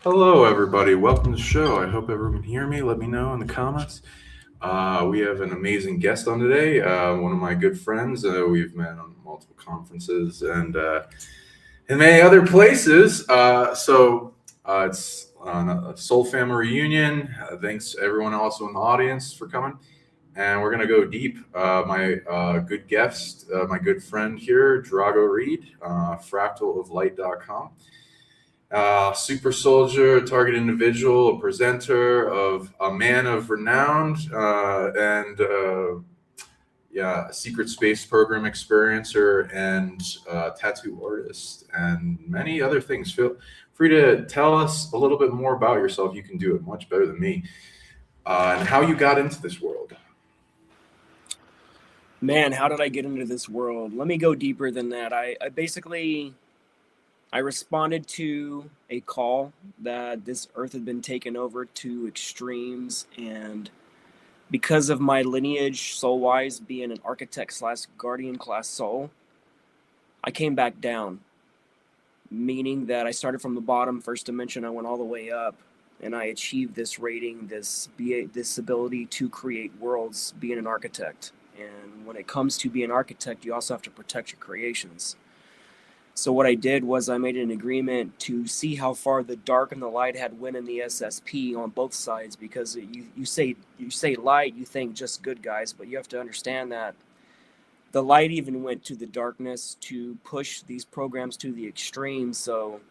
Hello, everybody. Welcome to the show. I hope everyone can hear me. Let me know in the comments. We have an amazing guest on today, one of my good friends. We've met on multiple conferences and in many other places. It's a Soul Family reunion. Thanks to everyone also in the audience for coming. And we're going to go deep. My good guest, my good friend here, Drago Reid, fractaloflight.com. Super soldier, target individual, a presenter, of a man of renown, and a secret space program experiencer, and tattoo artist, and many other things. Feel free to tell us a little bit more about yourself. You can do it much better than me, and how you got into this world. Man, how did I get into this world? Let me go deeper than that. I responded to a call that this earth had been taken over to extremes, and because of my lineage, soul-wise, being an architect/guardian class soul, I came back down, meaning that I started from the bottom, first dimension, I went all the way up, and I achieved this rating, this ability to create worlds, being an architect. And when it comes to being an architect, you also have to protect your creations. So what I did was I made an agreement to see how far the dark and the light had went in the SSP on both sides, because you say light, you think just good guys, but you have to understand that the light even went to the darkness to push these programs to the extreme. So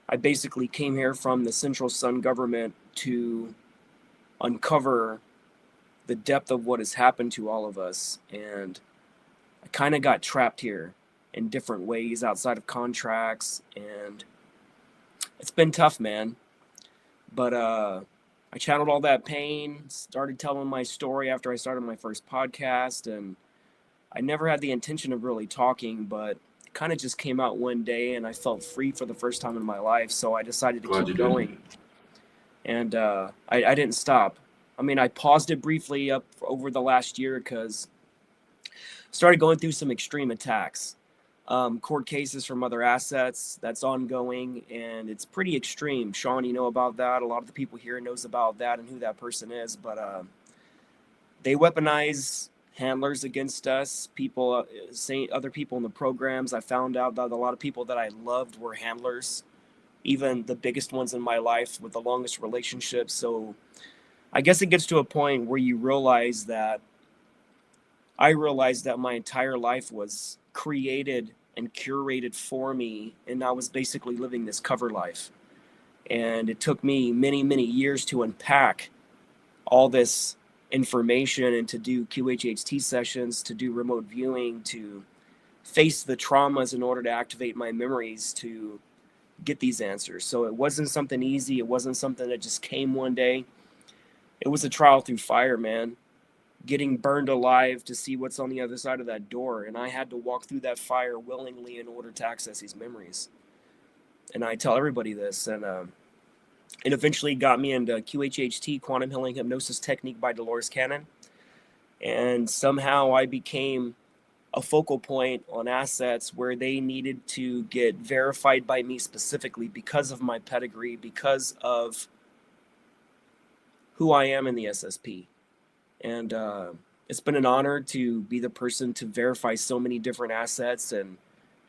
I basically came here from the Central Sun government to uncover the depth of what has happened to all of us. And I kind of got trapped here in different ways outside of contracts, and it's been tough, man. But I channeled all that pain, started telling my story after I started my first podcast, and I never had the intention of really talking, but it kind of just came out one day, and I felt free for the first time in my life, so I decided to keep going. And I didn't stop. I mean, I paused it briefly up over the last year because I started going through some extreme attacks. Court cases from other assets, that's ongoing, and it's pretty extreme. Sean, you know about that. A lot of the people here knows about that and who that person is, but they weaponize handlers against us. People saying other people in the programs. I found out that a lot of people that I loved were handlers, even the biggest ones in my life with the longest relationships. So I guess it gets to a point where you realize that I realized that my entire life was created and curated for me, and I was basically living this cover life. And it took me many, many years to unpack all this information and to do QHHT sessions, to do remote viewing, to face the traumas in order to activate my memories to get these answers. So it wasn't something easy. It wasn't something that just came one day. It was a trial through fire, man. Getting burned alive to see what's on the other side of that door. And I had to walk through that fire willingly in order to access these memories. And I tell everybody this. And it eventually got me into QHHT, Quantum Healing Hypnosis Technique by Dolores Cannon. And somehow I became a focal point on assets where they needed to get verified by me specifically because of my pedigree, because of who I am in the SSP. And it's been an honor to be the person to verify so many different assets and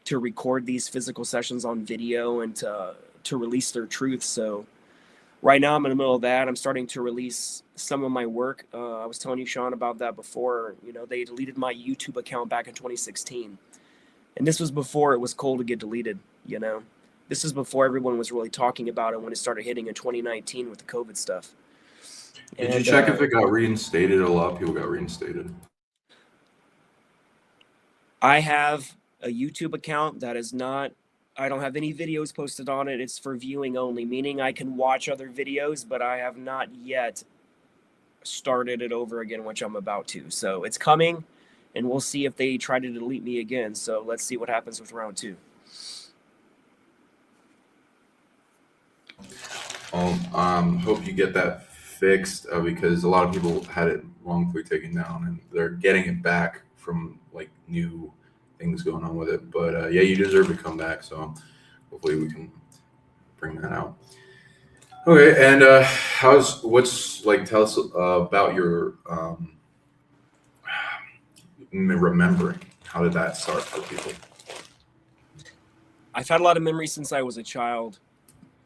to record these physical sessions on video and to release their truth. So right now I'm in the middle of that. I'm starting to release some of my work. I was telling you, Sean, about that before. You know, they deleted my YouTube account back in 2016. And this was before it was cool to get deleted, you know. This is before everyone was really talking about it when it started hitting in 2019 with the COVID stuff. Did you check if it got reinstated? A lot of people got reinstated. I have a YouTube account that is not, I don't have any videos posted on it. It's for viewing only, meaning I can watch other videos, but I have not yet started it over again, which I'm about to. So it's coming, and we'll see if they try to delete me again. So let's see what happens with round 2. Hope you get that fixed because a lot of people had it wrongfully taken down and they're getting it back from like new things going on with it. But yeah, you deserve to come back. So hopefully we can bring that out. Okay, and tell us about your remembering. How did that start for people? I've had a lot of memories since I was a child.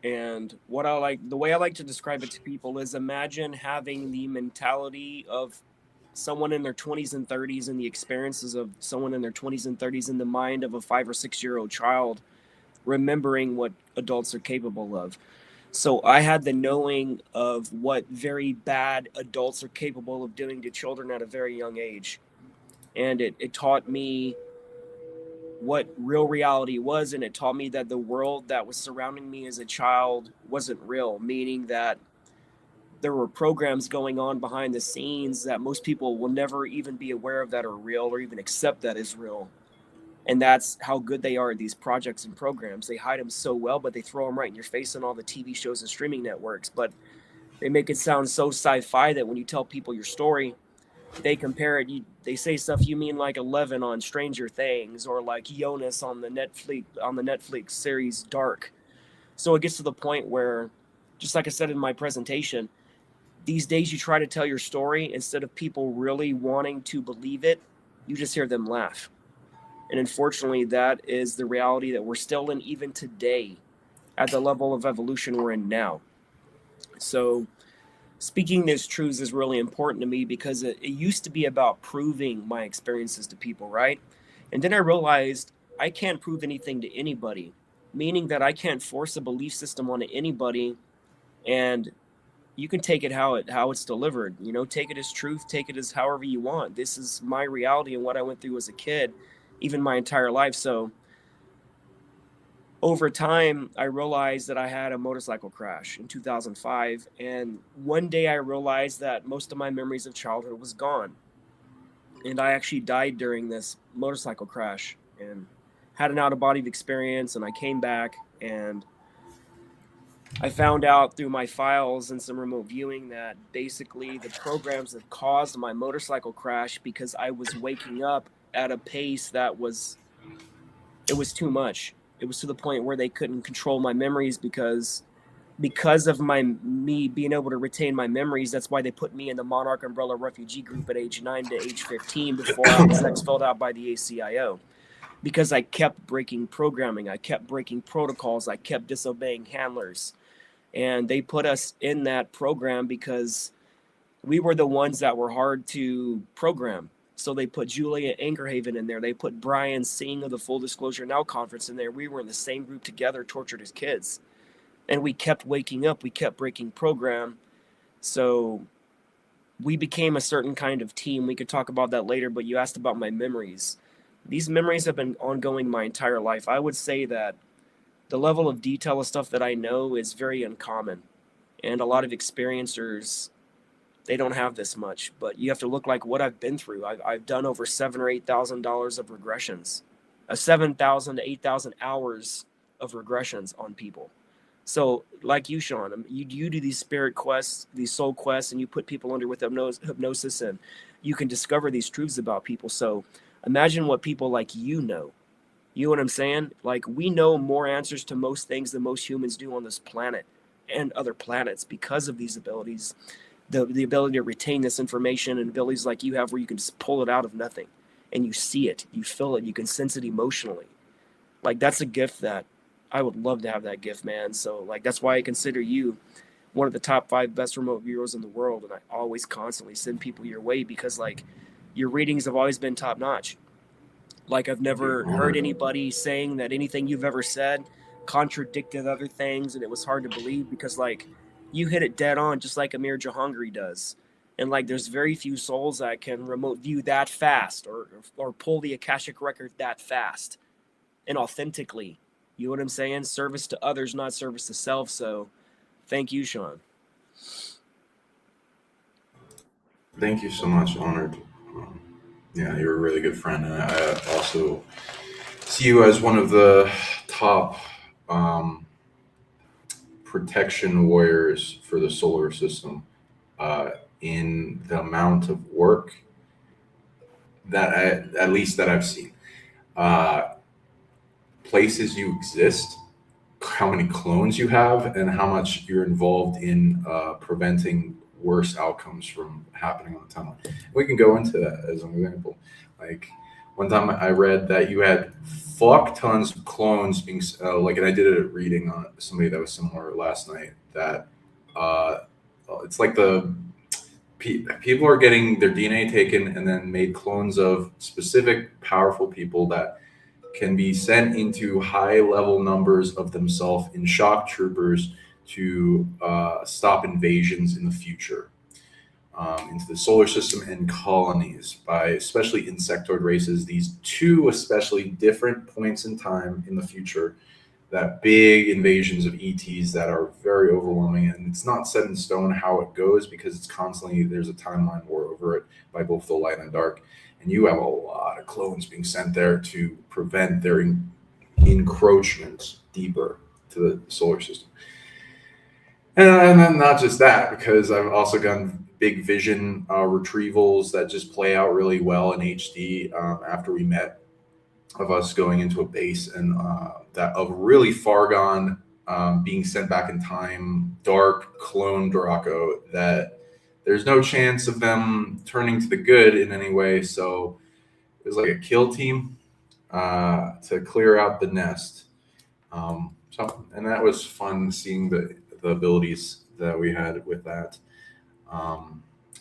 And the way I like to describe it to people is imagine having the mentality of someone in their 20s and 30s and the experiences of someone in their 20s and 30s in the mind of a 5 or 6-year-old child, remembering what adults are capable of. So I had the knowing of what very bad adults are capable of doing to children at a very young age. And it taught me what real reality was, and it taught me that the world that was surrounding me as a child wasn't real, meaning that there were programs going on behind the scenes that most people will never even be aware of that are real or even accept that is real. And that's how good they are at these projects and programs. They hide them so well, but they throw them right in your face on all the TV shows and streaming networks. But they make it sound so sci-fi that when you tell people your story, they compare it. They say stuff you mean like 11 on Stranger Things or like Jonas on the Netflix series Dark. So it gets to the point where, just like I said in my presentation, these days you try to tell your story, instead of people really wanting to believe it, you just hear them laugh. And unfortunately, that is the reality that we're still in even today at the level of evolution we're in now. So speaking these truths is really important to me because it used to be about proving my experiences to people, right? And then I realized I can't prove anything to anybody, meaning that I can't force a belief system onto anybody, and you can take it how it's delivered. Take it as truth, take it as however you want. This is my reality and what I went through as a kid, even my entire life. So over time, I realized that I had a motorcycle crash in 2005. And one day I realized that most of my memories of childhood was gone. And I actually died during this motorcycle crash and had an out-of-body experience. And I came back and I found out through my files and some remote viewing that basically the programs that caused my motorcycle crash, because I was waking up at a pace that was too much. It was to the point where they couldn't control my memories because of me being able to retain my memories. That's why they put me in the Monarch Umbrella Refugee Group at age 9 to age 15 before I was expelled out by the ACIO. Because I kept breaking programming, I kept breaking protocols, I kept disobeying handlers. And they put us in that program because we were the ones that were hard to program. So they put Julia Angerhaven in there. They put Brian Singh of the Full Disclosure Now conference in there. We were in the same group together, tortured as kids. And we kept waking up. We kept breaking program. So we became a certain kind of team. We could talk about that later, but you asked about my memories. These memories have been ongoing my entire life. I would say that the level of detail of stuff that I know is very uncommon. And a lot of experiencers, they don't have this much, but you have to look like what I've been through. I've done over $7,000 or $8,000 of regressions, 7,000 to 8,000 hours of regressions on people. So like you, Sean, you do these spirit quests, these soul quests, and you put people under with hypnosis, and you can discover these truths about people. So imagine what people like you know. You know what I'm saying? Like, we know more answers to most things than most humans do on this planet and other planets because of these abilities. The ability to retain this information, and abilities like you have where you can just pull it out of nothing and you see it, you feel it, you can sense it emotionally. Like, that's a gift that I would love to have, that gift, man. So like, that's why I consider you one of the top 5 best remote viewers in the world. And I always constantly send people your way because like your readings have always been top notch. Like, I've never heard anybody saying that anything you've ever said contradicted other things, and it was hard to believe because like you hit it dead on, just like Amir Jahangiri does. And like, there's very few souls that can remote view that fast or pull the Akashic record that fast and authentically. You know what I'm saying? Service to others, not service to self. So thank you, Sean. Thank you so much. Honored. Yeah, you're a really good friend, and I also see you as one of the top protection warriors for the solar system uh, in the amount of work that at least that I've seen. Uh, Places you exist, how many clones you have, and how much you're involved in preventing worse outcomes from happening on the timeline. We can go into that as an example. Like one time I read that you had fuck tons of clones being and I did a reading on somebody that was similar last night. That uh, it's like people are getting their DNA taken and then made clones of specific powerful people that can be sent into high level numbers of themselves in shock troopers to stop invasions in the future into the solar system and colonies by especially insectoid races. These two especially different points in time in the future, that big invasions of ETs that are very overwhelming, and it's not set in stone how it goes because it's constantly, there's a timeline war over it by both the light and dark, and you have a lot of clones being sent there to prevent their encroachment deeper to the solar system. And then not just that, because I've also gotten big vision retrievals that just play out really well in HD after we met, of us going into a base and that of really far gone being sent back in time, dark clone Drago that there's no chance of them turning to the good in any way. So it was like a kill team to clear out the nest. And that was fun seeing the abilities that we had with that.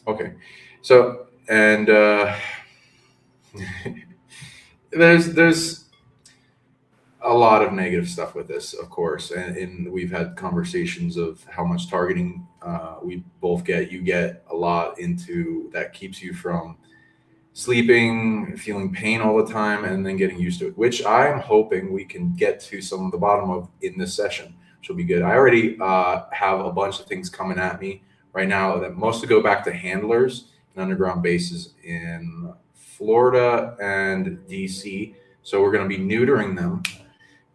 Okay, so and there's a lot of negative stuff with this, of course, and we've had conversations of how much targeting we both get. You get a lot into that keeps you from sleeping, feeling pain all the time, and then getting used to it, which I'm hoping we can get to some of the bottom of in this session, which will be good. I already have a bunch of things coming at me right now that mostly go back to handlers and underground bases in Florida and DC. So we're going to be neutering them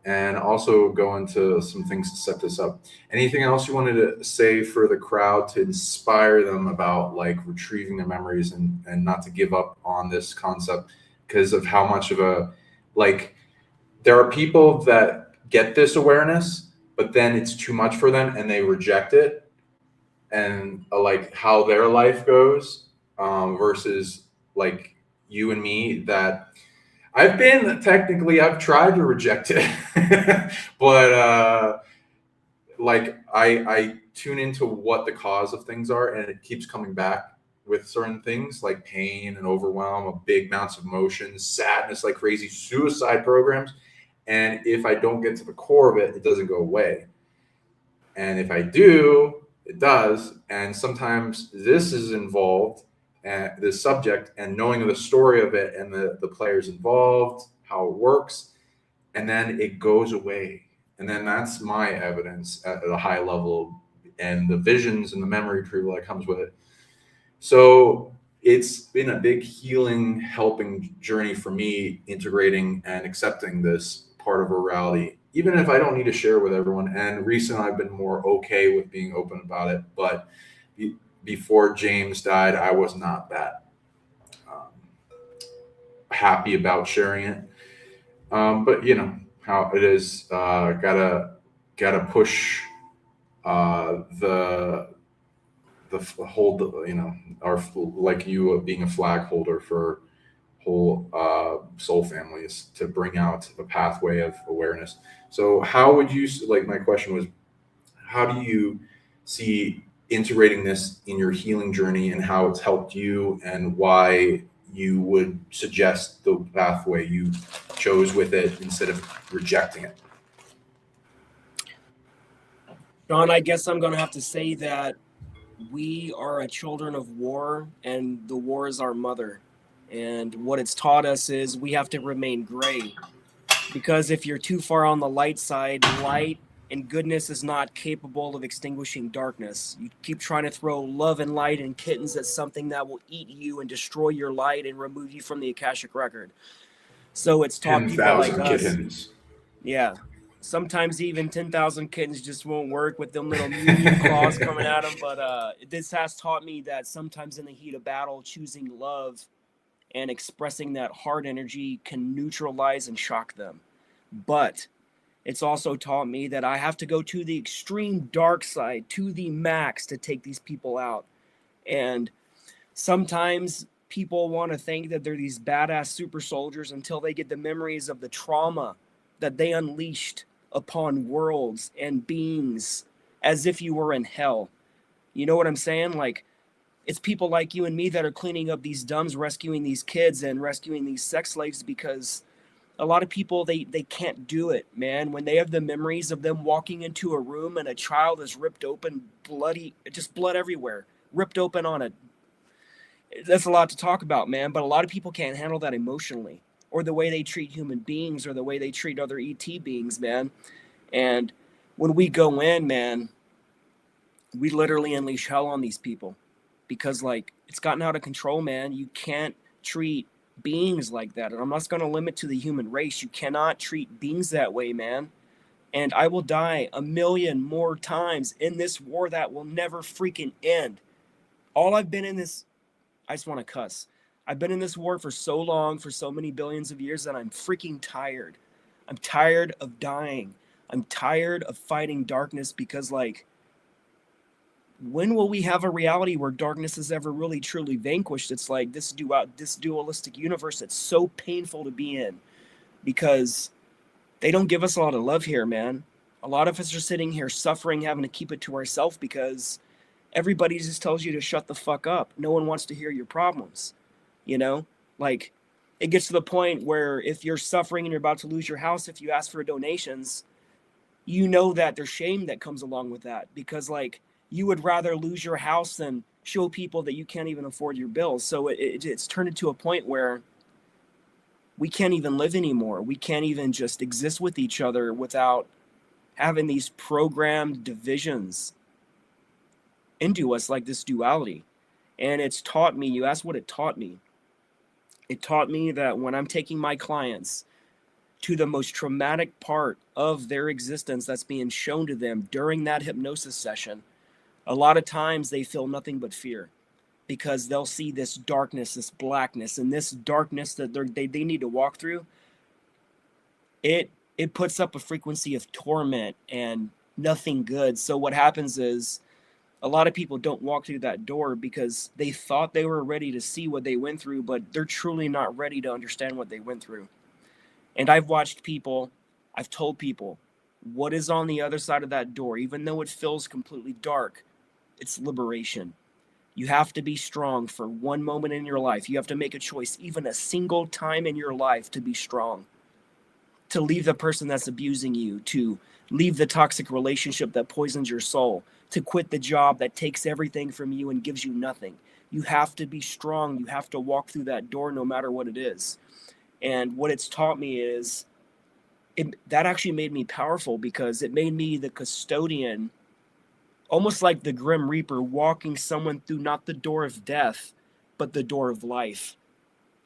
and also go into some things to set this up. Anything else you wanted to say for the crowd to inspire them about like retrieving their memories and not to give up on this concept because of how much of a, like, there are people that get this awareness, but then it's too much for them and they reject it, and like how their life goes versus like you and me that I've tried to reject it, but like I tune into what the cause of things are, and it keeps coming back with certain things like pain and overwhelm of big amounts of emotions, sadness, like crazy suicide programs. And if I don't get to the core of it, it doesn't go away. And if I do, it does. And sometimes this is involved, the subject, and knowing the story of it and the players involved, how it works, and then it goes away. And then that's my evidence at a high level, and the visions and the memory retrieval that comes with it. So it's been a big healing, helping journey for me, integrating and accepting this part of our reality, even if I don't need to share with everyone. And recently I've been more okay with being open about it. But before James died, I was not that happy about sharing it. But you know how it is. Gotta push the hold. You know, our, like you being a flag holder for whole soul families to bring out a pathway of awareness. So how would you, like, my question was, how do you see integrating this in your healing journey and how it's helped you, and why you would suggest the pathway you chose with it instead of rejecting it? John, I guess I'm going to have to say that we are a children of war, and the war is our mother. And what it's taught us is we have to remain gray. Because if you're too far on the light side, light and goodness is not capable of extinguishing darkness. You keep trying to throw love and light and kittens at something that will eat you and destroy your light and remove you from the Akashic record. So it's taught people like 10,000 us. kittens. Yeah. Sometimes even 10,000 kittens just won't work with them little Mew claws coming at them. But this has taught me that sometimes in the heat of battle, choosing love and expressing that hard energy can neutralize and shock them. But it's also taught me that I have to go to the extreme dark side, to the max, to take these people out. And sometimes people want to think that they're these badass super soldiers until they get the memories of the trauma that they unleashed upon worlds and beings as if you were in hell. You know what I'm saying? Like, it's people like you and me that are cleaning up these dumbs, rescuing these kids and rescuing these sex slaves, because a lot of people, they can't do it, man. When they have the memories of them walking into a room and a child is ripped open, bloody, just blood everywhere, ripped open on it. That's a lot to talk about, man. But a lot of people can't handle that emotionally, or the way they treat human beings, or the way they treat other ET beings, man. And when we go in, man, we literally unleash hell on these people, because like, it's gotten out of control, man. You can't treat beings like that. And I'm not going to limit to the human race. You cannot treat beings that way, man. And I will die 1,000,000 more times in this war that will never freaking end. All I've been in this, I just want to cuss. I've been in this war for so long, for so many billions of years, that I'm freaking tired. I'm tired of dying. I'm tired of fighting darkness, because like, when will we have a reality where darkness is ever really truly vanquished? It's like this dualistic universe that's so painful to be in, because they don't give us a lot of love here, man. A lot of us are sitting here suffering, having to keep it to ourselves, because everybody just tells you to shut the fuck up. No one wants to hear your problems. You know, like, it gets to the point where if you're suffering and you're about to lose your house, if you ask for donations, you know that there's shame that comes along with that, because like, you would rather lose your house than show people that you can't even afford your bills. So it's turned into a point where we can't even live anymore. We can't even just exist with each other without having these programmed divisions into us, like this duality. And it's taught me, you asked what it taught me. It taught me that when I'm taking my clients to the most traumatic part of their existence that's being shown to them during that hypnosis session, a lot of times they feel nothing but fear, because they'll see this darkness, this blackness, and this darkness that they need to walk through. It puts up a frequency of torment and nothing good. So what happens is, a lot of people don't walk through that door because they thought they were ready to see what they went through, but they're truly not ready to understand what they went through. And I've watched people, I've told people, what is on the other side of that door, even though it feels completely dark, it's liberation. You have to be strong for one moment in your life. You have to make a choice, even a single time in your life, to be strong. To leave the person that's abusing you, to leave the toxic relationship that poisons your soul, to quit the job that takes everything from you and gives you nothing. You have to be strong. You have to walk through that door no matter what it is. And what it's taught me is, that actually made me powerful, because it made me the custodian, almost like the Grim Reaper, walking someone through not the door of death, but the door of life.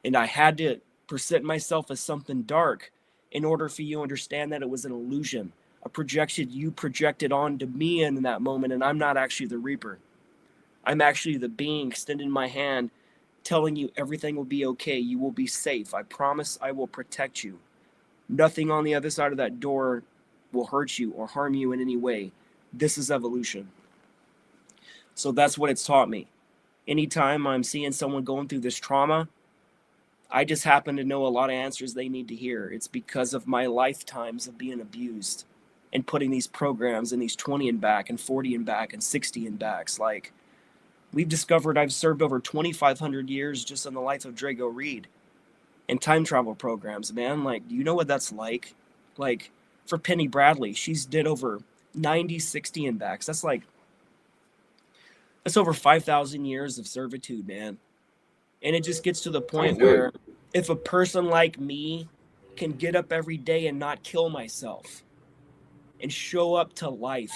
And I had to present myself as something dark in order for you to understand that it was an illusion, a projection you projected onto me in that moment, and I'm not actually the Reaper. I'm actually the being extending my hand, telling you everything will be okay. You will be safe. I promise I will protect you. Nothing on the other side of that door will hurt you or harm you in any way. This is evolution. So that's what it's taught me. Anytime I'm seeing someone going through this trauma, I just happen to know a lot of answers they need to hear. It's because of my lifetimes of being abused and putting these programs in these 20 and back and 40 and back and 60 and backs. Like, we've discovered I've served over 2,500 years just in the life of Drago Reid and time travel programs, man. Like, do you know what that's like? Like, for Penny Bradley, she's did over 90, 60 and backs. That's over 5,000 years of servitude, man. And it just gets to the point where if a person like me can get up every day and not kill myself and show up to life.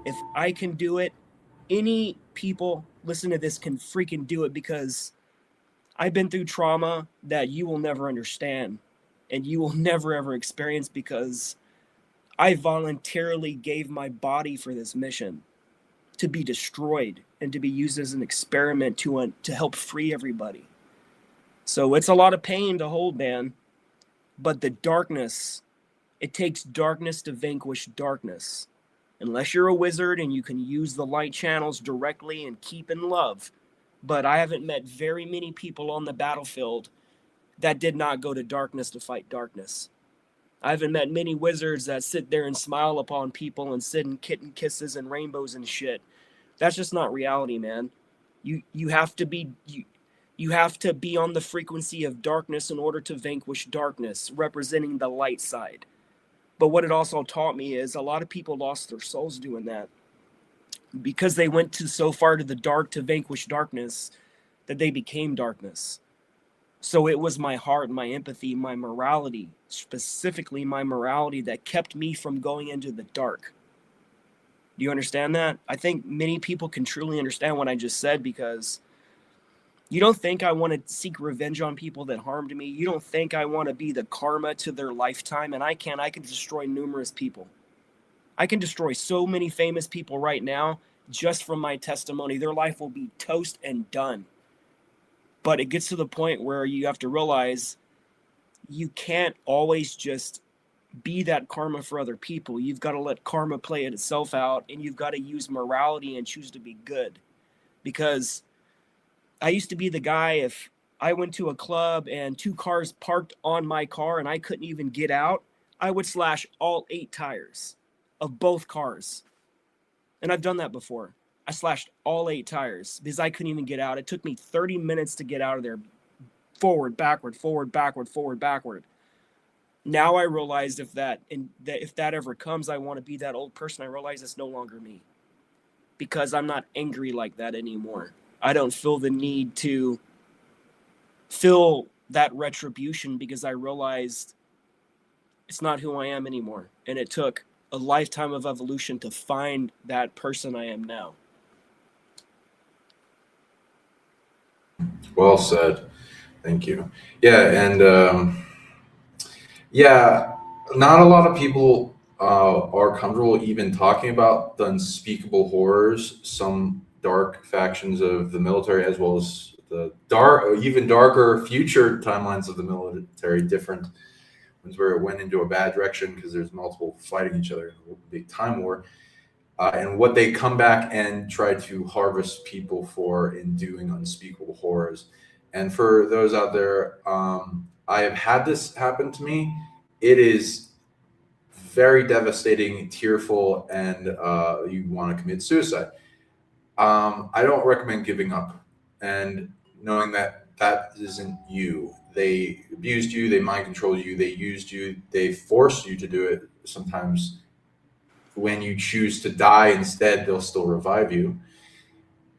If I can do it, any people listen to this can freaking do it, because I've been through trauma that you will never understand and you will never ever experience, because I voluntarily gave my body for this mission to be destroyed and to be used as an experiment to help free everybody. So it's a lot of pain to hold, man. But the darkness, it takes darkness to vanquish darkness. Unless you're a wizard and you can use the light channels directly and keep in love. But I haven't met very many people on the battlefield that did not go to darkness to fight darkness. I haven't met many wizards that sit there and smile upon people and sit in kitten kisses and rainbows and shit. That's just not reality, man. You have to be you have to be on the frequency of darkness in order to vanquish darkness, representing the light side. But what it also taught me is a lot of people lost their souls doing that, because they went so far to the dark to vanquish darkness that they became darkness. So it was my heart, my empathy, my morality, specifically my morality, that kept me from going into the dark. Do you understand that? I think many people can truly understand what I just said, because you don't think I want to seek revenge on people that harmed me. You don't think I want to be the karma to their lifetime, and I can destroy numerous people. I can destroy so many famous people right now just from my testimony. Their life will be toast and done. But it gets to the point where you have to realize you can't always just be that karma for other people. You've got to let karma play itself out, and you've got to use morality and choose to be good. Because I used to be the guy, if I went to a club and 2 cars parked on my car and I couldn't even get out, I would slash all 8 tires of both cars. And I've done that before. I slashed all 8 tires because I couldn't even get out. It took me 30 minutes to get out of there. Forward, backward, forward, backward, forward, backward. Now I realized if that ever comes, I want to be that old person. I realize it's no longer me, because I'm not angry like that anymore. I don't feel the need to feel that retribution, because I realized it's not who I am anymore. And it took a lifetime of evolution to find that person I am now. Well said. Thank you. Yeah, and yeah, not a lot of people are comfortable even talking about the unspeakable horrors, some dark factions of the military, as well as the even darker future timelines of the military, different ones where it went into a bad direction because there's multiple fighting each other in a big time war, and what they come back and try to harvest people for in doing unspeakable horrors. And for those out there, I have had this happen to me. It is very devastating, tearful, and you want to commit suicide. I don't recommend giving up and knowing that that isn't you. They abused you, they mind controlled you, they used you, they forced you to do it. Sometimes when you choose to die instead, they'll still revive you.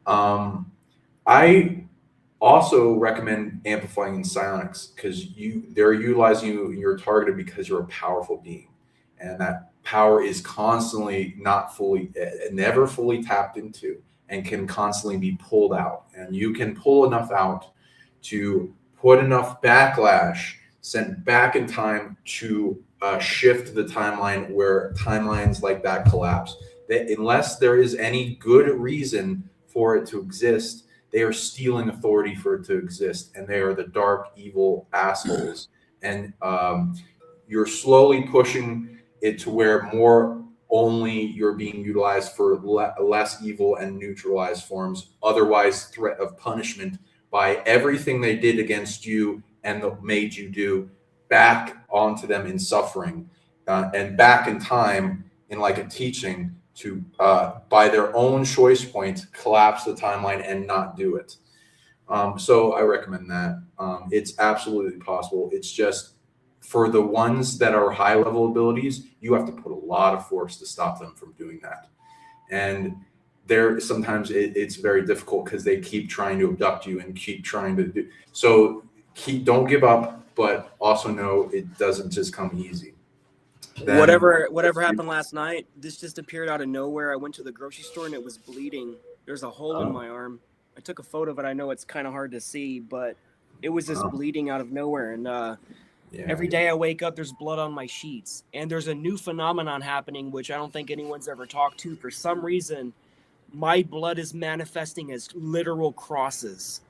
I also recommend amplifying in psionics, because they're utilizing you, you're targeted because you're a powerful being, and that power is constantly never fully tapped into, and can constantly be pulled out. And you can pull enough out to put enough backlash sent back in time to shift the timeline where timelines like that collapse. That unless there is any good reason for it to exist, they are stealing authority for it to exist, and they are the dark, evil assholes. And you're slowly pushing it to where more only you're being utilized for less evil and neutralized forms, otherwise threat of punishment by everything they did against you and made you do, back onto them in suffering, and back in time in like a teaching to, by their own choice point, collapse the timeline and not do it. So I recommend that. It's absolutely possible. It's just for the ones that are high level abilities, you have to put a lot of force to stop them from doing that. And sometimes it's very difficult because they keep trying to abduct you and keep trying to do. So don't give up. but also know it doesn't just come easy. Then, Whatever happened last night, this just appeared out of nowhere. I went to the grocery store and it was bleeding. There's a hole in my arm. I took a photo of it. I know it's kind of hard to see, but it was just bleeding out of nowhere. And every day I wake up, there's blood on my sheets. And there's a new phenomenon happening, which I don't think anyone's ever talked to. For some reason, my blood is manifesting as literal crosses.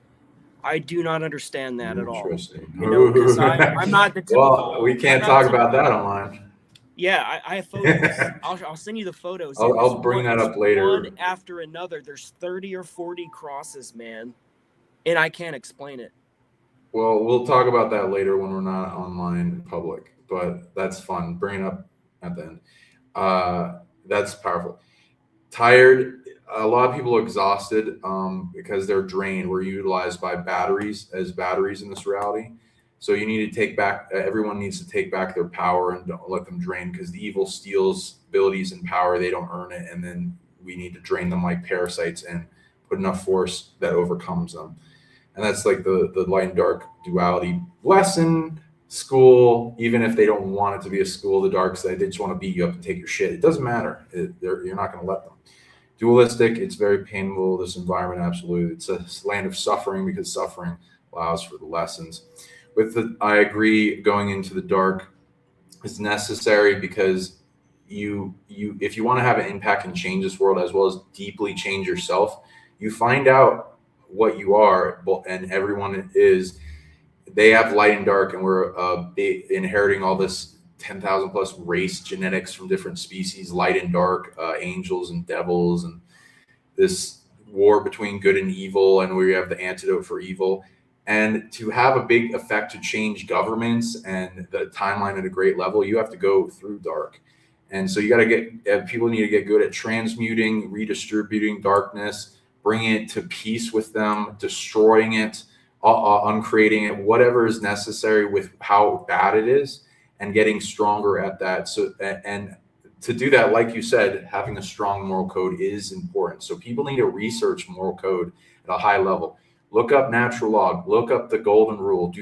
I do not understand that at all. Interesting. You know, because I'm not the typical. Well, we can't talk about that online. Yeah, I have photos. I'll send you the photos. I'll bring that up later. One after another. There's 30 or 40 crosses, man. And I can't explain it. Well, we'll talk about that later when we're not online in public. But that's fun. Bring it up at the end. That's powerful. Tired. A lot of people are exhausted because they're drained. We're utilized by batteries in this reality. So you need to take back, everyone needs to take back their power and don't let them drain, because the evil steals abilities and power. They don't earn it. And then we need to drain them like parasites and put enough force that overcomes them. And that's like the light and dark duality lesson. School, even if they don't want it to be a school, the dark side, they just want to beat you up and take your shit. It doesn't matter. You're not going to let them. Dualistic, it's very painful, this environment, absolutely. It's a land of suffering, because suffering allows for the lessons. I agree, going into the dark is necessary, because if you want to have an impact and change this world, as well as deeply change yourself, you find out what you are, and everyone is. They have light and dark, and we're inheriting all this 10,000 plus race genetics from different species, light and dark, angels and devils, and this war between good and evil, and we have the antidote for evil. And to have a big effect to change governments and the timeline at a great level, you have to go through dark. And so you got to people need to get good at transmuting, redistributing darkness, bringing it to peace with them, destroying it, uncreating it, whatever is necessary with how bad it is, and getting stronger at that. So, and to do that, like you said, having a strong moral code is important. So people need to research moral code at a high level. Look up natural law. Look up the golden rule.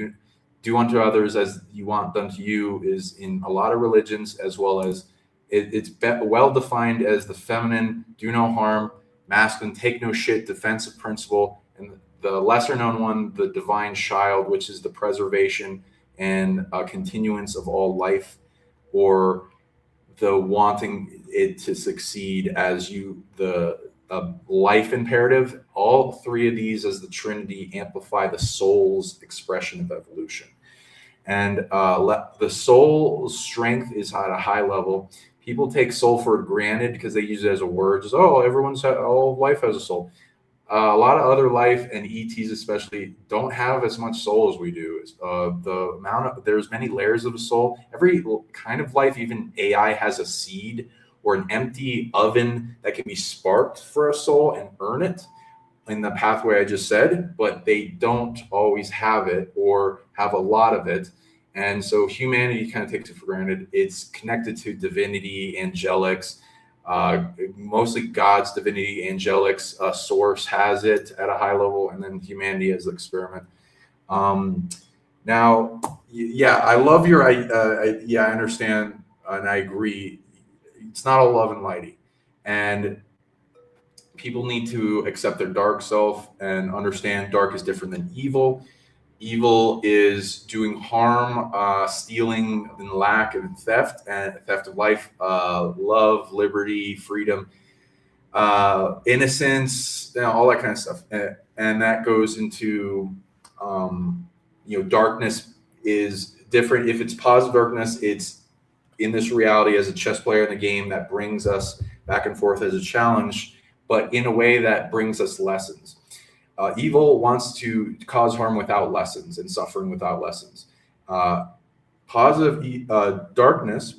Do unto others as you want done to you is in a lot of religions, as well as it's well defined as the feminine, do no harm, masculine, take no shit, defensive principle, and the lesser known one, the divine child, which is the preservation and continuance of all life, or the wanting it to succeed as the life imperative. All three of these as the Trinity amplify the soul's expression of evolution. And the soul's strength is at a high level. People take soul for granted because they use it as a word. Just, all life has a soul. A lot of other life, and ETs especially, don't have as much soul as we do. There's many layers of a soul. Every kind of life, even AI, has a seed or an empty oven that can be sparked for a soul and earn it in the pathway I just said, but they don't always have it or have a lot of it. And so humanity kind of takes it for granted. It's connected to divinity, angelics, mostly God's divinity, angelics, source has it at a high level, and then humanity as the experiment. Now, yeah, I love your, I understand, and I agree. It's not all love and lighty, and people need to accept their dark self and understand dark is different than evil. Evil is doing harm, stealing, and lack, and theft of life, love, liberty, freedom, innocence, all that kind of stuff. And that goes into, darkness is different. If it's positive darkness, it's in this reality as a chess player in the game that brings us back and forth as a challenge, but in a way that brings us lessons. Evil wants to cause harm without lessons and suffering without lessons. Positive darkness,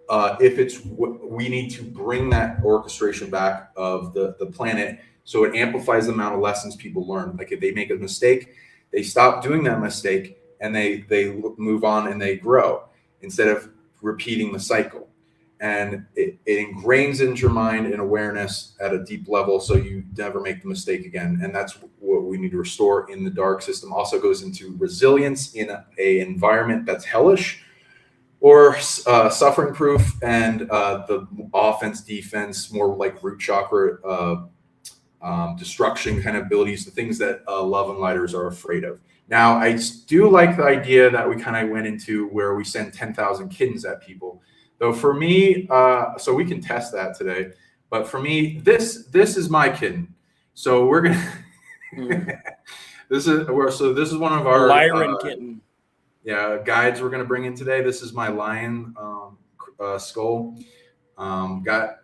we need to bring that orchestration back of the planet, so it amplifies the amount of lessons people learn. Like if they make a mistake, they stop doing that mistake and they move on and they grow instead of repeating the cycle. And it ingrains into your mind and awareness at a deep level, so you never make the mistake again. And that's what we need to restore in the dark system. Also goes into resilience in a environment that's hellish, or suffering proof, and the offense, defense, more like root chakra destruction kind of abilities, the things that love and lighters are afraid of. Now, I do like the idea that we kind of went into where we send 10,000 kittens at people. Though for me, so we can test that today. But for me, this is my kitten. So we're gonna. This is one of our Lyran kitten. Yeah, guides we're gonna bring in today. This is my lion skull. Got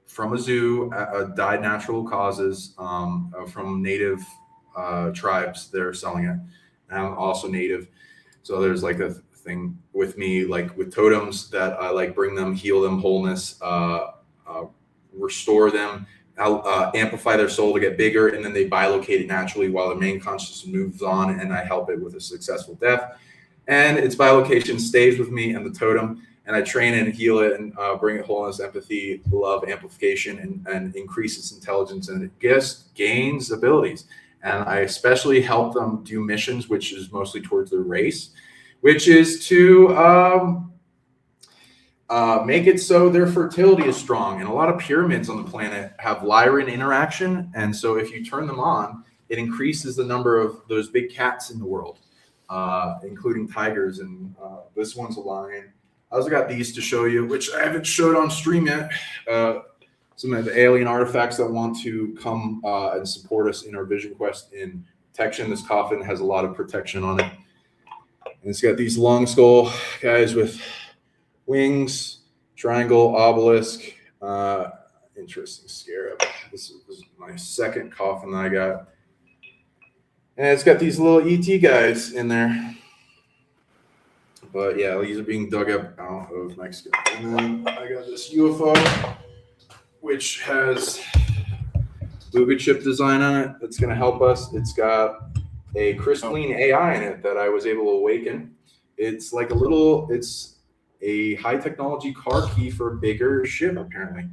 from a zoo, died natural causes, from native tribes. They're selling it. And I'm also native, so there's like a thing with me, like with totems, that I like bring them, heal them, wholeness, restore them, amplify their soul to get bigger, and then they bilocate it naturally while the main consciousness moves on, and I help it with a successful death. And its bilocation stays with me and the totem, and I train it and heal it and bring it wholeness, empathy, love, amplification, and increase its intelligence, and it just gains abilities. And I especially help them do missions, which is mostly towards their race, which is to make it so their fertility is strong. And a lot of pyramids on the planet have Lyran interaction, and so if you turn them on, it increases the number of those big cats in the world, including tigers. And this one's a lion. I also got these to show you, which I haven't showed on stream yet. Some of the alien artifacts that want to come and support us in our vision quest in protection. This coffin has a lot of protection on it. And it's got these long skull guys with wings, triangle, obelisk, interesting scarab. This is my second coffin that I got. And it's got these little ET guys in there. But yeah, these are being dug up out of Mexico. And then I got this UFO, which has booby chip design on it that's going to help us. It's got a crystalline AI in it that I was able to awaken. It's like it's a high technology car key for a bigger ship, apparently.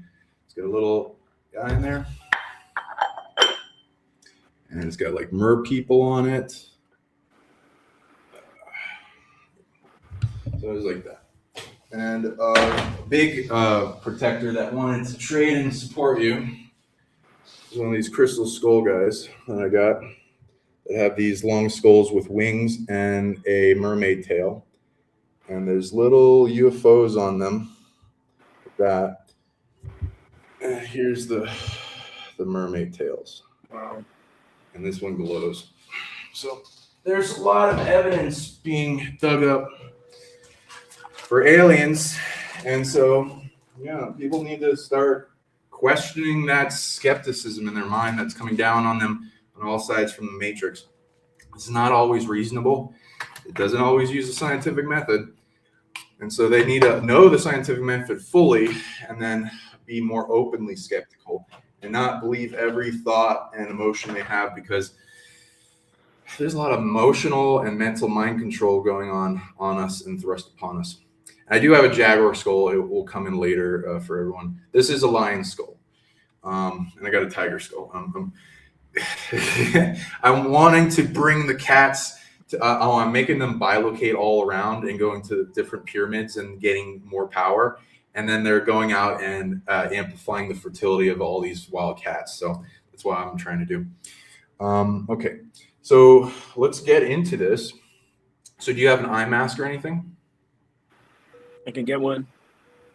It's got a little guy in there. And it's got like mer people on it. So it was like that. And a big protector that wanted to trade and support you is one of these crystal skull guys that I got that have these long skulls with wings and a mermaid tail. And there's little UFOs on them like that. And here's the mermaid tails. Wow. And this one glows. So there's a lot of evidence being dug up for aliens. And so, yeah, people need to start questioning that skepticism in their mind that's coming down on them on all sides from the Matrix. It's not always reasonable. It doesn't always use a scientific method. And so they need to know the scientific method fully and then be more openly skeptical and not believe every thought and emotion they have, because there's a lot of emotional and mental mind control going on us and thrust upon us. I do have a jaguar skull. It will come in later for everyone. This is a lion skull. And I got a tiger skull. I'm wanting to bring the cats to, I'm making them bilocate all around and going to different pyramids and getting more power. And then they're going out and amplifying the fertility of all these wild cats. So that's what I'm trying to do. Okay, so let's get into this. So do you have an eye mask or anything? I can get one.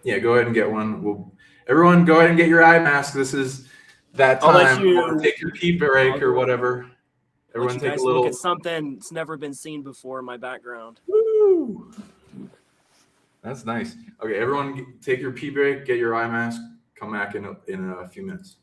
Yeah, go ahead and get one. Everyone, go ahead and get your eye mask. This is that time. I'll let you take your pee break or whatever. Everyone take a little. Look at something that's never been seen before in my background. Woo! That's nice. Okay, everyone, take your pee break. Get your eye mask. Come back in a few minutes.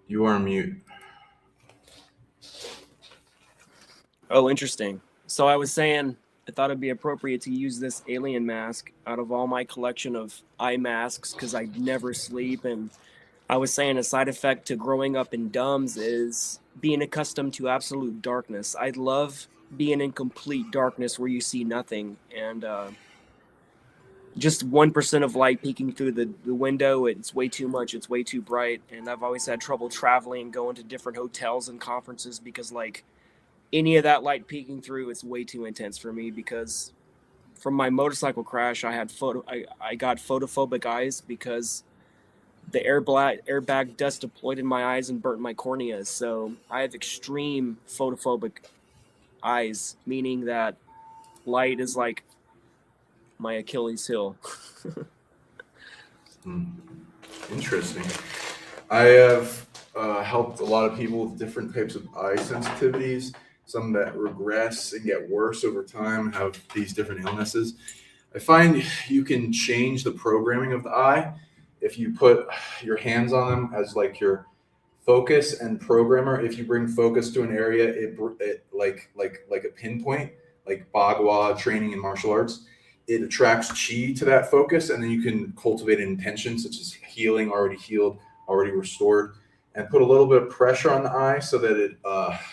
You are on mute. Oh, interesting. So I was saying I thought it'd be appropriate to use this alien mask out of all my collection of eye masks because I never sleep. And I was saying a side effect to growing up in dumbs is being accustomed to absolute darkness. I love being in complete darkness where you see nothing. And just 1% of light peeking through the window, it's way too much. It's way too bright. And I've always had trouble traveling, going to different hotels and conferences because, like, any of that light peeking through, it's way too intense for me because from my motorcycle crash, I got photophobic eyes because the airbag dust deployed in my eyes and burnt my corneas. So I have extreme photophobic eyes, meaning that light is like my Achilles heel. Interesting. I have helped a lot of people with different types of eye sensitivities, some that regress and get worse over time, have these different illnesses. I find you can change the programming of the eye if you put your hands on them as like your focus and programmer. If you bring focus to an area, it like a pinpoint, like Bagua training in martial arts, it attracts chi to that focus, and then you can cultivate an intention such as healing, already healed, already restored, and put a little bit of pressure on the eye so that it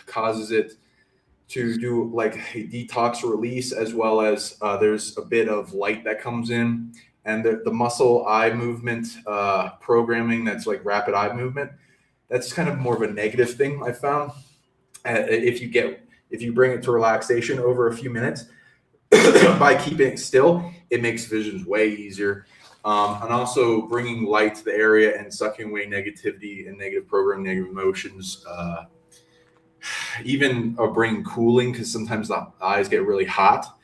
causes it to do like a detox release, as well as there's a bit of light that comes in, and the muscle eye movement programming that's like rapid eye movement. That's kind of more of a negative thing I found. If you bring it to relaxation over a few minutes by keeping it still, it makes visions way easier. And also bringing light to the area and sucking away negativity and negative program, negative emotions. Even bringing cooling, because sometimes the eyes get really hot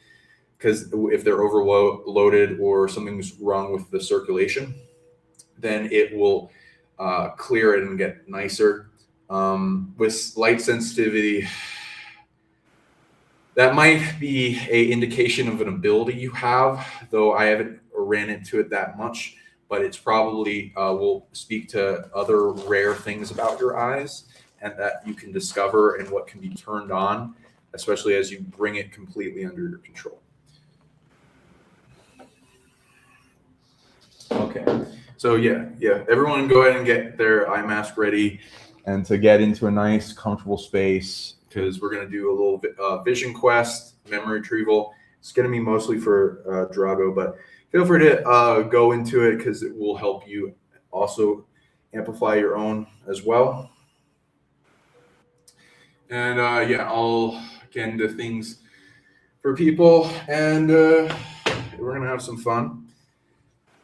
because if they're overloaded or something's wrong with the circulation, then it will clear it and get nicer. With light sensitivity, that might be an indication of an ability you have, though I haven't ran into it that much, but it's probably will speak to other rare things about your eyes and that you can discover and what can be turned on, especially as you bring it completely under your control. Okay, so yeah, everyone go ahead and get their eye mask ready and to get into a nice, comfortable space, because we're going to do a little vision quest, memory retrieval. It's going to be mostly for Drago, but feel free to go into it because it will help you also amplify your own as well. And I'll get into things for people, and we're going to have some fun.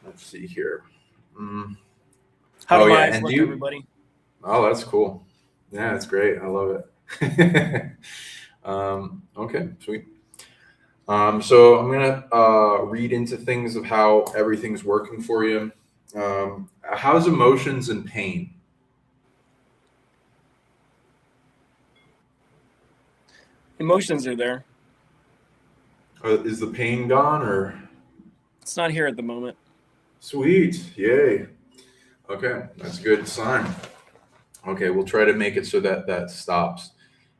Let's see here. How do my eyes look, everybody? Oh, that's cool. Yeah, that's great. I love it. Okay, sweet. So I'm gonna read into things of how everything's working for you. How's emotions and pain? Emotions are there. Is the pain gone, or? It's not here at the moment. Sweet, yay. Okay, that's a good sign. Okay, we'll try to make it so that stops.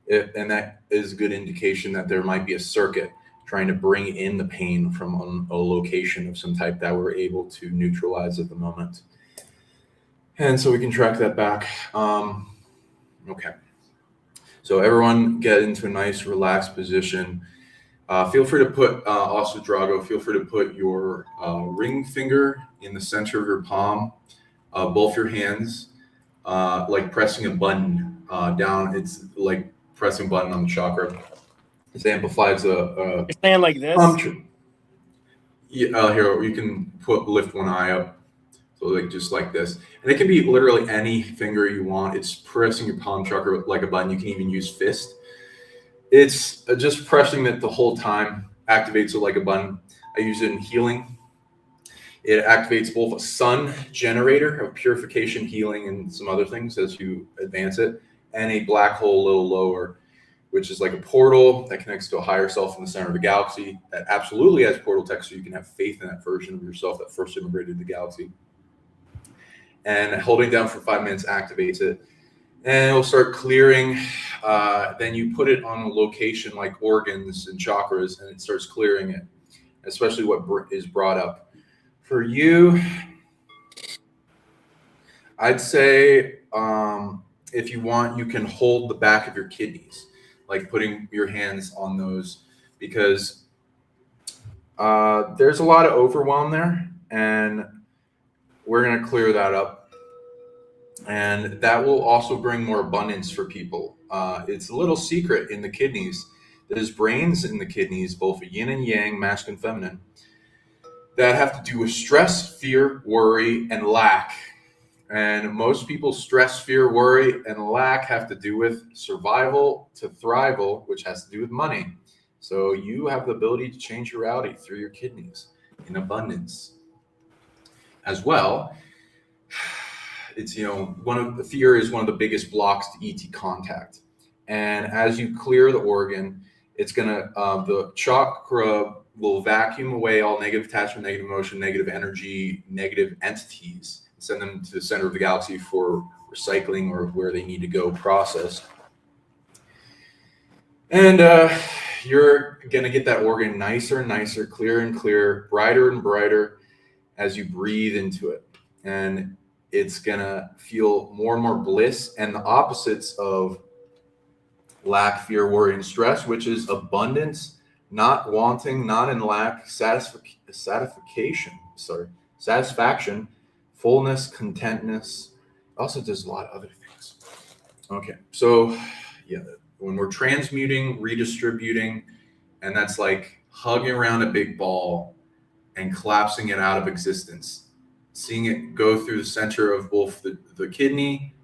And that is a good indication that there might be a circuit trying to bring in the pain from a location of some type that we're able to neutralize at the moment. And so we can track that back. Okay. So everyone get into a nice relaxed position. Feel free to put, also Drago, feel free to put your ring finger in the center of your palm, both your hands, like pressing a button down. It's like pressing a button on the chakra. This amplifies You're saying like this? Yeah, here, you can lift one eye up. So like just like this. And it can be literally any finger you want. It's pressing your palm chakra like a button. You can even use fist. It's just pressing it the whole time, activates it like a button. I use it in healing. It activates both a sun generator of purification, healing, and some other things as you advance it, and a black hole a little lower, which is like a portal that connects to a higher self in the center of the galaxy that absolutely has portal tech, so you can have faith in that version of yourself that first immigrated the galaxy. And holding down for 5 minutes activates it. And it'll start clearing. Then you put it on a location like organs and chakras, and it starts clearing it, especially what is brought up. For you, I'd say if you want, you can hold the back of your kidneys, like putting your hands on those, because there's a lot of overwhelm there, and we're going to clear that up. And that will also bring more abundance for people. It's a little secret in the kidneys. There's brains in the kidneys, both yin and yang, masculine and feminine, that have to do with stress, fear, worry, and lack. And most people's stress, fear, worry, and lack have to do with survival to thrival, which has to do with money. So you have the ability to change your reality through your kidneys in abundance. As well, it's, one of the fear is one of the biggest blocks to ET contact. And as you clear the organ, it's gonna the chakra will vacuum away all negative attachment, negative emotion, negative energy, negative entities, and send them to the center of the galaxy for recycling or where they need to go processed. And you're gonna get that organ nicer and nicer, clearer and clearer, brighter and brighter as you breathe into it. And it's gonna feel more and more bliss, and the opposites of lack, fear, worry, and stress, which is abundance, not wanting, not in lack, satisfaction, fullness, contentness. Also does a lot of other things. Okay, so yeah, when we're transmuting, redistributing, and that's like hugging around a big ball and collapsing it out of existence, seeing it go through the center of both the kidney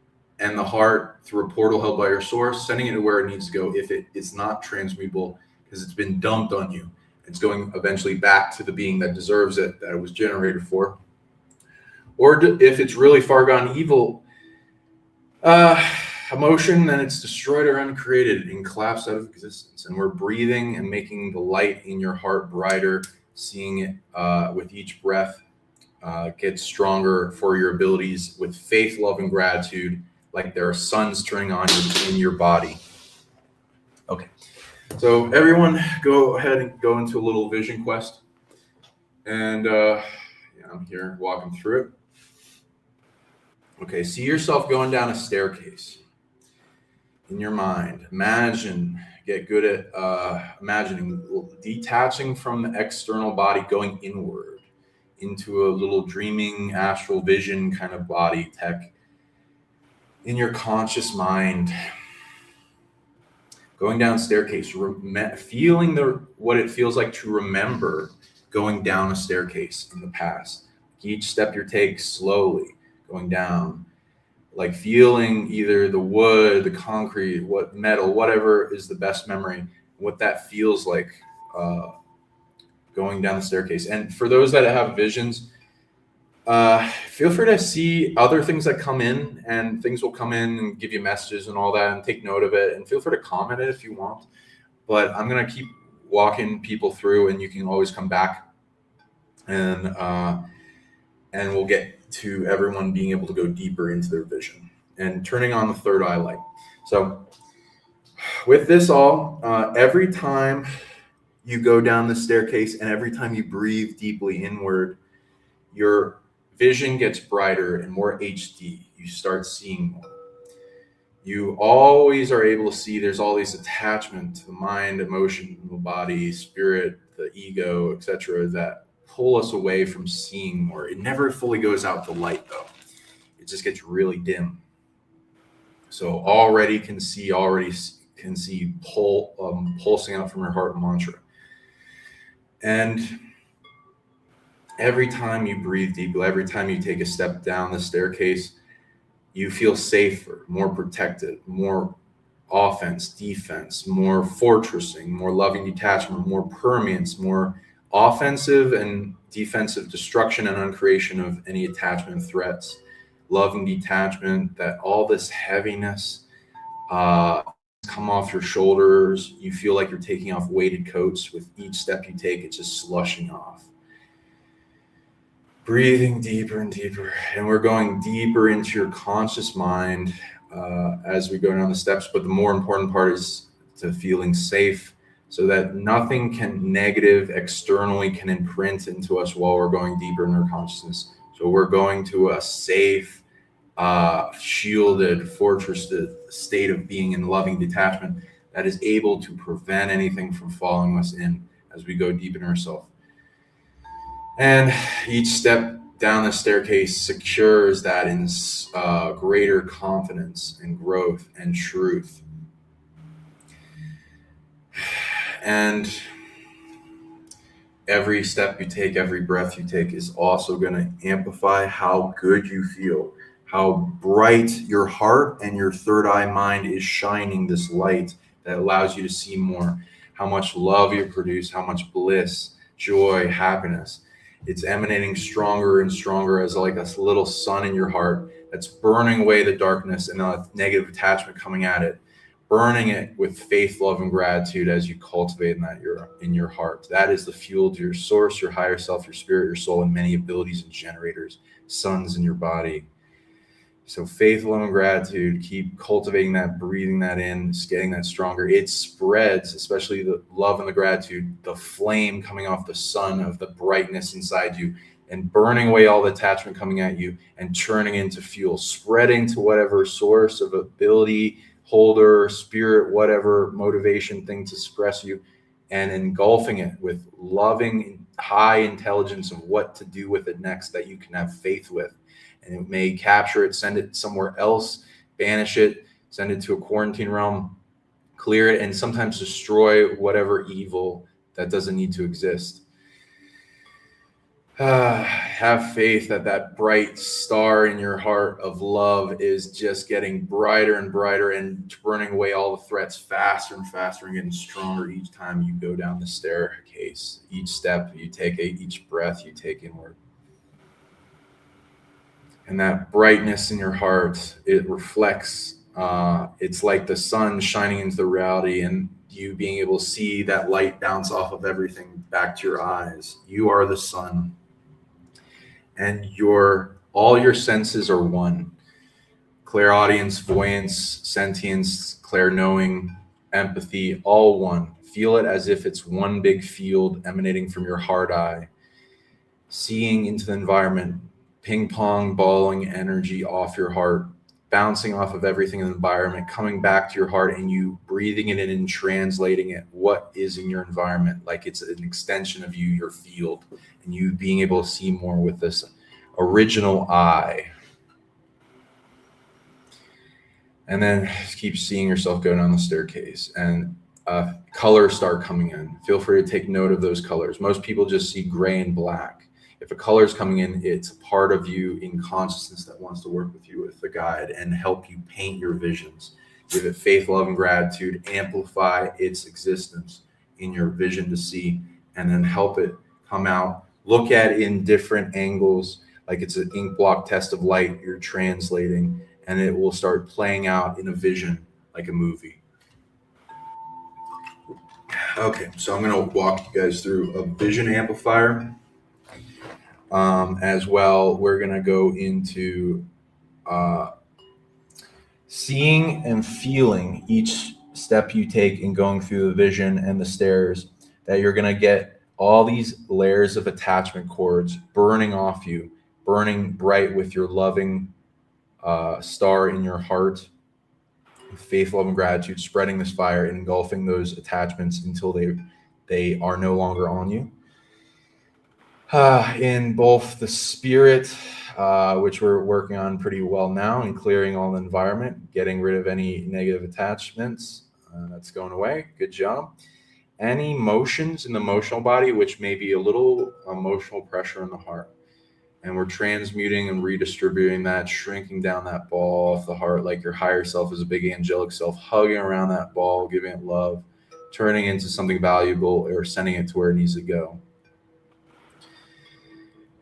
and the heart through a portal held by your source, sending it to where it needs to go if it is not transmutable because it's been dumped on you. It's going eventually back to the being that deserves it, that it was generated for. Or if it's really far gone evil emotion, then it's destroyed or uncreated and collapsed out of existence. And we're breathing and making the light in your heart brighter, seeing it with each breath get stronger for your abilities with faith, love, and gratitude, like there are suns turning on in your body. Okay, so everyone go ahead and go into a little vision quest. And I'm here walking through it. Okay, see yourself going down a staircase in your mind. Get good at imagining, detaching from the external body, going inward into a little dreaming astral vision kind of body tech in your conscious mind, going down staircase, feeling what it feels like to remember going down a staircase in the past. Each step you take slowly going down, like feeling either the wood, the concrete, what metal, whatever is the best memory, what that feels like going down the staircase. And for those that have visions, feel free to see other things that come in, and things will come in and give you messages and all that, and take note of it, and feel free to comment it if you want. But I'm going to keep walking people through, and you can always come back, and we'll get to everyone being able to go deeper into their vision and turning on the third eye light. So with this all, every time you go down the staircase and every time you breathe deeply inward, your vision gets brighter and more HD. You start seeing more. You always are able to see there's all these attachments to the mind, emotion, the body, spirit, the ego, etc., that pull us away from seeing more. It never fully goes out the light, though. It just gets really dim. So already can see pulsing out from your heart mantra. And every time you breathe deeply, every time you take a step down the staircase, you feel safer, more protected, more offense, defense, more fortressing, more loving detachment, more permeance, more offensive and defensive destruction and uncreation of any attachment threats, loving detachment, that all this heaviness come off your shoulders. You feel like you're taking off weighted coats. With each step you take, it's just slushing off. Breathing deeper and deeper, and we're going deeper into your conscious mind, as we go down the steps. But the more important part is to feeling safe, so that nothing negative externally can imprint into us while we're going deeper in our consciousness. So we're going to a safe, shielded, fortressed state of being in loving detachment that is able to prevent anything from following us in as we go deep in ourselves. And each step down the staircase secures that in greater confidence and growth and truth. And every step you take, every breath you take is also going to amplify how good you feel, how bright your heart and your third eye mind is shining this light that allows you to see more, how much love you produce, how much bliss, joy, happiness. It's emanating stronger and stronger as like a little sun in your heart that's burning away the darkness and a negative attachment coming at it, burning it with faith, love, and gratitude as you cultivate in your heart. That is the fuel to your source, your higher self, your spirit, your soul, and many abilities and generators, suns in your body. So faith, love, and gratitude, keep cultivating that, breathing that in, getting that stronger. It spreads, especially the love and the gratitude, the flame coming off the sun of the brightness inside you and burning away all the attachment coming at you and turning into fuel, spreading to whatever source of ability, holder, spirit, whatever motivation thing to express you, and engulfing it with loving, high intelligence of what to do with it next that you can have faith with. And it may capture it, send it somewhere else, banish it, send it to a quarantine realm, clear it, and sometimes destroy whatever evil that doesn't need to exist. Have faith that that bright star in your heart of love is just getting brighter and brighter and burning away all the threats faster and faster and getting stronger each time you go down the staircase. Each step you take, each breath you take inward. And that brightness in your heart, it reflects, it's like the sun shining into the reality and you being able to see that light bounce off of everything back to your eyes. You are the sun. And all your senses are one. Clairaudience, voyance, sentience, clair-knowing, empathy, all one. Feel it as if it's one big field emanating from your heart eye, seeing into the environment, ping-pong balling energy off your heart, bouncing off of everything in the environment, coming back to your heart, and you breathing it in and translating it, what is in your environment, like it's an extension of you, your field, and you being able to see more with this original eye. And then keep seeing yourself go down the staircase, and colors start coming in. Feel free to take note of those colors. Most people just see gray and black. If a color is coming in, it's a part of you in consciousness that wants to work with you with the guide and help you paint your visions. Give it faith, love, and gratitude. Amplify its existence in your vision to see, and then help it come out. Look at it in different angles, like it's an ink block test of light you're translating, and it will start playing out in a vision like a movie. Okay, so I'm going to walk you guys through a vision amplifier. As well, we're going to go into seeing and feeling each step you take in going through the vision and the stairs, that you're going to get all these layers of attachment cords burning off you, burning bright with your loving star in your heart, faith, love, and gratitude, spreading this fire, engulfing those attachments until they are no longer on you. In both the spirit, which we're working on pretty well now, and clearing all the environment, getting rid of any negative attachments, that's going away. Good job. Any emotions in the emotional body, which may be a little emotional pressure in the heart. And we're transmuting and redistributing that, shrinking down that ball off the heart like your higher self is a big angelic self, hugging around that ball, giving it love, turning into something valuable or sending it to where it needs to go.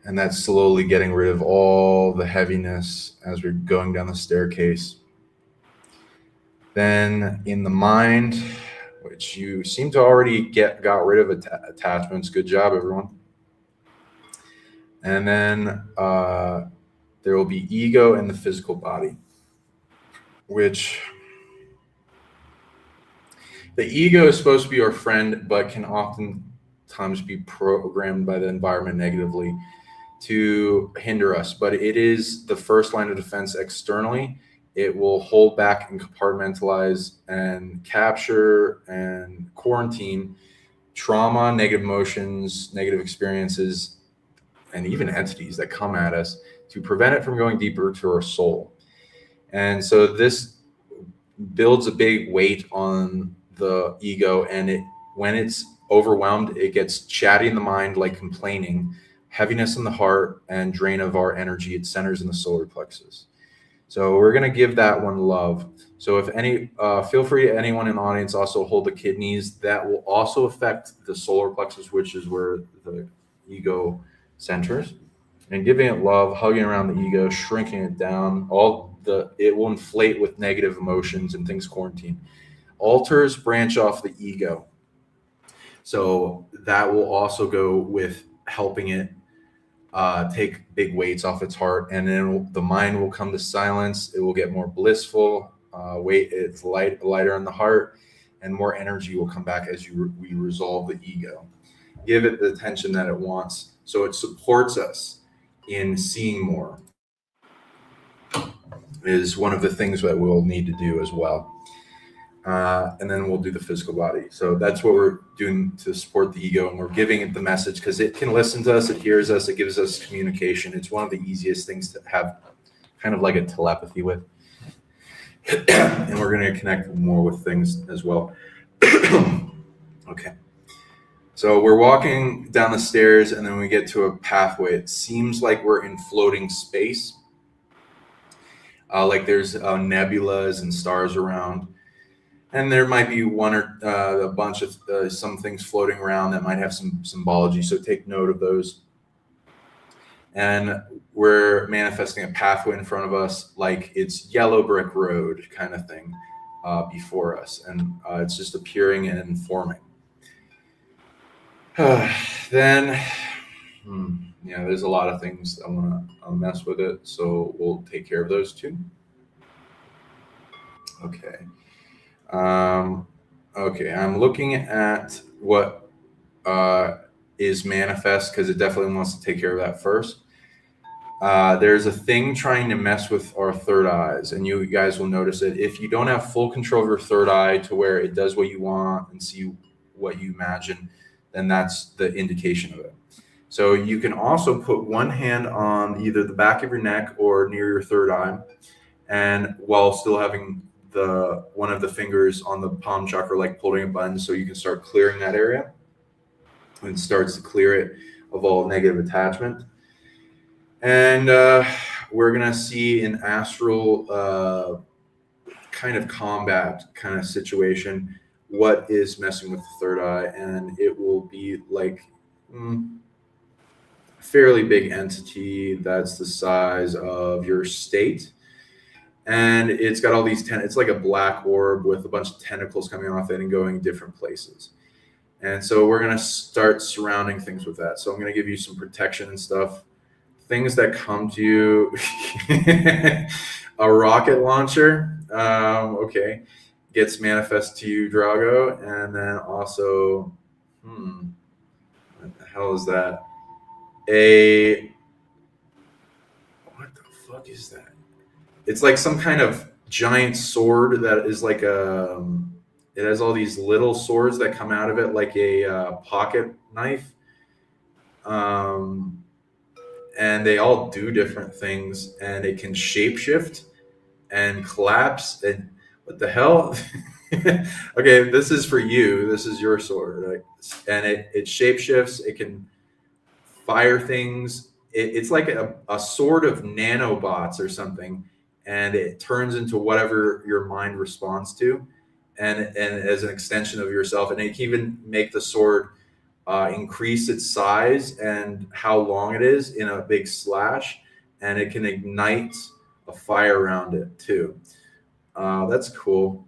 And that's slowly getting rid of all the heaviness as we're going down the staircase. Then in the mind, which you seem to already got rid of attachments. Good job, everyone. And then there will be ego and the physical body. which the ego is supposed to be our friend, but can oftentimes be programmed by the environment negatively to hinder us. But it is the first line of defense externally. It will hold back and compartmentalize and capture and quarantine trauma, negative emotions, negative experiences, and even entities that come at us to prevent it from going deeper to our soul. And so this builds a big weight on the ego, and when it's overwhelmed, it gets chatty in the mind, like complaining, heaviness in the heart, and drain of our energy. It centers in the solar plexus. So we're going to give that one love. So if any, feel free, anyone in the audience, also hold the kidneys. That will also affect the solar plexus, which is where the ego centers. And giving it love, hugging around the ego, shrinking it down. It will inflate with negative emotions and things quarantine. Altars branch off the ego. So that will also go with helping it take big weights off its heart, and then the mind will come to silence. It will get more blissful. It's lighter in the heart, and more energy will come back as we resolve the ego. Give it the attention that it wants, so it supports us in seeing more. Is one of the things that we'll need to do as well. And then we'll do the physical body. So that's what we're doing to support the ego, and we're giving it the message because it can listen to us, it hears us, it gives us communication. It's one of the easiest things to have kind of like a telepathy with. And we're going to connect more with things as well. Okay. So we're walking down the stairs, and then we get to a pathway. It seems like we're in floating space. Like there's nebulas and stars around. And there might be one or a bunch of some things floating around that might have some symbology. So take note of those. And we're manifesting a pathway in front of us, like it's yellow brick road kind of thing before us. And it's just appearing and forming. Then, there's a lot of things I want to mess with it. So we'll take care of those too. Okay. Okay, I'm looking at what is manifest because it definitely wants to take care of that first. There's a thing trying to mess with our third eyes, and you guys will notice it. If you don't have full control of your third eye to where it does what you want and see what you imagine, then that's the indication of it. So you can also put one hand on either the back of your neck or near your third eye, and while still having one of the fingers on the palm chakra, like holding a button, so you can start clearing that area, and it starts to clear it of all negative attachment. And we're gonna see an astral kind of combat kind of situation what is messing with the third eye, and it will be like a fairly big entity that's the size of your state. And it's got all these it's like a black orb with a bunch of tentacles coming off it and going different places. And so we're going to start surrounding things with that. So I'm going to give you some protection and stuff. Things that come to you. A rocket launcher. Okay. Gets manifest to you, Drago. And then also, what the hell is that? What the fuck is that? It's like some kind of giant sword that is like it has all these little swords that come out of it like a pocket knife. And they all do different things, and it can shapeshift and collapse. And what the hell? Okay, this is for you. This is your sword. Right? And it shapeshifts. It can fire things. It's like a sort of nanobots or something. And it turns into whatever your mind responds to, and as an extension of yourself. And it can even make the sword increase its size and how long it is in a big slash, and it can ignite a fire around it too. That's cool.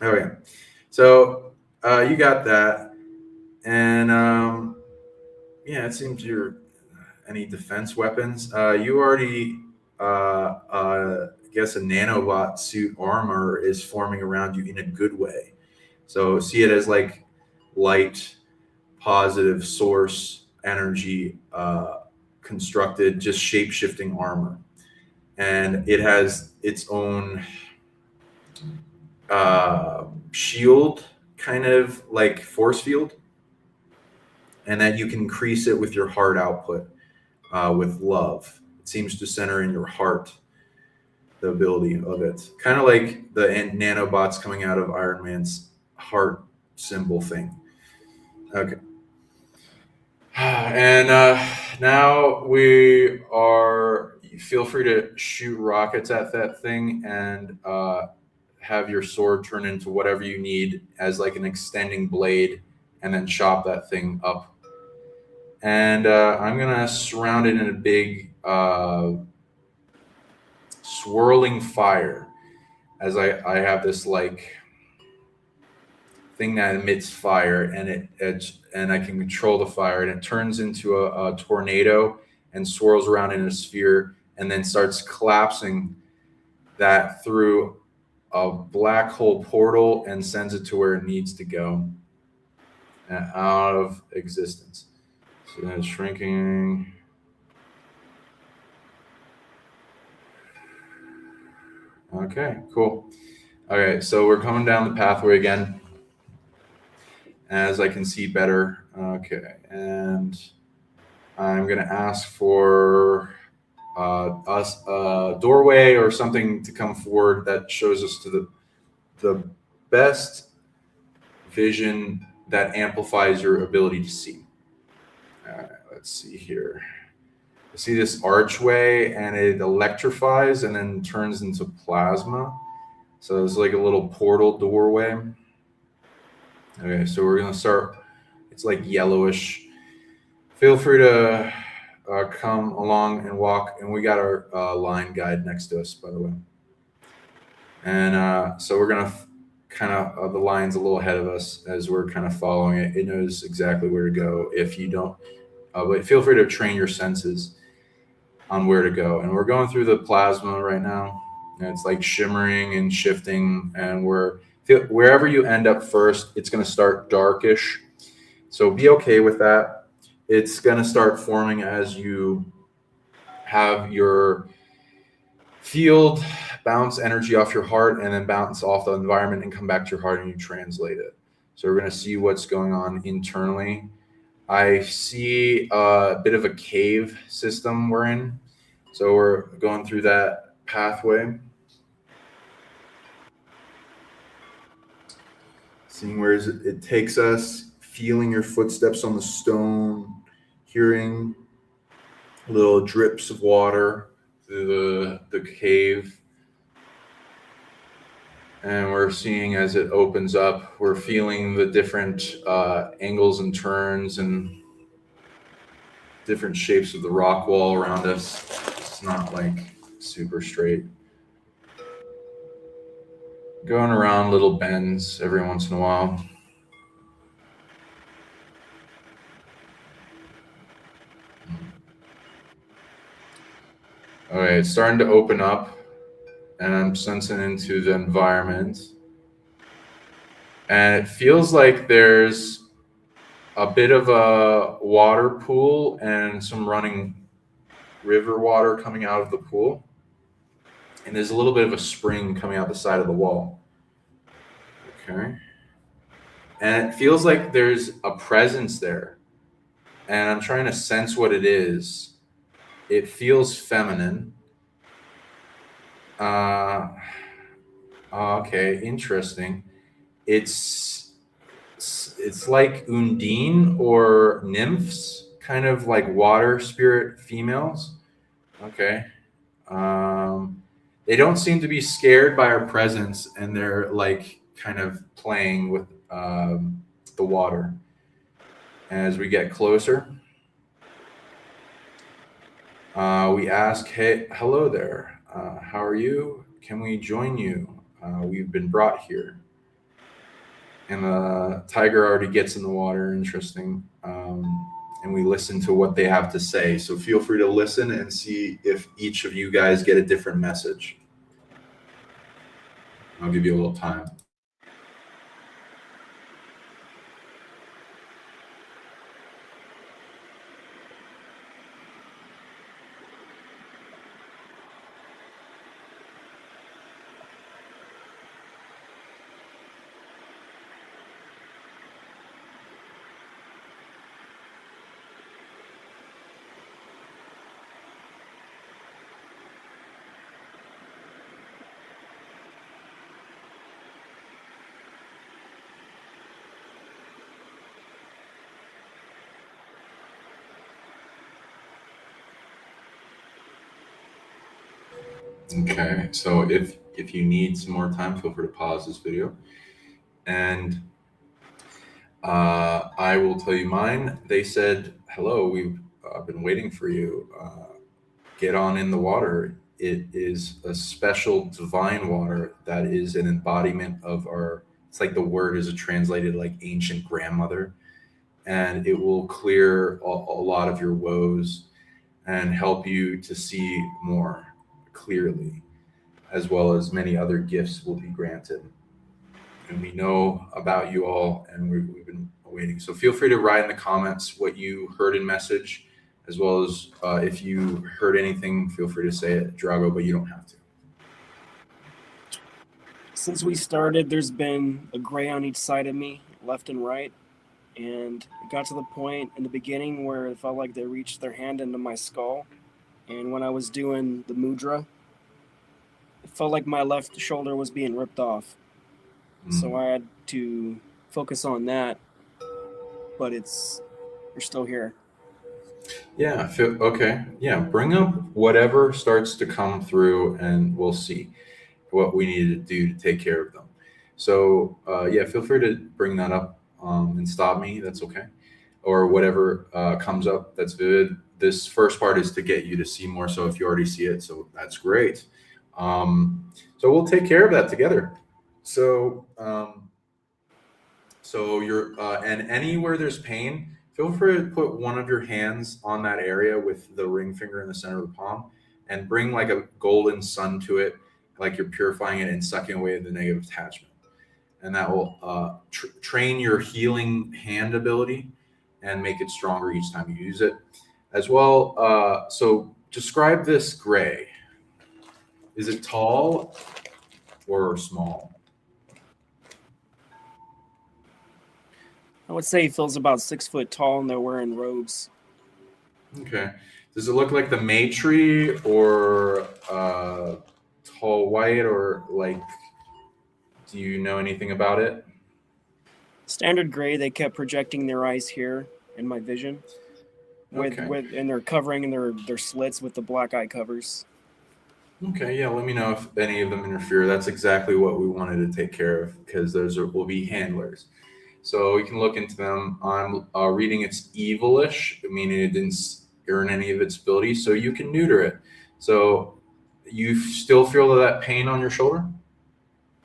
Okay, so you got that, and it seems you're any defense weapons. You already I guess a nanobot suit armor is forming around you in a good way. So see it as like light, positive source energy, constructed, just shape shifting armor. And it has its own shield, kind of like force field, and that you can increase it with your heart output, with love. It seems to center in your heart, the ability of it. Kind of like the nanobots coming out of Iron Man's heart symbol thing. Okay. And now we are. Feel free to shoot rockets at that thing and have your sword turn into whatever you need as like an extending blade, and then chop that thing up. And I'm gonna surround it in a big swirling fire, as I have this like thing that emits fire, and and I can control the fire, and it turns into a tornado and swirls around in a sphere, and then starts collapsing that through a black hole portal and sends it to where it needs to go, out of existence. So then it's shrinking. Okay, cool. Okay, so we're coming down the pathway again, as I can see better. Okay, and I'm going to ask for us a doorway or something to come forward that shows us to the best vision that amplifies your ability to see. Let's see here. I see this archway, and it electrifies and then turns into plasma. So it's like a little portal doorway. Okay, so we're going to start. It's like yellowish. Feel free to come along and walk. And we got our line guide next to us, by the way. And so we're going to kind of, the line's a little ahead of us as we're kind of following it. It knows exactly where to go if you don't. But feel free to train your senses on where to go. And we're going through the plasma right now. And it's like shimmering and shifting. And wherever you end up first, it's going to start darkish. So be okay with that. It's going to start forming as you have your field bounce energy off your heart and then bounce off the environment and come back to your heart, and you translate it. So we're going to see what's going on internally. I see a bit of a cave system we're in. So we're going through that pathway. Seeing where it takes us, feeling your footsteps on the stone, hearing little drips of water through the cave. And we're seeing as it opens up, we're feeling the different angles and turns and different shapes of the rock wall around us. It's not like super straight. Going around little bends every once in a while. Okay, it's starting to open up, and I'm sensing into the environment. And it feels like there's a bit of a water pool and some running river water coming out of the pool. And there's a little bit of a spring coming out the side of the wall. Okay. And it feels like there's a presence there. And I'm trying to sense what it is. It feels feminine. Okay, interesting. It's like Undine or nymphs, kind of like water spirit females. Okay. They don't seem to be scared by our presence, and they're like kind of playing with the water. As we get closer, we ask, "Hey, hello there. How are you? Can we join you? We've been brought here." And the tiger already gets in the water. Interesting. and we listen to what they have to say. So feel free to listen and see if each of you guys get a different message. I'll give you a little time. Okay, so if you need some more time, feel free to pause this video, and I will tell you mine. They said, "Hello, we've been waiting for you. Get on in the water. It is a special divine water that is an embodiment of our. It's like the word is translated like ancient grandmother, and it will clear a lot of your woes and help you to see more clearly, as well as many other gifts will be granted. And we know about you all, and we've been waiting. So feel free to write in the comments what you heard in message, as well as if you heard anything, feel free to say it, Drago, but you don't have to. Since we started, there's been a gray on each side of me, left and right. And it got to the point in the beginning where it felt like they reached their hand into my skull. And when I was doing the mudra, it felt like my left shoulder was being ripped off. So I had to focus on that. But you're still here. Yeah, okay. Yeah, bring up whatever starts to come through, and we'll see what we need to do to take care of them. So yeah, feel free to bring that up and stop me. That's okay. Or whatever comes up that's vivid. This first part is to get you to see more. So if you already see it, so that's great. So we'll take care of that together. So you're and anywhere there's pain, feel free to put one of your hands on that area with the ring finger in the center of the palm, and bring like a golden sun to it, like you're purifying it and sucking away the negative attachment. And that will train your healing hand ability and make it stronger each time you use it as well. So describe this gray. Is it tall or small? I would say he feels about 6 foot tall, and they're wearing robes. Okay. Does it look like the Matri or tall white, or like, do you know anything about it? Standard gray. They kept projecting their eyes here in my vision, and they're covering their slits with the black eye covers. Okay, yeah, let me know if any of them interfere. That's exactly what we wanted to take care of, because those will be handlers. So we can look into them. I'm reading it's evilish, meaning it didn't earn any of its abilities, so you can neuter it. So you still feel that pain on your shoulder?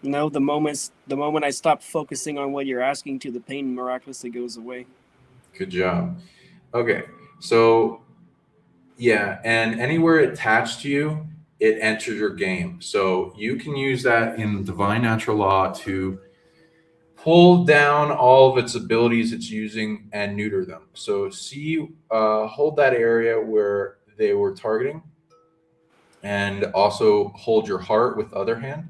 No, the moment I stop focusing on what you're asking to, the pain miraculously goes away. Good job. Okay, so yeah, and anywhere attached to you, it enters your game. So you can use that in divine natural law to pull down all of its abilities it's using and neuter them. So hold that area where they were targeting, and also hold your heart with the other hand,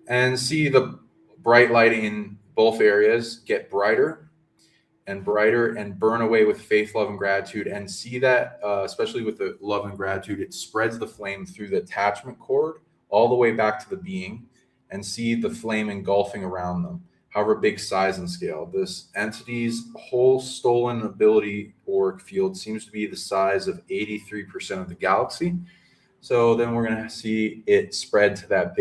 and see the bright light in both areas get brighter and brighter and burn away with faith, love, and gratitude. And see that, especially with the love and gratitude, it spreads the flame through the attachment cord all the way back to the being, and see the flame engulfing around them, however big size and scale. This entity's whole stolen ability auric field seems to be the size of 83% of the galaxy. So then we're going to see it spread to that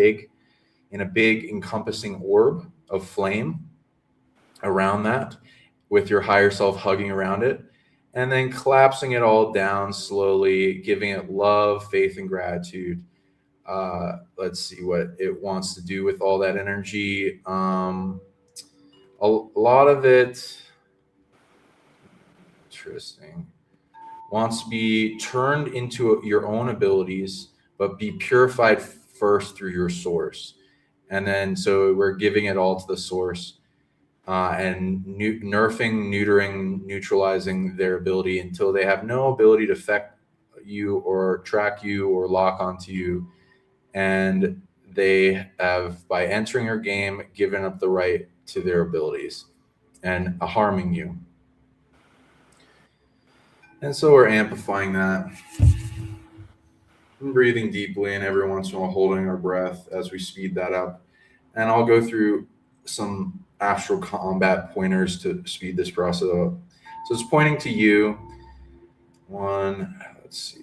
in a big encompassing orb of flame around that, with your higher self hugging around it, and then collapsing it all down slowly, giving it love, faith, and gratitude. Let's see what it wants to do with all that energy. A lot of it, interesting. Wants to be turned into your own abilities, but be purified first through your source. And then, so we're giving it all to the source, and nerfing, neutering, neutralizing their ability until they have no ability to affect you or track you or lock onto you. And they have, by entering your game, given up the right to their abilities and harming you. And so we're amplifying that. And breathing deeply, and every once in a while holding our breath as we speed that up. And I'll go through some astral combat pointers to speed this process up. So it's pointing to you. One, let's see.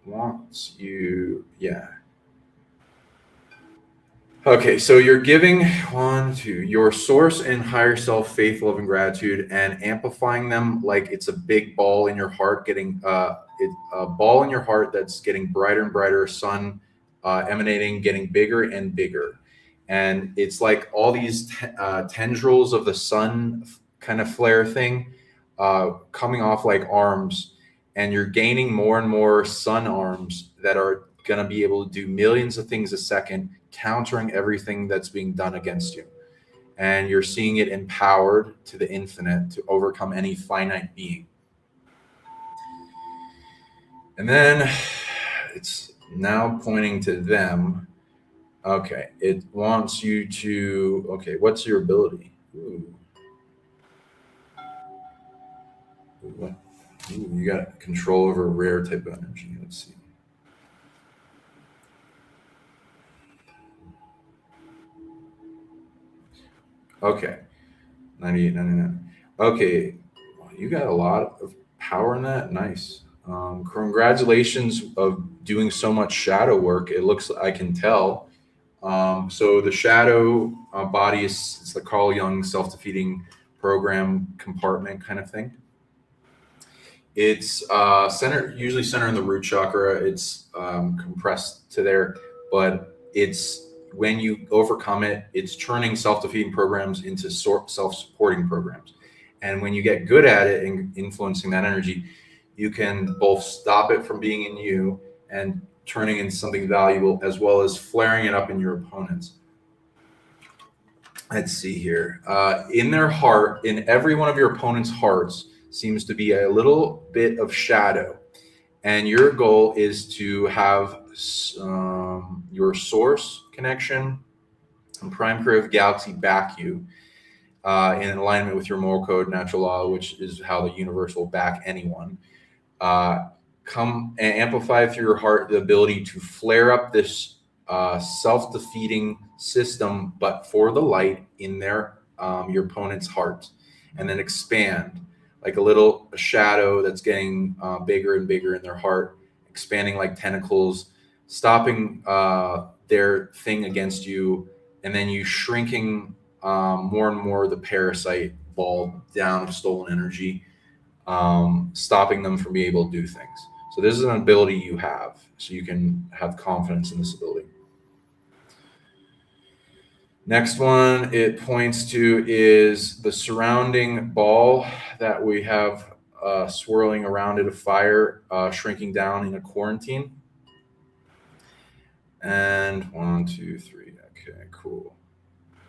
Wants you, yeah. Okay, so you're giving your source and higher self faith, love, and gratitude, and amplifying them like it's a big ball in your heart, getting a ball in your heart that's getting brighter and brighter, sun emanating, getting bigger and bigger. And it's like all these tendrils of the sun kind of flare thing coming off like arms, and you're gaining more and more sun arms that are going to be able to do millions of things a second, countering everything that's being done against you. And you're seeing it empowered to the infinite to overcome any finite being. And then it's now pointing to them. Okay, it wants you to, okay, what's your ability? Ooh. What? Ooh, you got control over a rare type of energy. Let's see. Okay, 98, 99. Okay, you got a lot of power in that. Nice. Congratulations of doing so much shadow work. It looks, I can tell. So the shadow body is, it's the Carl Jung self-defeating program compartment kind of thing. It's usually centered in the root chakra. It's compressed to there, but it's, when you overcome it, it's turning self-defeating programs into self-supporting programs. And when you get good at it and influencing that energy, you can both stop it from being in you and turning into something valuable, as well as flaring it up in your opponents. Let's see here. In their heart, in every one of your opponent's hearts, seems to be a little bit of shadow. And your goal is to have your source connection and prime creative galaxy back you in alignment with your moral code, natural law, which is how the universe will back anyone. Come and amplify through your heart the ability to flare up this self-defeating system, but for the light in their your opponent's heart, and then expand like a shadow that's getting bigger and bigger in their heart, expanding like tentacles, stopping their thing against you, and then you shrinking more and more the parasite ball down of stolen energy, stopping them from being able to do things. So this is an ability you have, so you can have confidence in this ability. Next one it points to is the surrounding ball that we have swirling around it of fire, shrinking down in a quarantine. And 1, 2, 3. Okay, cool.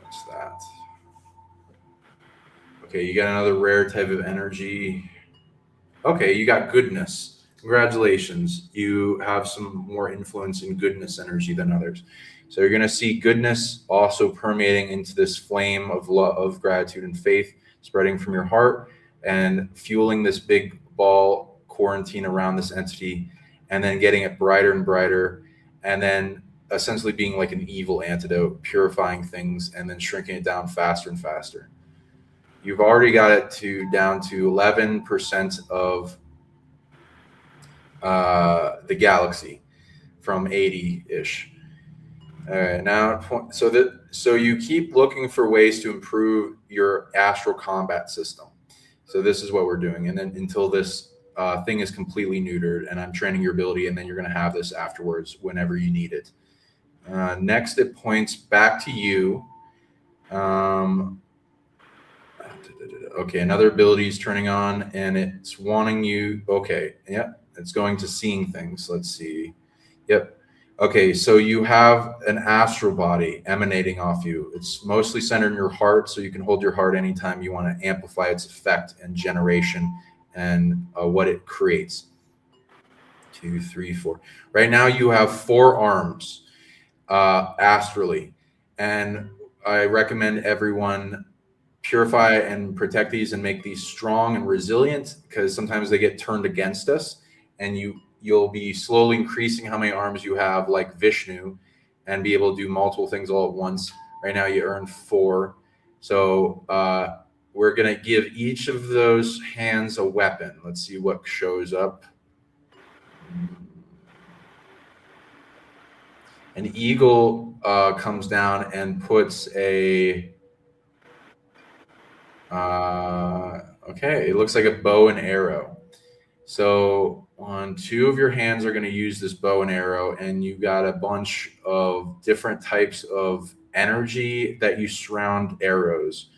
What's that? Okay, you got another rare type of energy. Okay, you got goodness. Congratulations. You have some more influence in goodness energy than others. So you're going to see goodness also permeating into this flame of love, of gratitude and faith, spreading from your heart and fueling this big ball quarantine around this entity, and then getting it brighter and brighter, and then essentially being like an evil antidote, purifying things and then shrinking it down faster and faster. You've already got it down to 11% of the galaxy from 80-ish. All right, now so you keep looking for ways to improve your astral combat system. So this is what we're doing, and then until this thing is completely neutered, and I'm training your ability, and then you're going to have this afterwards whenever you need it. Next, it points back to you. Okay, another ability is turning on, and it's wanting you. Okay, yep, it's going to seeing things. Let's see. Yep. Okay, so you have an astral body emanating off you. It's mostly centered in your heart, so you can hold your heart anytime you want to amplify its effect and generation and what it creates. 2, 3, 4. Right now, you have 4 arms astrally, and I recommend everyone purify and protect these and make these strong and resilient, because sometimes they get turned against us, and you'll be slowly increasing how many arms you have, like Vishnu, and be able to do multiple things all at once. Right now you earn 4, so we're going to give each of those hands a weapon. Let's see what shows up. An eagle comes down and puts a okay, it looks like a bow and arrow. So 2 of your hands are going to use this bow and arrow, and you got a bunch of different types of energy that you surround arrows.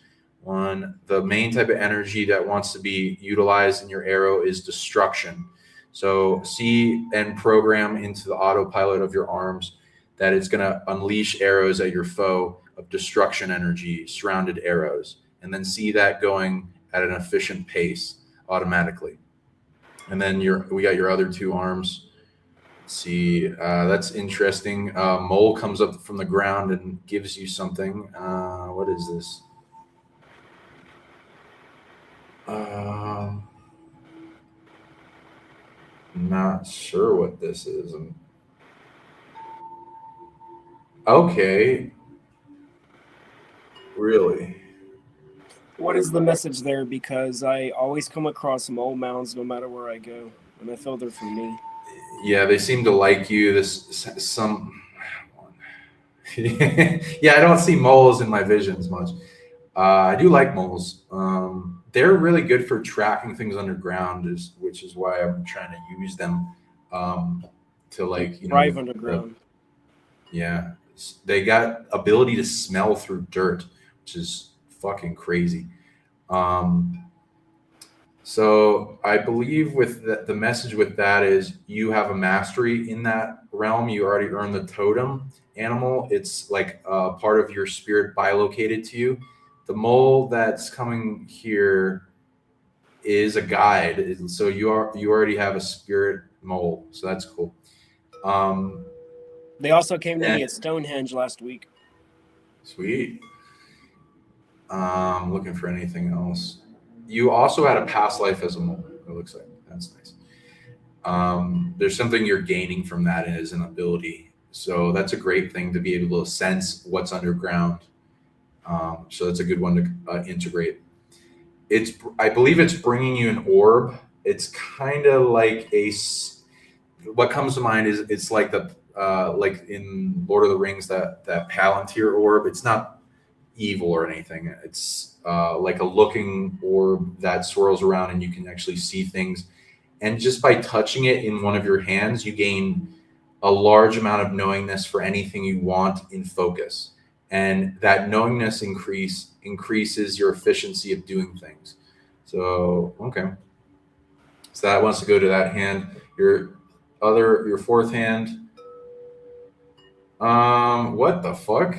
The main type of energy that wants to be utilized in your arrow is destruction. So see and program into the autopilot of your arms that it's going to unleash arrows at your foe of destruction energy, surrounded arrows, and then see that going at an efficient pace automatically. And then we got your other 2 arms. Let's see, that's interesting. Mole comes up from the ground and gives you something. What is this? Not sure what this is. Okay. Really? What is the message there? Because I always come across mole mounds no matter where I go, and I feel they're for me. Yeah, they seem to like you. Yeah, I don't see moles in my visions much. I do like moles. They're really good for tracking things underground, which is why I'm trying to use them to, like, Thrive underground. Yeah, they got ability to smell through dirt, which is fucking crazy. So I believe with the message with that is you have a mastery in that realm. You already earned the totem animal. It's like part of your spirit bilocated to you. The mole that's coming here is a guide. So you already have a spirit mole. So that's cool. They also came to me at Stonehenge last week. Sweet. Looking for anything else. You also had a past life as a mole. It looks like that's nice. There's something you're gaining from that as an ability. So that's a great thing to be able to sense what's underground. So that's a good one to integrate. I believe it's bringing you an orb. It's kind of like what comes to mind is it's like like in Lord of the Rings, that Palantir orb. It's not evil or anything. It's like a looking orb that swirls around and you can actually see things. And just by touching it in one of your hands, you gain a large amount of knowingness for anything you want in focus. And that knowingness increases your efficiency of doing things. So, okay. So that wants to go to that hand. Your 4th hand. What the fuck?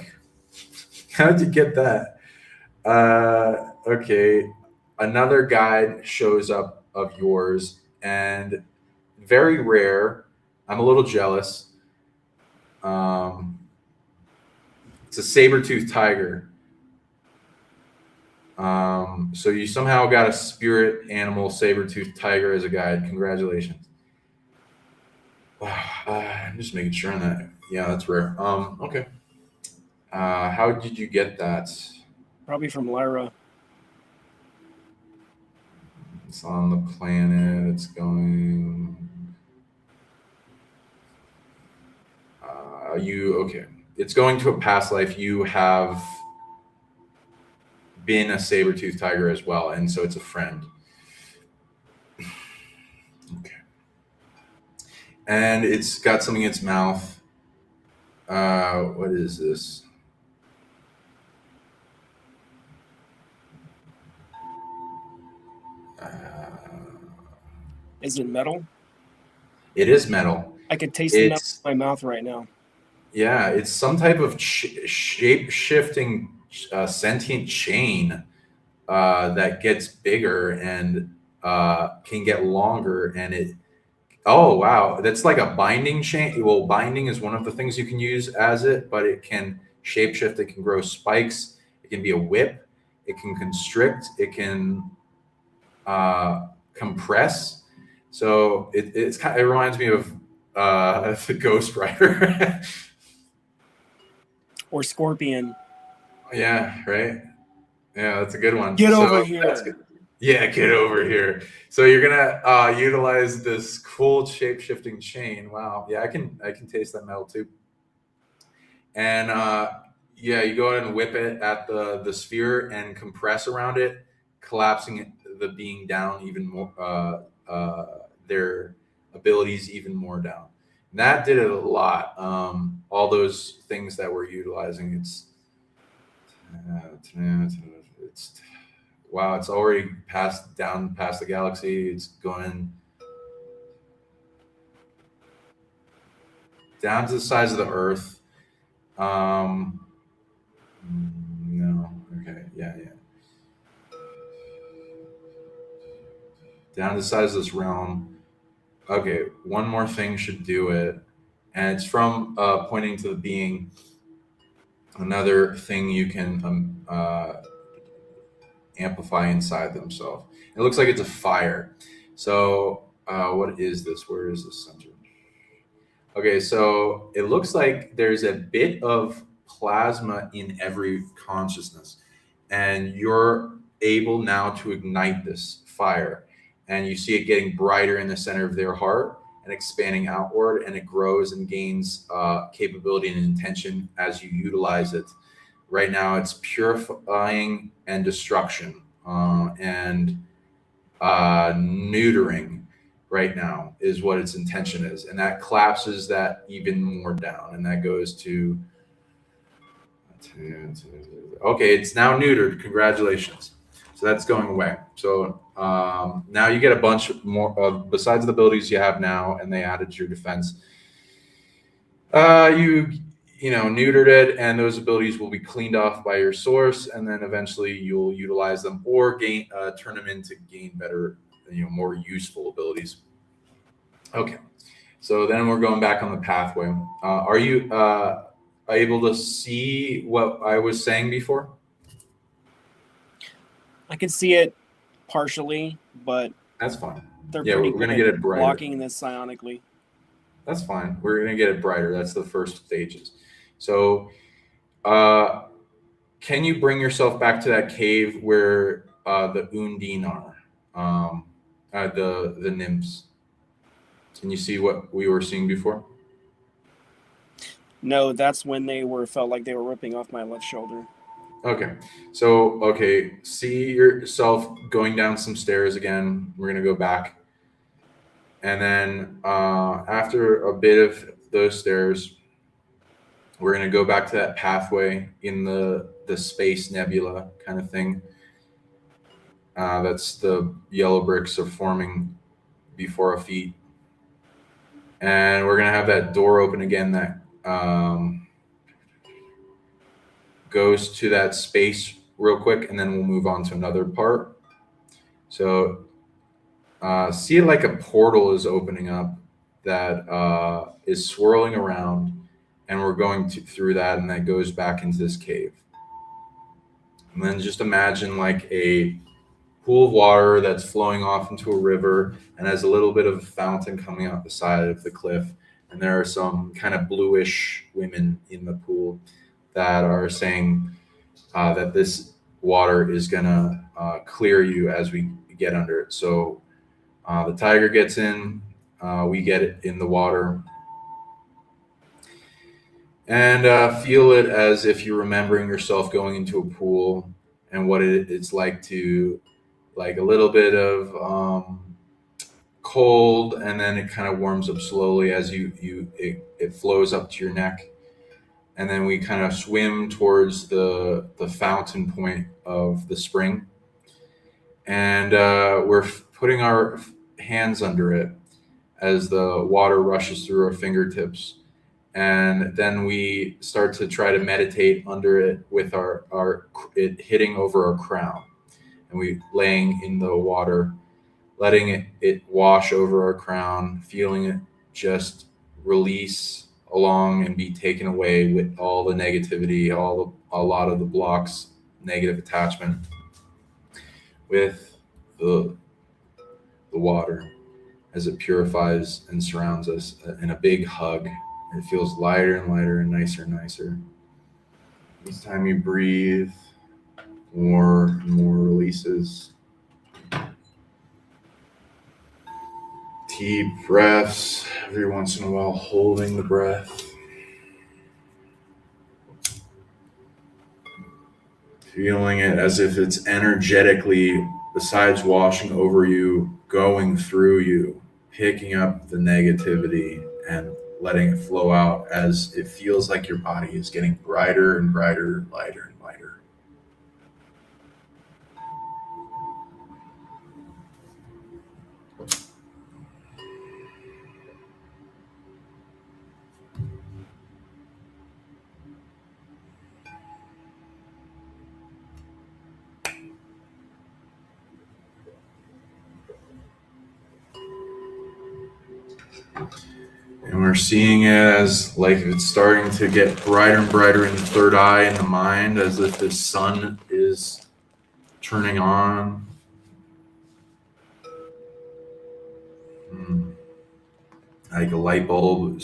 How'd you get that? Okay. Another guide shows up of yours, and very rare. I'm a little jealous. It's a saber-toothed tiger. So you somehow got a spirit animal saber-toothed tiger as a guide. Congratulations. I'm just making sure on that. Yeah, that's rare. Okay. How did you get that? Probably from Lyra. It's on the planet. It's going. Okay. It's going to a past life. You have been a saber-toothed tiger as well, and so it's a friend. Okay. And it's got something in its mouth. What is this? Is it metal? It is metal. I could taste the metal It's in my mouth right now. Yeah, it's some type of shape shifting sentient chain that gets bigger and can get longer, and it. Oh wow, that's like a binding chain. Well, binding is one of the things you can use as it, but it can shapeshift. It can grow spikes. It can be a whip. It can constrict. It can compress. So it reminds me of the Ghost Rider. Or scorpion. Yeah, right. Yeah, that's a good one. Get So over that's here. good. Yeah, get over here. So you're gonna utilize this cool shape shifting chain. Wow. Yeah, I can taste that metal too. And yeah, you go ahead and whip it at the sphere and compress around it, collapsing the being down even more. Their abilities even more down. And that did it a lot. All those things that we're utilizing. It's wow. It's already passed down past the galaxy. It's going down to the size of the Earth. Um, no. Okay. Yeah. Yeah. Down to the size of this realm. Okay. One more thing should do it, and it's from pointing to the being. Another thing you can amplify inside themselves. It looks like it's a fire. So what is this? Where is this center? Okay, so it looks like there's a bit of plasma in every consciousness, and you're able now to ignite this fire. And you see it getting brighter in the center of their heart and expanding outward, and it grows and gains capability and intention as you utilize it. Right now, it's purifying and destruction and neutering right now is what its intention is, and that collapses that even more down, and that goes to okay, it's now neutered. Congratulations. So that's going away. So now you get a bunch more besides the abilities you have now, and they added to your defense. You neutered it, and those abilities will be cleaned off by your source, and then eventually you'll utilize them or gain turn them into gain better, more useful abilities. Okay, so then we're going back on the pathway. Are you able to see what I was saying before? I can see it partially, but That's fine. they're Yeah, pretty we're gonna good get at it brighter. blocking this psionically. That's fine. We're gonna get it brighter. That's the first stages. So, can you bring yourself back to that cave where the Undine are, the nymphs? Can you see what we were seeing before? No, that's when felt like they were ripping off my left shoulder. Okay. So, see yourself going down some stairs again. We're going to go back. And then after a bit of those stairs, we're going to go back to that pathway in the space nebula kind of thing. That's the yellow bricks are forming before our feet. And we're going to have that door open again that goes to that space real quick, and then we'll move on to another part. So see it like a portal is opening up that is swirling around, and we're going through that, and that goes back into this cave. And then just imagine like a pool of water that's flowing off into a river and has a little bit of a fountain coming out the side of the cliff. And there are some kind of bluish women in the pool that are saying that this water is going to clear you as we get under it. So the tiger gets in, we get it in the water. And feel it as if you're remembering yourself going into a pool and what it's like to, like a little bit of cold, and then it kind of warms up slowly as it flows up to your neck. And then we kind of swim towards the fountain point of the spring. and we're putting our hands under it as the water rushes through our fingertips. And then we start to try to meditate under it with it hitting over our crown. And we laying in the water, letting it wash over our crown, feeling it just release along and be taken away with all the negativity, a lot of the blocks, negative attachment with the water as it purifies and surrounds us in a big hug. It feels lighter and lighter and nicer and nicer. Each time you breathe, more and more releases. Deep breaths, every once in a while holding the breath. Feeling it as if it's energetically, besides washing over you, going through you, picking up the negativity and letting it flow out as it feels like your body is getting brighter and brighter, lighter and lighter. And we're seeing it as like it's starting to get brighter and brighter in the third eye in the mind, as if the sun is turning on. Like a light bulb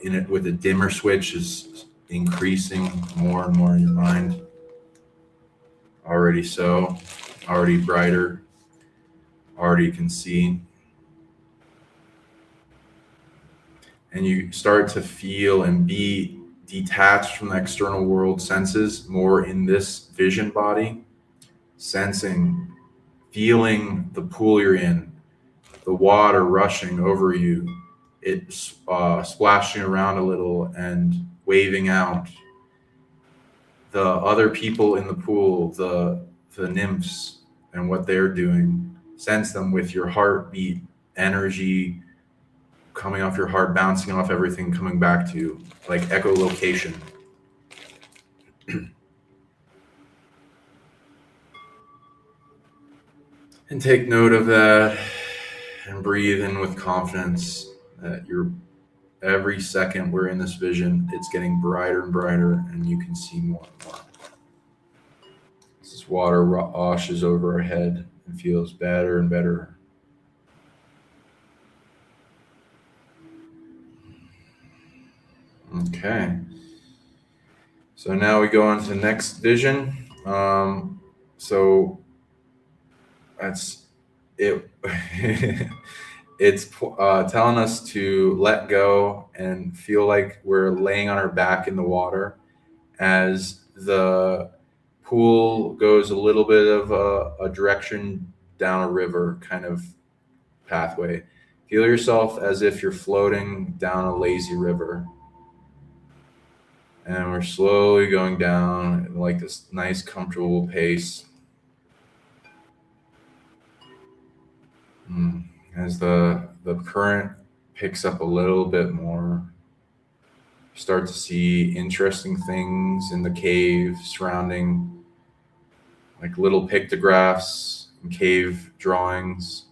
in it with a dimmer switch is increasing more and more in your mind. Already brighter, already can see. And you start to feel and be detached from the external world senses, more in this vision body, sensing, feeling the pool you're in, the water rushing over you, it splashing around a little and waving out. The other people in the pool, the nymphs and what they're doing, sense them with your heartbeat, energy coming off your heart, bouncing off everything, coming back to you, like echolocation. And take note of that and breathe in with confidence that every second we're in this vision, it's getting brighter and brighter and you can see more and more. This water washes over our head and feels better and better. Okay. So now we go on to the next vision. So that's it. It's telling us to let go and feel like we're laying on our back in the water as the pool goes a little bit of a direction down a river kind of pathway. Feel yourself as if you're floating down a lazy river. And we're slowly going down at like this nice, comfortable pace. As the current picks up a little bit more, you start to see interesting things in the cave surrounding, like little pictographs and cave drawings.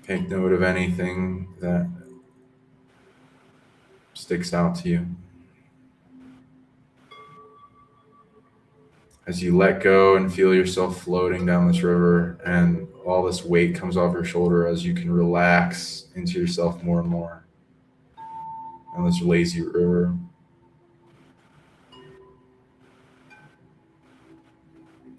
Take note of anything that sticks out to you. As you let go and feel yourself floating down this river and all this weight comes off your shoulder as you can relax into yourself more and more on this lazy river.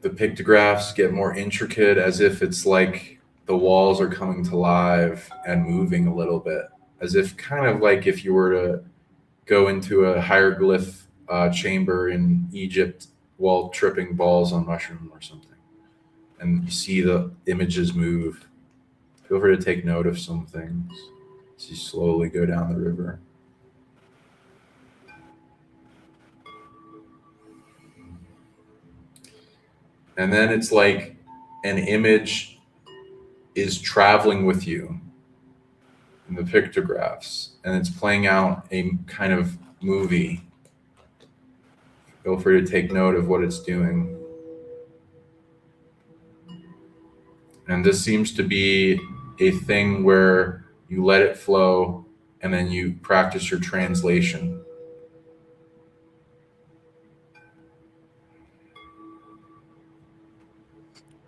The pictographs get more intricate, as if it's like the walls are coming to life and moving a little bit, as if kind of like if you were to go into a hieroglyph chamber in Egypt while tripping balls on mushroom or something, and you see the images move. Feel free to take note of some things as you slowly go down the river. And then it's like an image is traveling with you in the pictographs, and it's playing out a kind of movie. Feel free to take note of what it's doing. And this seems to be a thing where you let it flow and then you practice your translation.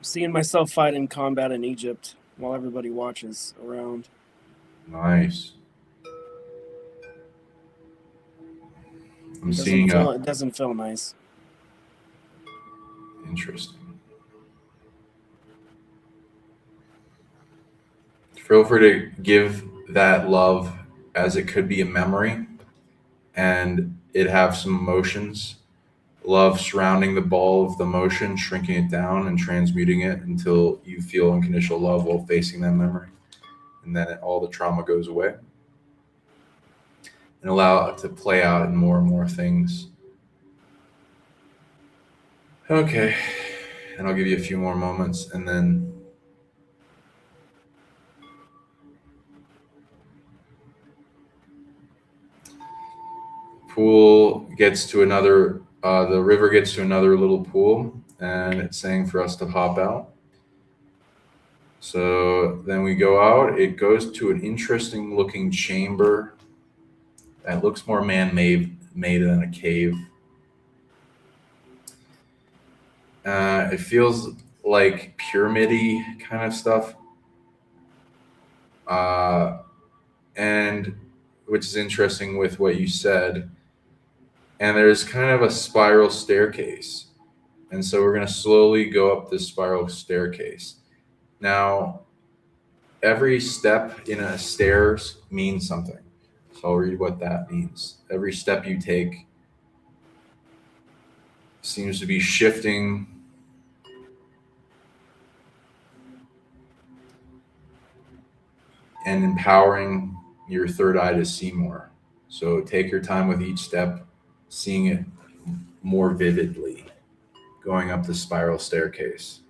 Seeing myself fight in combat in Egypt while everybody watches around. Nice. I'm seeing It doesn't feel nice. Interesting. Feel free to give that love as it could be a memory and it have some emotions. Love surrounding the ball of the motion, shrinking it down and transmuting it until you feel unconditional love while facing that memory. And then all the trauma goes away. And allow it to play out in more and more things. Okay. And I'll give you a few more moments and then pool gets to another, the river gets to another little pool, and it's saying for us to hop out. So then we go out. It goes to an interesting looking chamber that looks more man-made than a cave. It feels like pyramid-y kind of stuff. And which is interesting with what you said. And there's kind of a spiral staircase. And so we're going to slowly go up this spiral staircase. Now, every step in a stairs means something. So I'll read what that means. Every step you take seems to be shifting and empowering your third eye to see more. So take your time with each step, seeing it more vividly, going up the spiral staircase.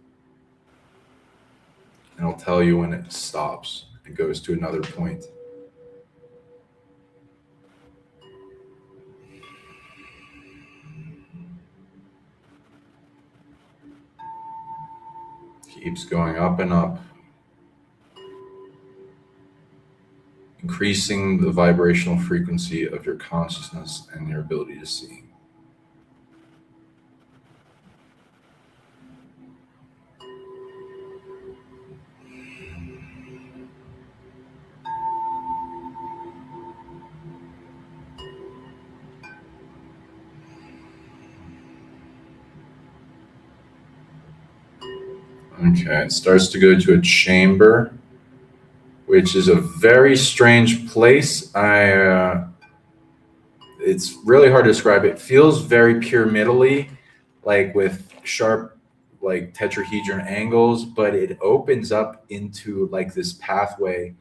And I'll tell you when it stops. It goes to another point. Keeps going up and up, increasing the vibrational frequency of your consciousness and your ability to see. Okay, it starts to go to a chamber, which is a very strange place. It's really hard to describe. It feels very pyramidally, like with sharp, like tetrahedron angles, but it opens up into like this pathway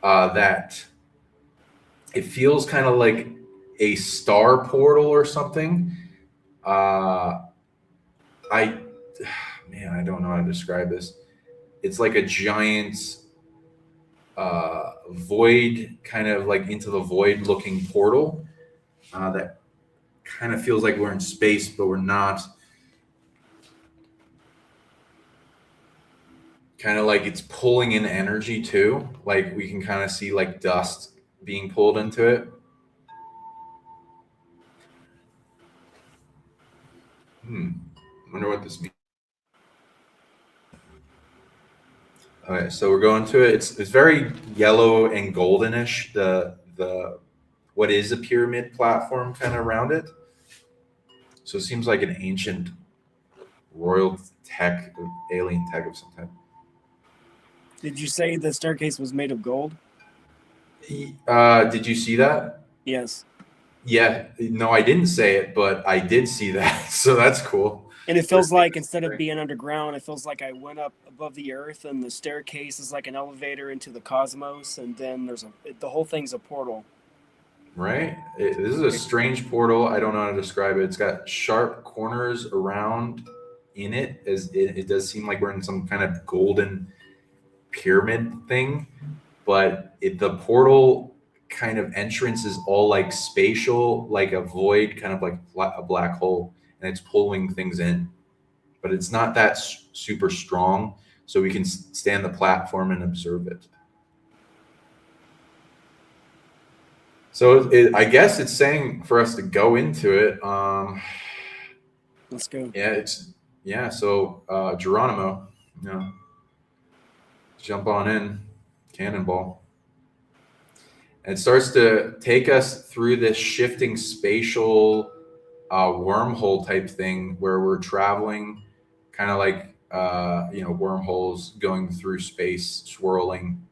that it feels kind of like a star portal or something. I don't know how to describe this. It's like a giant void, kind of like into the void looking portal that kind of feels like we're in space, but we're not. Kind of like it's pulling in energy too. Like we can kind of see like dust being pulled into it. Wonder what this means. Okay, so we're going to it. It's very yellow and goldenish. The what is a pyramid platform kind of around it. So it seems like an ancient royal tech, alien tech of some type. Did you say the staircase was made of gold? Did you see that? Yes. Yeah. No, I didn't say it, but I did see that. So that's cool. And it feels like instead of being underground, it feels like I went up above the earth, and the staircase is like an elevator into the cosmos, and then the whole thing's a portal. Right? This is a strange portal. I don't know how to describe it. It's got sharp corners around in it, as it does seem like we're in some kind of golden pyramid thing, but the portal kind of entrance is all like spatial, like a void, kind of like a black hole, and it's pulling things in, but it's not that super strong, so we can stand the platform and observe it. So I guess it's saying for us to go into it. Let's go. Yeah. So Geronimo, jump on in, cannonball. And it starts to take us through this shifting spatial wormhole type thing where we're traveling, kind of like wormholes going through space, swirling,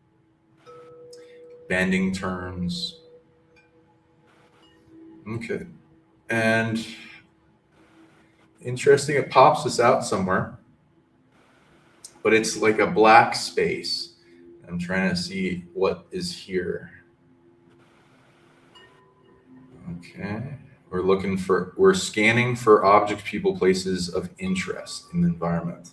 bending turns. Okay. And interesting, it pops us out somewhere, but it's like a black space. I'm trying to see what is here. Okay. We're scanning for objects, people, places of interest in the environment.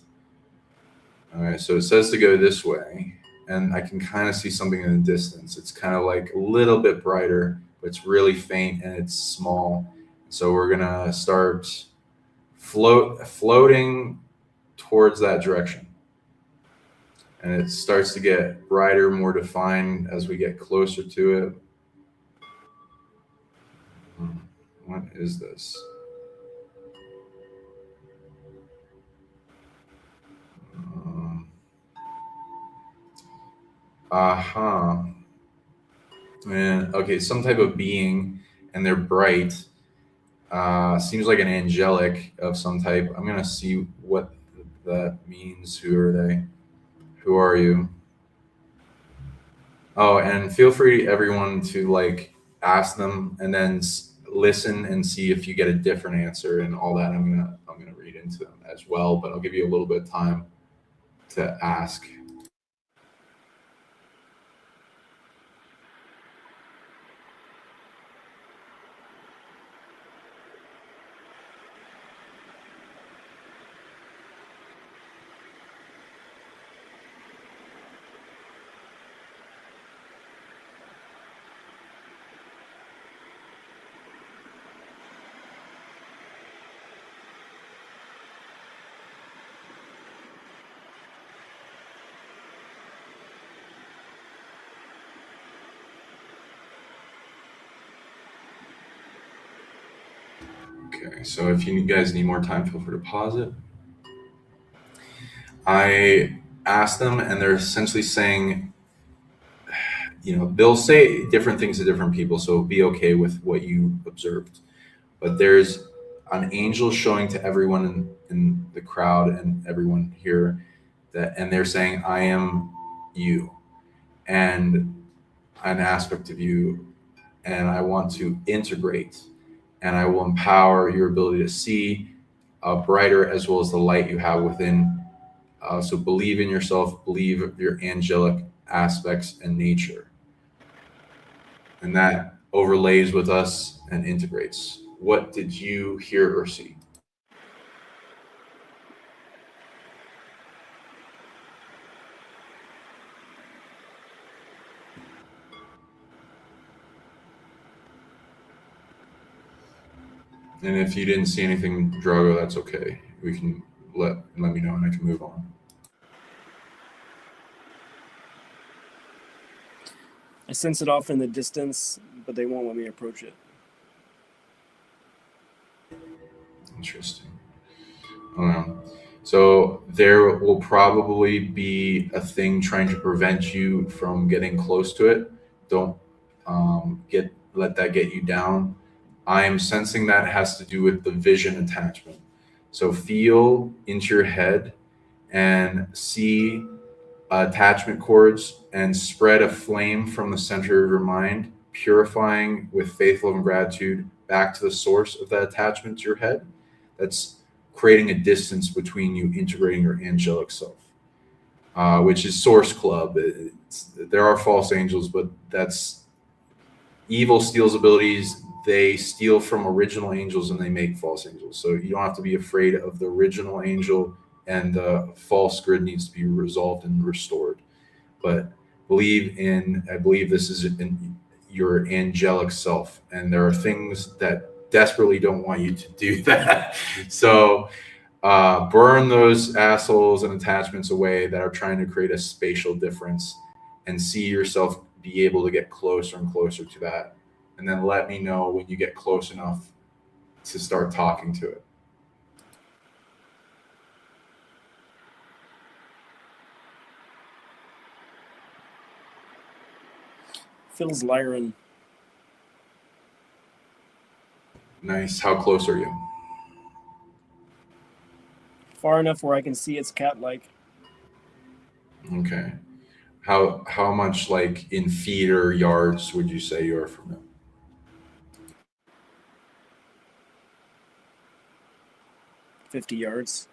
All right, so it says to go this way, and I can kind of see something in the distance. It's kind of like a little bit brighter, but it's really faint and it's small. So we're gonna start floating towards that direction. And it starts to get brighter, more defined as we get closer to it. What is this? And okay, some type of being, and they're bright. Seems like an angelic of some type. I'm gonna see what that means. Who are they? Who are you? Oh, and feel free, everyone, to like ask them and then listen and see if you get a different answer and all that. I'm gonna read into them as well, but I'll give you a little bit of time to ask. Okay, so if you guys need more time, feel free to pause it. I asked them, and they're essentially saying, they'll say different things to different people, so be okay with what you observed. But there's an angel showing to everyone in the crowd and everyone here and they're saying, I am you, and an aspect of you, and I want to integrate, and I will empower your ability to see brighter as well as the light you have within. So believe in yourself, believe your angelic aspects and nature. And that overlays with us and integrates. What did you hear or see? And if you didn't see anything, Drago, that's okay. We can let me know and I can move on. I sense it off in the distance, but they won't let me approach it. Interesting. So there will probably be a thing trying to prevent you from getting close to it. Don't let that get you down. I am sensing that has to do with the vision attachment. So feel into your head and see attachment cords and spread a flame from the center of your mind, purifying with faith, love, and gratitude back to the source of that attachment to your head. That's creating a distance between you integrating your angelic self, which is Source Club. There are false angels, but that's evil steals abilities. they steal from original angels and they make false angels. So you don't have to be afraid of the original angel, and the false grid needs to be resolved and restored. But I believe this is in your angelic self, and there are things that desperately don't want you to do that. So burn those assholes and attachments away that are trying to create a spatial difference, and see yourself be able to get closer and closer to that. And then let me know when you get close enough to start talking to it. Phil's Lyran. Nice. How close are you? Far enough where I can see it's cat-like. Okay. How much, like, in feet or yards would you say you are from it? $50 yards.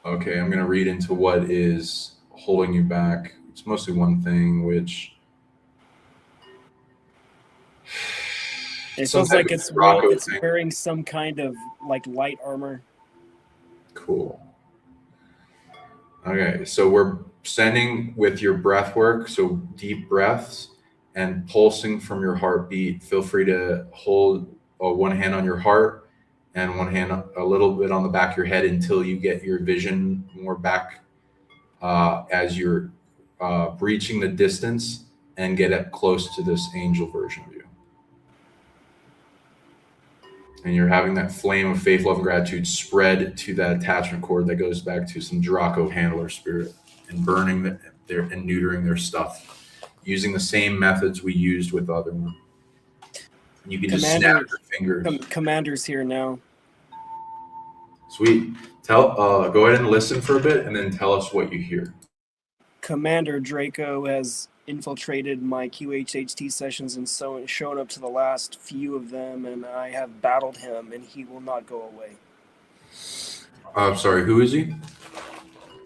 Okay, I'm going to read into what is holding you back. It's mostly one thing, which It some feels type like of it's Drago it's thing. wearing some kind of like light armor. Cool. Okay, so we're sending with your breath work, so deep breaths and pulsing from your heartbeat. Feel free to hold one hand on your heart and one hand a little bit on the back of your head until you get your vision more back as you're breaching the distance and get up close to this angel version of you. And you're having that flame of faith, love, and gratitude spread to that attachment cord that goes back to some Draco handler spirit, and burning their and neutering their stuff using the same methods we used with the other one. You can just snap your fingers. Commander's here now. Sweet. Go ahead and listen for a bit, and then tell us what you hear. Commander Draco has infiltrated my QHHT sessions and shown up to the last few of them, and I have battled him, and he will not go away. I'm sorry, who is he?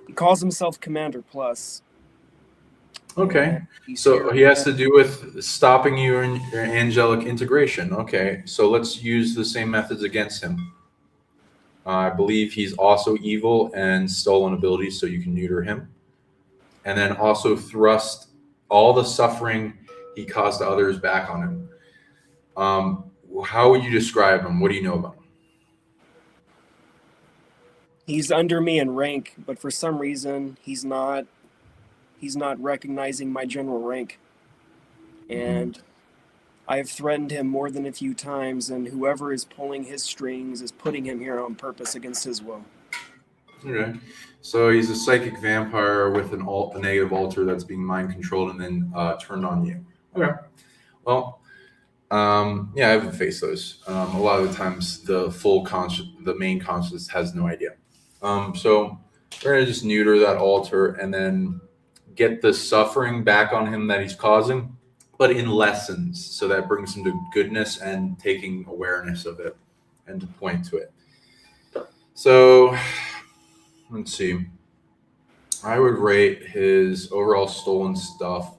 He calls himself Commander Plus. Okay, so he has to do with stopping you in your angelic integration. Okay, so let's use the same methods against him. I believe he's also evil and stolen abilities, so you can neuter him. And then also thrust all the suffering he caused to others back on him. How would you describe him? What do you know about him? He's under me in rank, but for some reason he's not recognizing my general rank. And I have threatened him more than a few times, and whoever is pulling his strings is putting him here on purpose against his will. Okay. So he's a psychic vampire with a negative altar that's being mind controlled and then turned on you. Okay. Well, yeah, I haven't faced those. A lot of the times the main conscious has no idea. So we're going to just neuter that altar and then get the suffering back on him that he's causing, but in lessons. So that brings him to goodness and taking awareness of it and to point to it. So let's see. I would rate his overall stolen stuff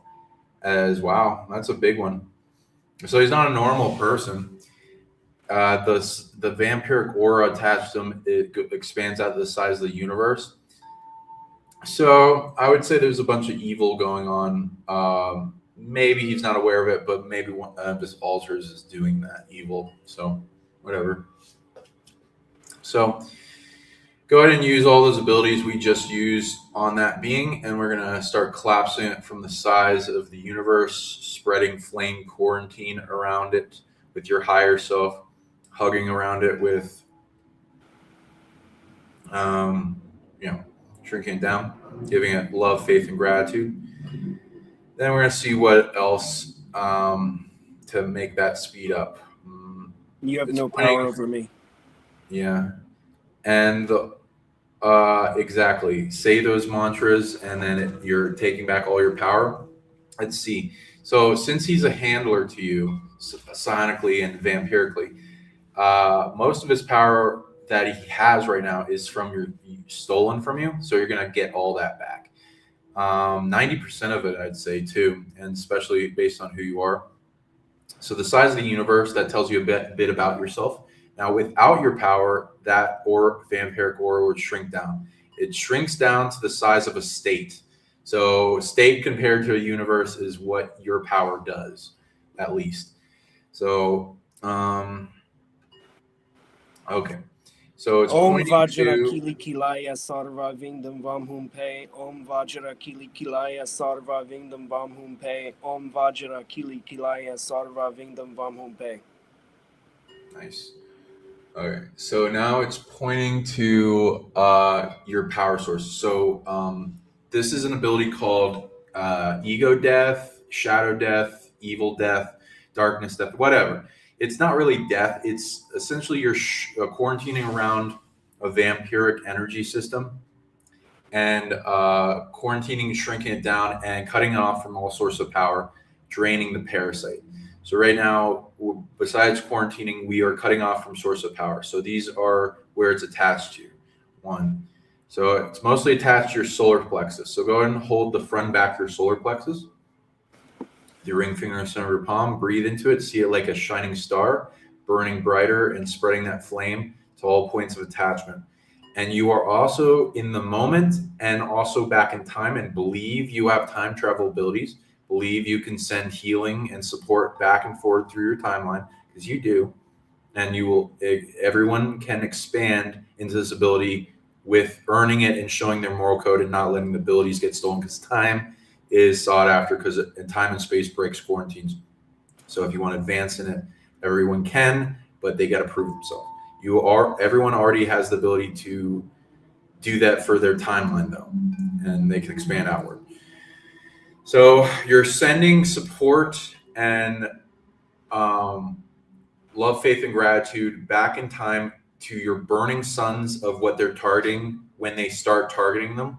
as, wow, that's a big one. So he's not a normal person. The vampiric aura attached to him, it expands out to the size of the universe. So I would say there's a bunch of evil going on. Maybe he's not aware of it, but maybe one of his altars is doing that evil. So whatever. So go ahead and use all those abilities we just used on that being, and we're going to start collapsing it from the size of the universe, spreading flame quarantine around it with your higher self, hugging around it with, shrinking it down, giving it love, faith, and gratitude. Then we're going to see what else to make that speed up. You have no power over me. Yeah. And exactly. Say those mantras, and then you're taking back all your power. Let's see. So since he's a handler to you, psionically and vampirically, most of his power that he has right now is stolen from you. So you're going to get all that back. 90% of it, I'd say, too, and especially based on who you are. So the size of the universe, that tells you a bit about yourself. Now, without your power, that vampiric aura would shrink down. It shrinks down to the size of a state. So state compared to a universe is what your power does, at least. So, okay. So it's Om pointing Vajra to... Kili Kilaya Sarva Vingdam Vam Humpe. Om Vajra Kili Kilaya Sarva Vingdam Vam Humpe. Om Vajra Kili Kilaya Sarva Vingdam Vam Humpe. Nice. Okay, so now it's pointing to your power source. So this is an ability called ego death, shadow death, evil death, darkness death, whatever. It's not really death. It's essentially you're quarantining around a vampiric energy system and quarantining, shrinking it down, and cutting it off from all source of power, draining the parasite. So right now, besides quarantining, we are cutting off from source of power. So these are where it's attached to. One. So it's mostly attached to your solar plexus. So go ahead and hold the front and back of your solar plexus. The ring finger in the center of your palm. Breathe into it. See it like a shining star, burning brighter and spreading that flame to all points of attachment. And you are also in the moment and also back in time, and believe you have time travel abilities. Believe you can send healing and support back and forth through your timeline, because you do. And you will. Everyone can expand into this ability with earning it and showing their moral code and not letting the abilities get stolen, because time is sought after, because time and space breaks quarantines. So if you want to advance in it, everyone can, but they got to prove themselves. Everyone already has the ability to do that for their timeline, though, and they can expand outward. So you're sending support and love, faith, and gratitude back in time to your burning suns of what they're targeting when they start targeting them,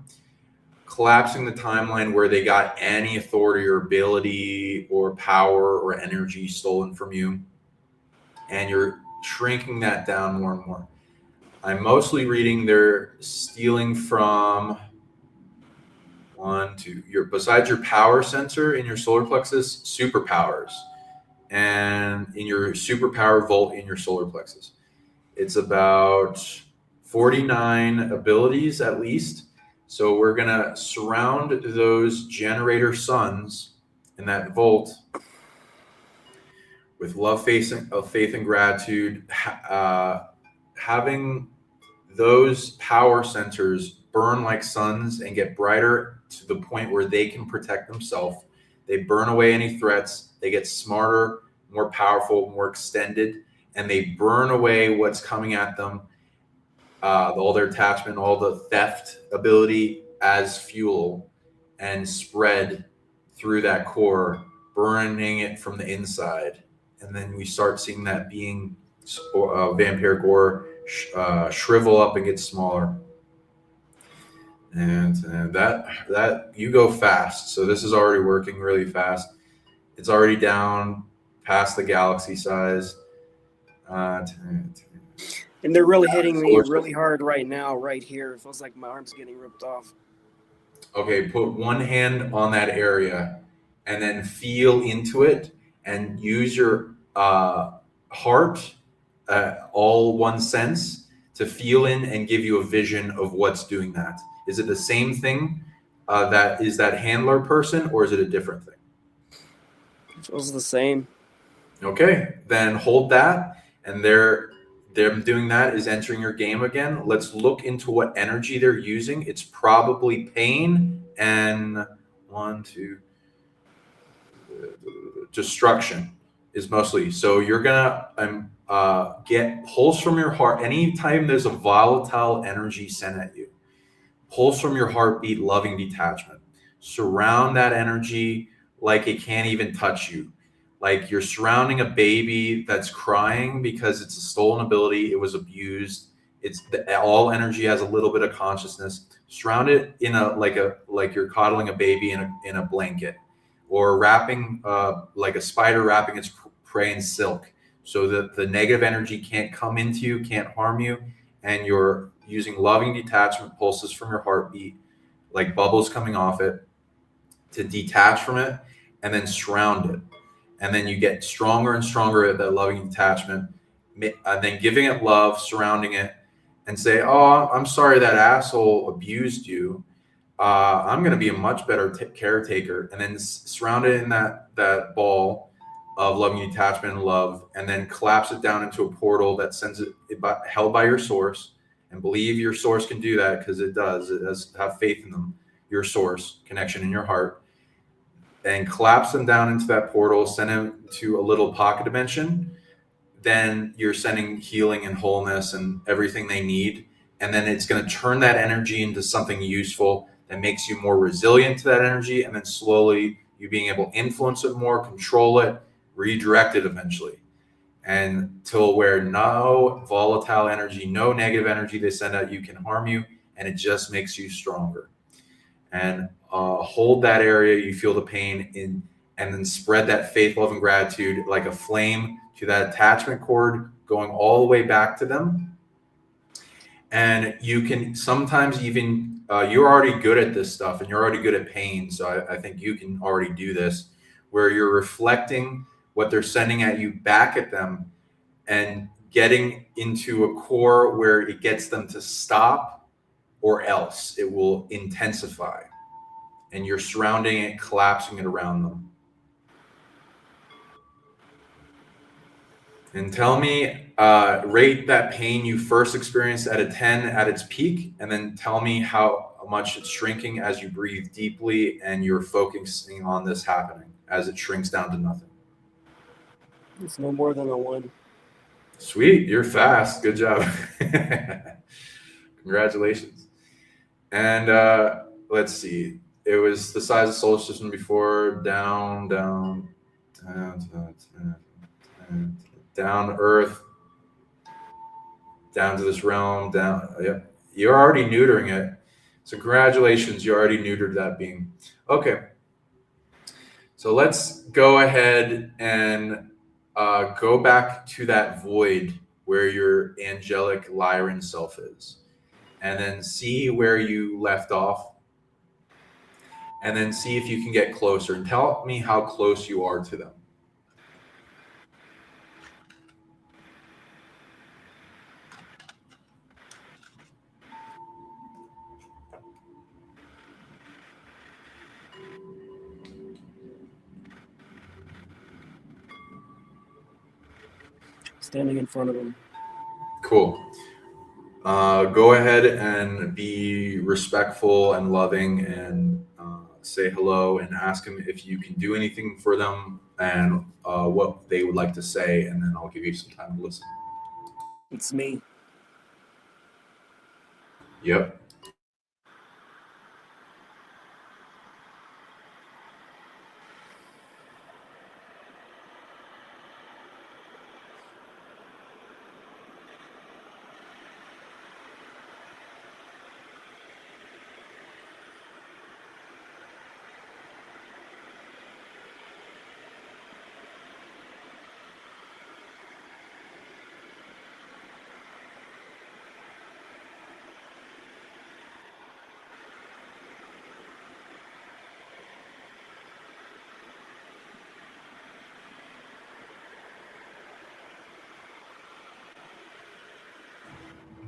collapsing the timeline where they got any authority or ability or power or energy stolen from you, and you're shrinking that down more and more. I'm mostly reading they're stealing from besides your power sensor in your solar plexus, superpowers, and in your superpower vault in your solar plexus. It's about 49 abilities at least. So we're gonna surround those generator suns in that vault with love, faith, and gratitude, having those power sensors burn like suns and get brighter to the point where they can protect themselves. They burn away any threats. They get smarter, more powerful, more extended, and they burn away what's coming at them, all their attachment, all the theft ability as fuel, and spread through that core, burning it from the inside. And then we start seeing that being vampiric ore shrivel up and get smaller. And that you go fast. So this is already working really fast. It's already down past the galaxy size. And they're really hitting me really hard right now, right here. It feels like my arm's getting ripped off. Okay, put one hand on that area and then feel into it and use your heart, all one sense, to feel in and give you a vision of what's doing that. Is it the same thing that is that handler person, or is it a different thing? It feels the same. Okay, then hold that, and them doing that is entering your game again. Let's look into what energy they're using. It's probably pain and destruction is mostly. So you're gonna get pulse from your heart. Anytime there's a volatile energy sent at you, pulse from your heartbeat, loving detachment. Surround that energy like it can't even touch you. Like you're surrounding a baby that's crying because it's a stolen ability. It was abused. All energy has a little bit of consciousness. Surround it in like you're coddling a baby in a blanket, or wrapping like a spider wrapping its prey in silk, so that the negative energy can't come into you, can't harm you, and you're using loving detachment pulses from your heartbeat, like bubbles coming off it, to detach from it and then surround it. And then you get stronger and stronger at that loving detachment, and then giving it love, surrounding it, and say, "Oh, I'm sorry that asshole abused you. I'm going to be a much better caretaker," and then surround it in that ball of loving detachment and love, and then collapse it down into a portal that sends it held by your source, and believe your source can do that, because it does. It does. Have faith in them, your source connection in your heart, and collapse them down into that portal, send them to a little pocket dimension. Then you're sending healing and wholeness and everything they need. And then it's going to turn that energy into something useful that makes you more resilient to that energy. And then slowly you being able to influence it more, control it, redirect it eventually. And till where no volatile energy, no negative energy they send out you can harm you. And it just makes you stronger. And hold that area you feel the pain in, and then spread that faith, love, and gratitude like a flame to that attachment cord, going all the way back to them. And you can sometimes even you're already good at this stuff, and you're already good at pain, so I think you can already do this, where you're reflecting what they're sending at you back at them, and getting into a core where it gets them to stop, or else it will intensify. And you're surrounding it, collapsing it around them. And tell me, rate that pain you first experienced at a 10 at its peak, and then tell me how much it's shrinking as you breathe deeply and you're focusing on this happening as it shrinks down to nothing. It's no more than a 1. Sweet, you're fast. Good job. Congratulations. And let's see. It was the size of the solar system before, down, Earth, down to this realm, down. Yep. You're already neutering it. So congratulations, you already neutered that being. Okay. So let's go ahead and go back to that void where your angelic Lyran self is. And then see where you left off. And then see if you can get closer. And tell me how close you are to them. Standing in front of him. Cool. Go ahead and be respectful and loving, and say hello, and ask them if you can do anything for them, and what they would like to say, and then I'll give you some time to listen. It's me. Yep.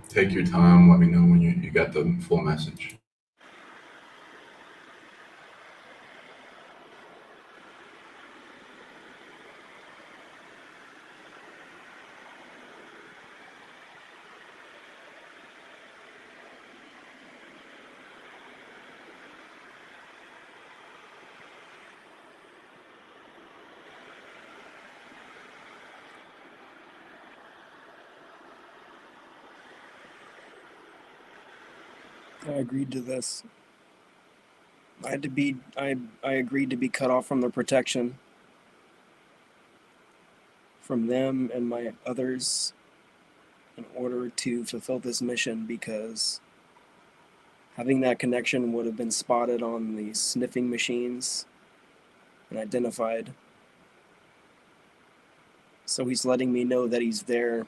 Take your time. Let me know when you got the full message. I agreed to this. I agreed to be cut off from their protection, from them and my others, in order to fulfill this mission, because having that connection would have been spotted on the sniffing machines and identified. So he's letting me know that he's there,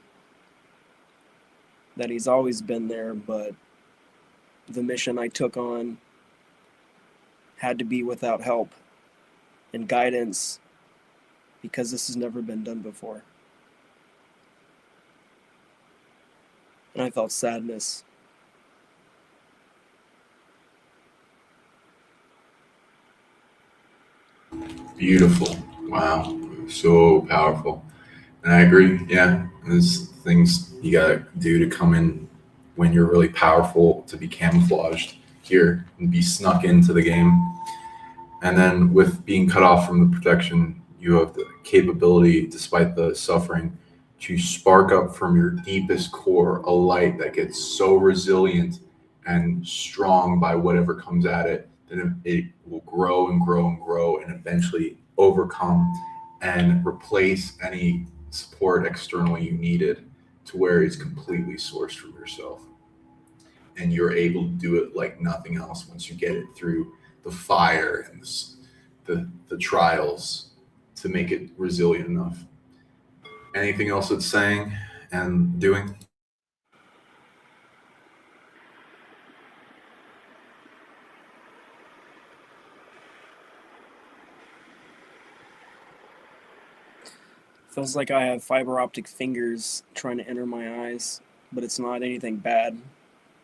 that he's always been there, but the mission I took on had to be without help and guidance because this has never been done before. And I felt sadness. Beautiful. Wow. So powerful. And I agree. Yeah. There's things you got to do to come in when you're really powerful, to be camouflaged here and be snuck into the game. And then with being cut off from the protection, you have the capability, despite the suffering, to spark up from your deepest core a light that gets so resilient and strong by whatever comes at it, that it will grow and grow and grow and eventually overcome and replace any support externally you needed, to where it's completely sourced from yourself. And you're able to do it like nothing else once you get it through the fire and the trials to make it resilient enough. Anything else it's saying and doing? Feels like I have fiber optic fingers trying to enter my eyes, but it's not anything bad.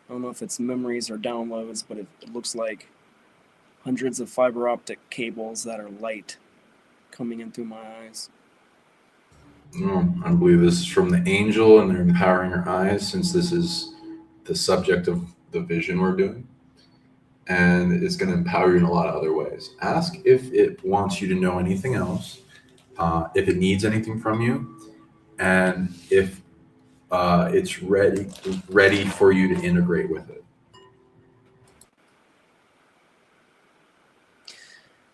I don't know if it's memories or downloads, but it looks like hundreds of fiber optic cables that are light coming in through my eyes. I believe this is from the angel, and they're empowering your eyes, since this is the subject of the vision we're doing. And it's going to empower you in a lot of other ways. Ask if it wants you to know anything else, if it needs anything from you, and if it's ready for you to integrate with it.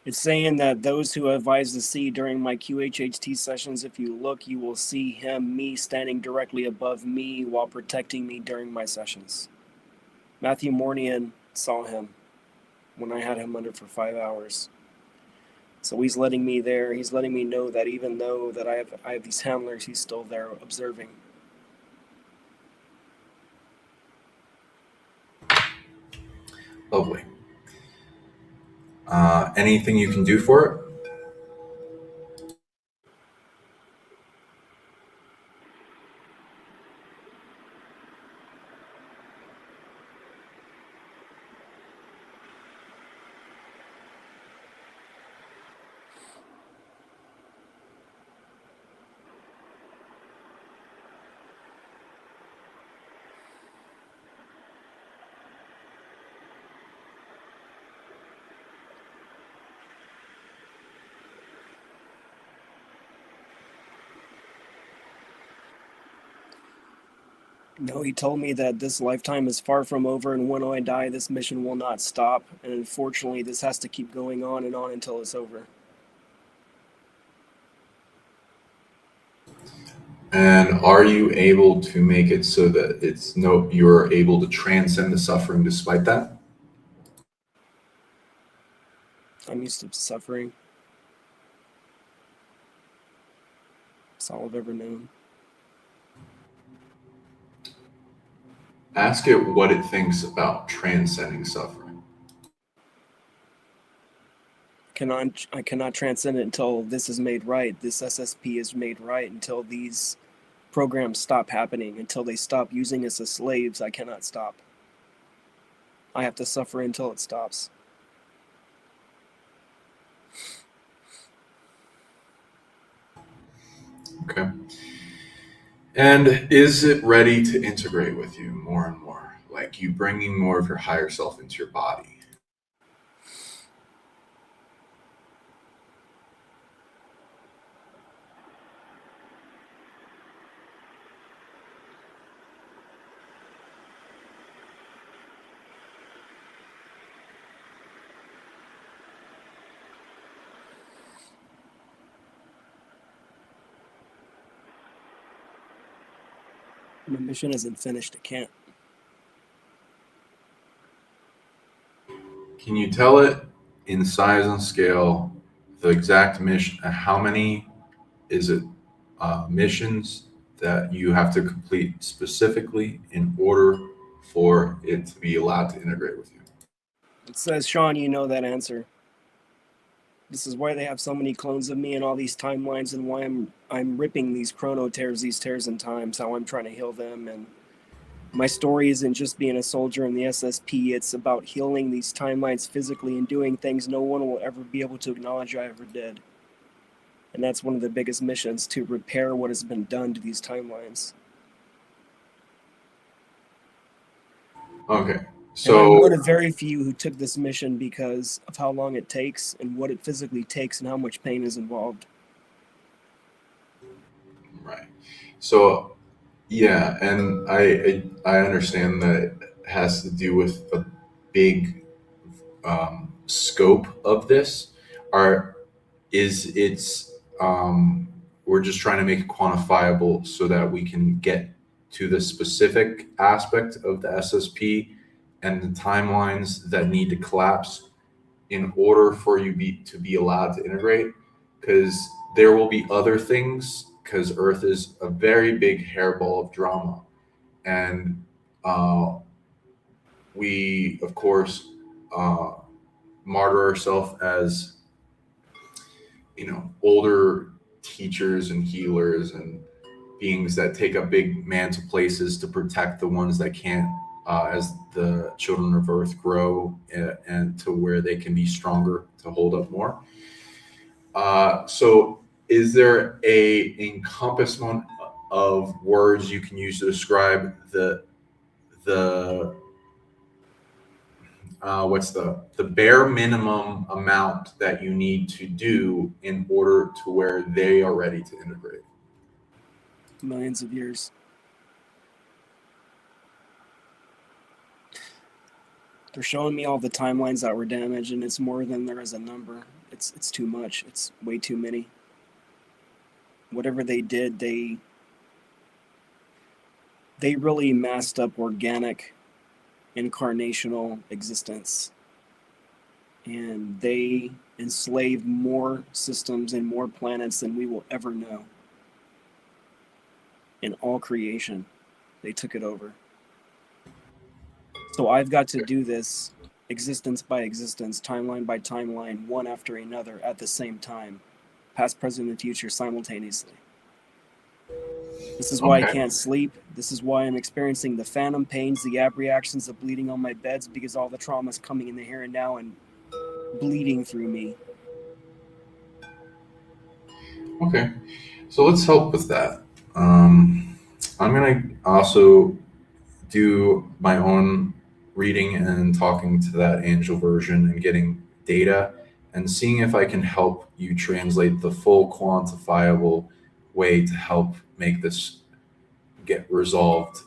It's saying that those who have eyes to see during my QHHT sessions, if you look, you will see me standing directly above me while protecting me during my sessions. Matthew Mornian saw him when I had him under for 5 hours. So he's letting me there. He's letting me know that even though that I have these handlers, he's still there observing. Lovely. Anything you can do for it? No, he told me that this lifetime is far from over, and when I die, this mission will not stop. And unfortunately, this has to keep going on and on until it's over. And are you able to make it so that you're able to transcend the suffering despite that? I'm used to suffering. It's all I've ever known. Ask it what it thinks about transcending suffering. I cannot transcend it until this is made right. This SSP is made right. Until these programs stop happening. Until they stop using us as slaves, I cannot stop. I have to suffer until it stops. Okay. And is it ready to integrate with you more and more? Like you bringing more of your higher self into your body? My mission isn't finished. It can't. Can you tell it in size and scale the exact mission? How many is it missions that you have to complete specifically in order for it to be allowed to integrate with you? It says, Sean, you know that answer. This is why they have so many clones of me in all these timelines, and why I'm ripping these chrono tears, these tears in times, how I'm trying to heal them. And my story isn't just being a soldier in the SSP, it's about healing these timelines physically and doing things no one will ever be able to acknowledge I ever did. And that's one of the biggest missions, to repair what has been done to these timelines. Okay. And I'm one So of very few who took this mission because of how long it takes and what it physically takes and how much pain is involved. right. So yeah, and I understand that it has to do with the big scope of this. Are is it's we're just trying to make it quantifiable so that we can get to the specific aspect of the SSP and the timelines that need to collapse in order for to be allowed to integrate, because there will be other things, because Earth is a very big hairball of drama, and uh, we of course uh, martyr ourselves as older teachers and healers and beings that take up big mantle places to protect the ones that can't, as the children of Earth grow, and to where they can be stronger to hold up more. So is there a encompassment of words you can use to describe the what's the bare minimum amount that you need to do in order to where they are ready to integrate? Millions of years. They're showing me all the timelines that were damaged, and it's more than there is a number. It's too much. It's way too many. Whatever they did, they really masked up organic, incarnational existence. And they enslaved more systems and more planets than we will ever know. In all creation, they took it over. So I've got to do this existence by existence, timeline by timeline, one after another at the same time, past, present, and future simultaneously. This is why I can't sleep. This is why I'm experiencing the phantom pains, the ab reactions, the bleeding on my beds, because all the trauma is coming in the here and now and bleeding through me. Okay, so let's help with that. I'm going to also do my own reading and talking to that angel version and getting data and seeing if I can help you translate the full quantifiable way to help make this get resolved,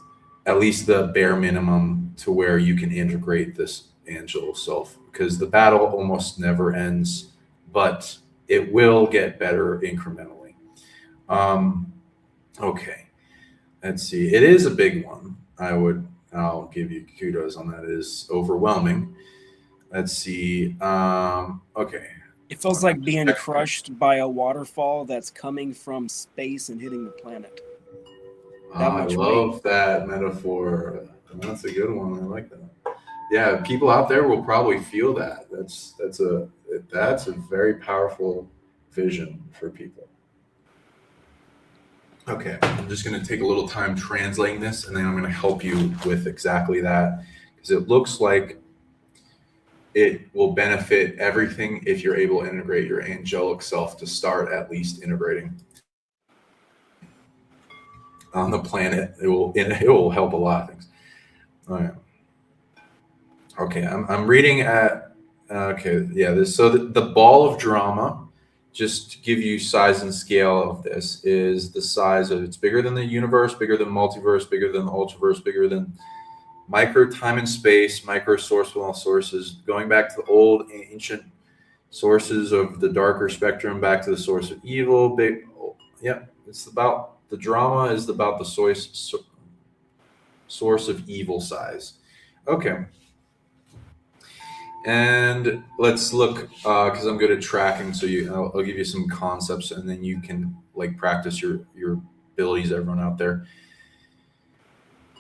at least the bare minimum, to where you can integrate this angel self, because the battle almost never ends, but it will get better incrementally. Okay, let's see. It is a big one. I'll give you kudos on that. It is overwhelming. Let's see. Okay. It feels like being crushed by a waterfall that's coming from space and hitting the planet. I love that metaphor. That's a good one. I like that. Yeah, people out there will probably feel that. That's a very powerful vision for people. Okay, I'm just going to take a little time translating this, and then I'm going to help you with exactly that, because it looks like it will benefit everything if you're able to integrate your angelic self to start at least integrating on the planet. It will help a lot of things. All right. Okay, I'm reading at okay, yeah. The ball of drama, just to give you size and scale of this, is the size of, it's bigger than the universe, bigger than multiverse, bigger than the ultraverse, bigger than micro time and space, micro source of all sources, going back to the old ancient sources of the darker spectrum, back to the source of evil. It's about the drama is about the source of evil size. Okay. And let's look, because I'm good at tracking. So I'll give you some concepts, and then you can like practice your abilities. Everyone out there.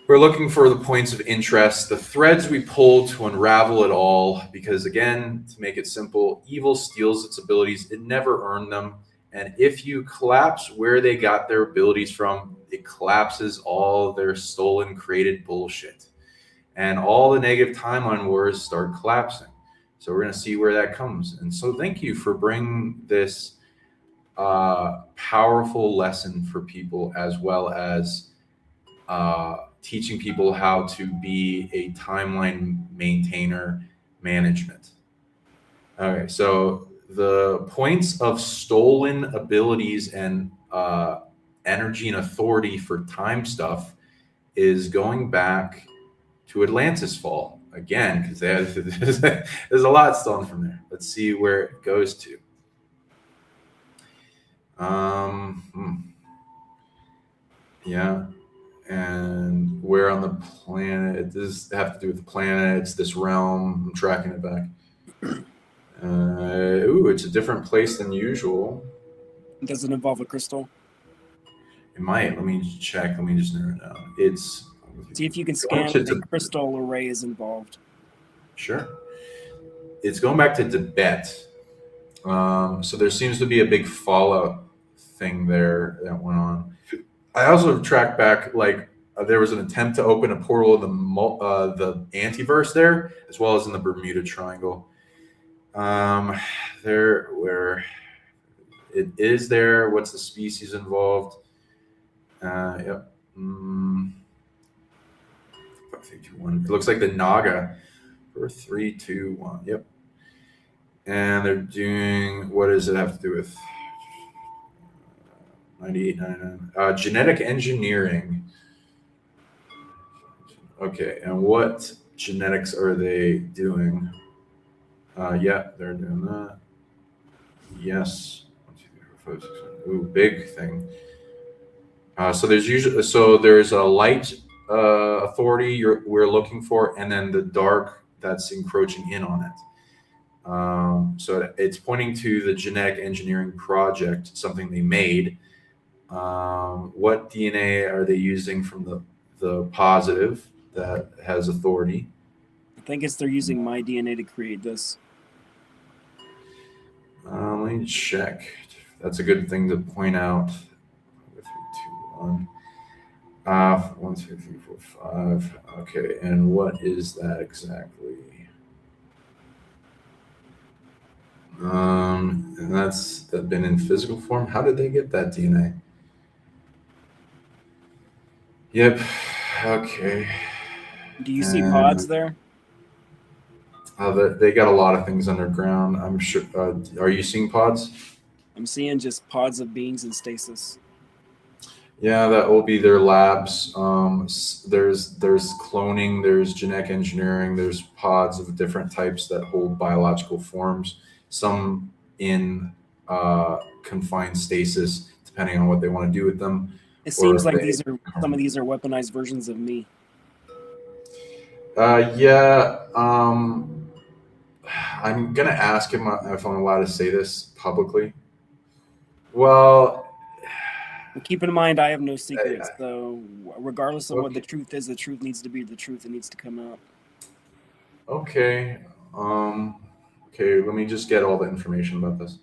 We're looking for the points of interest, the threads we pull to unravel it all, because again, to make it simple, evil steals its abilities. It never earned them. And if you collapse where they got their abilities from, it collapses all their stolen, created bullshit. And all the negative timeline wars start collapsing. So we're going to see where that comes. And so thank you for bringing this powerful lesson for people, as well as teaching people how to be a timeline maintainer management. Okay, so the points of stolen abilities and energy and authority for time stuff is going back to Atlantis fall again, because there's a lot stolen from there. Let's see where it goes to. Yeah. And where on the planet does it have to do with the planets, this realm? I'm tracking it back. It's a different place than usual. Does it involve a crystal? It might. Let me check. Let me just narrow it down. It's See if you can scan if a crystal array is involved. Sure. It's going back to Tibet. So there seems to be a big fallout thing there that went on. I also tracked back, like, there was an attempt to open a portal in the antiverse there, as well as in the Bermuda Triangle. There, where it is there. What's the species involved? Yep. 5, 3, 2, 1. It looks like the Naga. 4, 3, 2, 1. Yep. And they're doing, what does it have to do with? 98, 99. Genetic engineering. Okay, and what genetics are they doing? Yeah, they're doing that. Yes. 1, 2, 3, 4, 5, 6, 7. Ooh, big thing. So there's a light authority we're looking for, and then the dark that's encroaching in on it. So it's pointing to the genetic engineering project, something they made. What DNA are they using from the positive that has authority? I think they're using my DNA to create this. Let me check. That's a good thing to point out. 3, 2, 1. 1, 2, 3, 4, 5. Okay, and what is that exactly? And that's been in physical form. How did they get that DNA? Yep. Okay. Do you see pods there? They got a lot of things underground. I'm sure. Are you seeing pods? I'm seeing just pods of beings in stasis. Yeah, that will be their labs. There's cloning, there's genetic engineering, there's pods of different types that hold biological forms. Some in confined stasis, depending on what they want to do with them. It seems like some of these are weaponized versions of me. Yeah. I'm gonna ask him if I'm allowed to say this publicly. Well, keep in mind, I have no secrets, so regardless of what the truth is, the truth needs to be the truth. It needs to come out. Okay. Okay, let me just get all the information about this.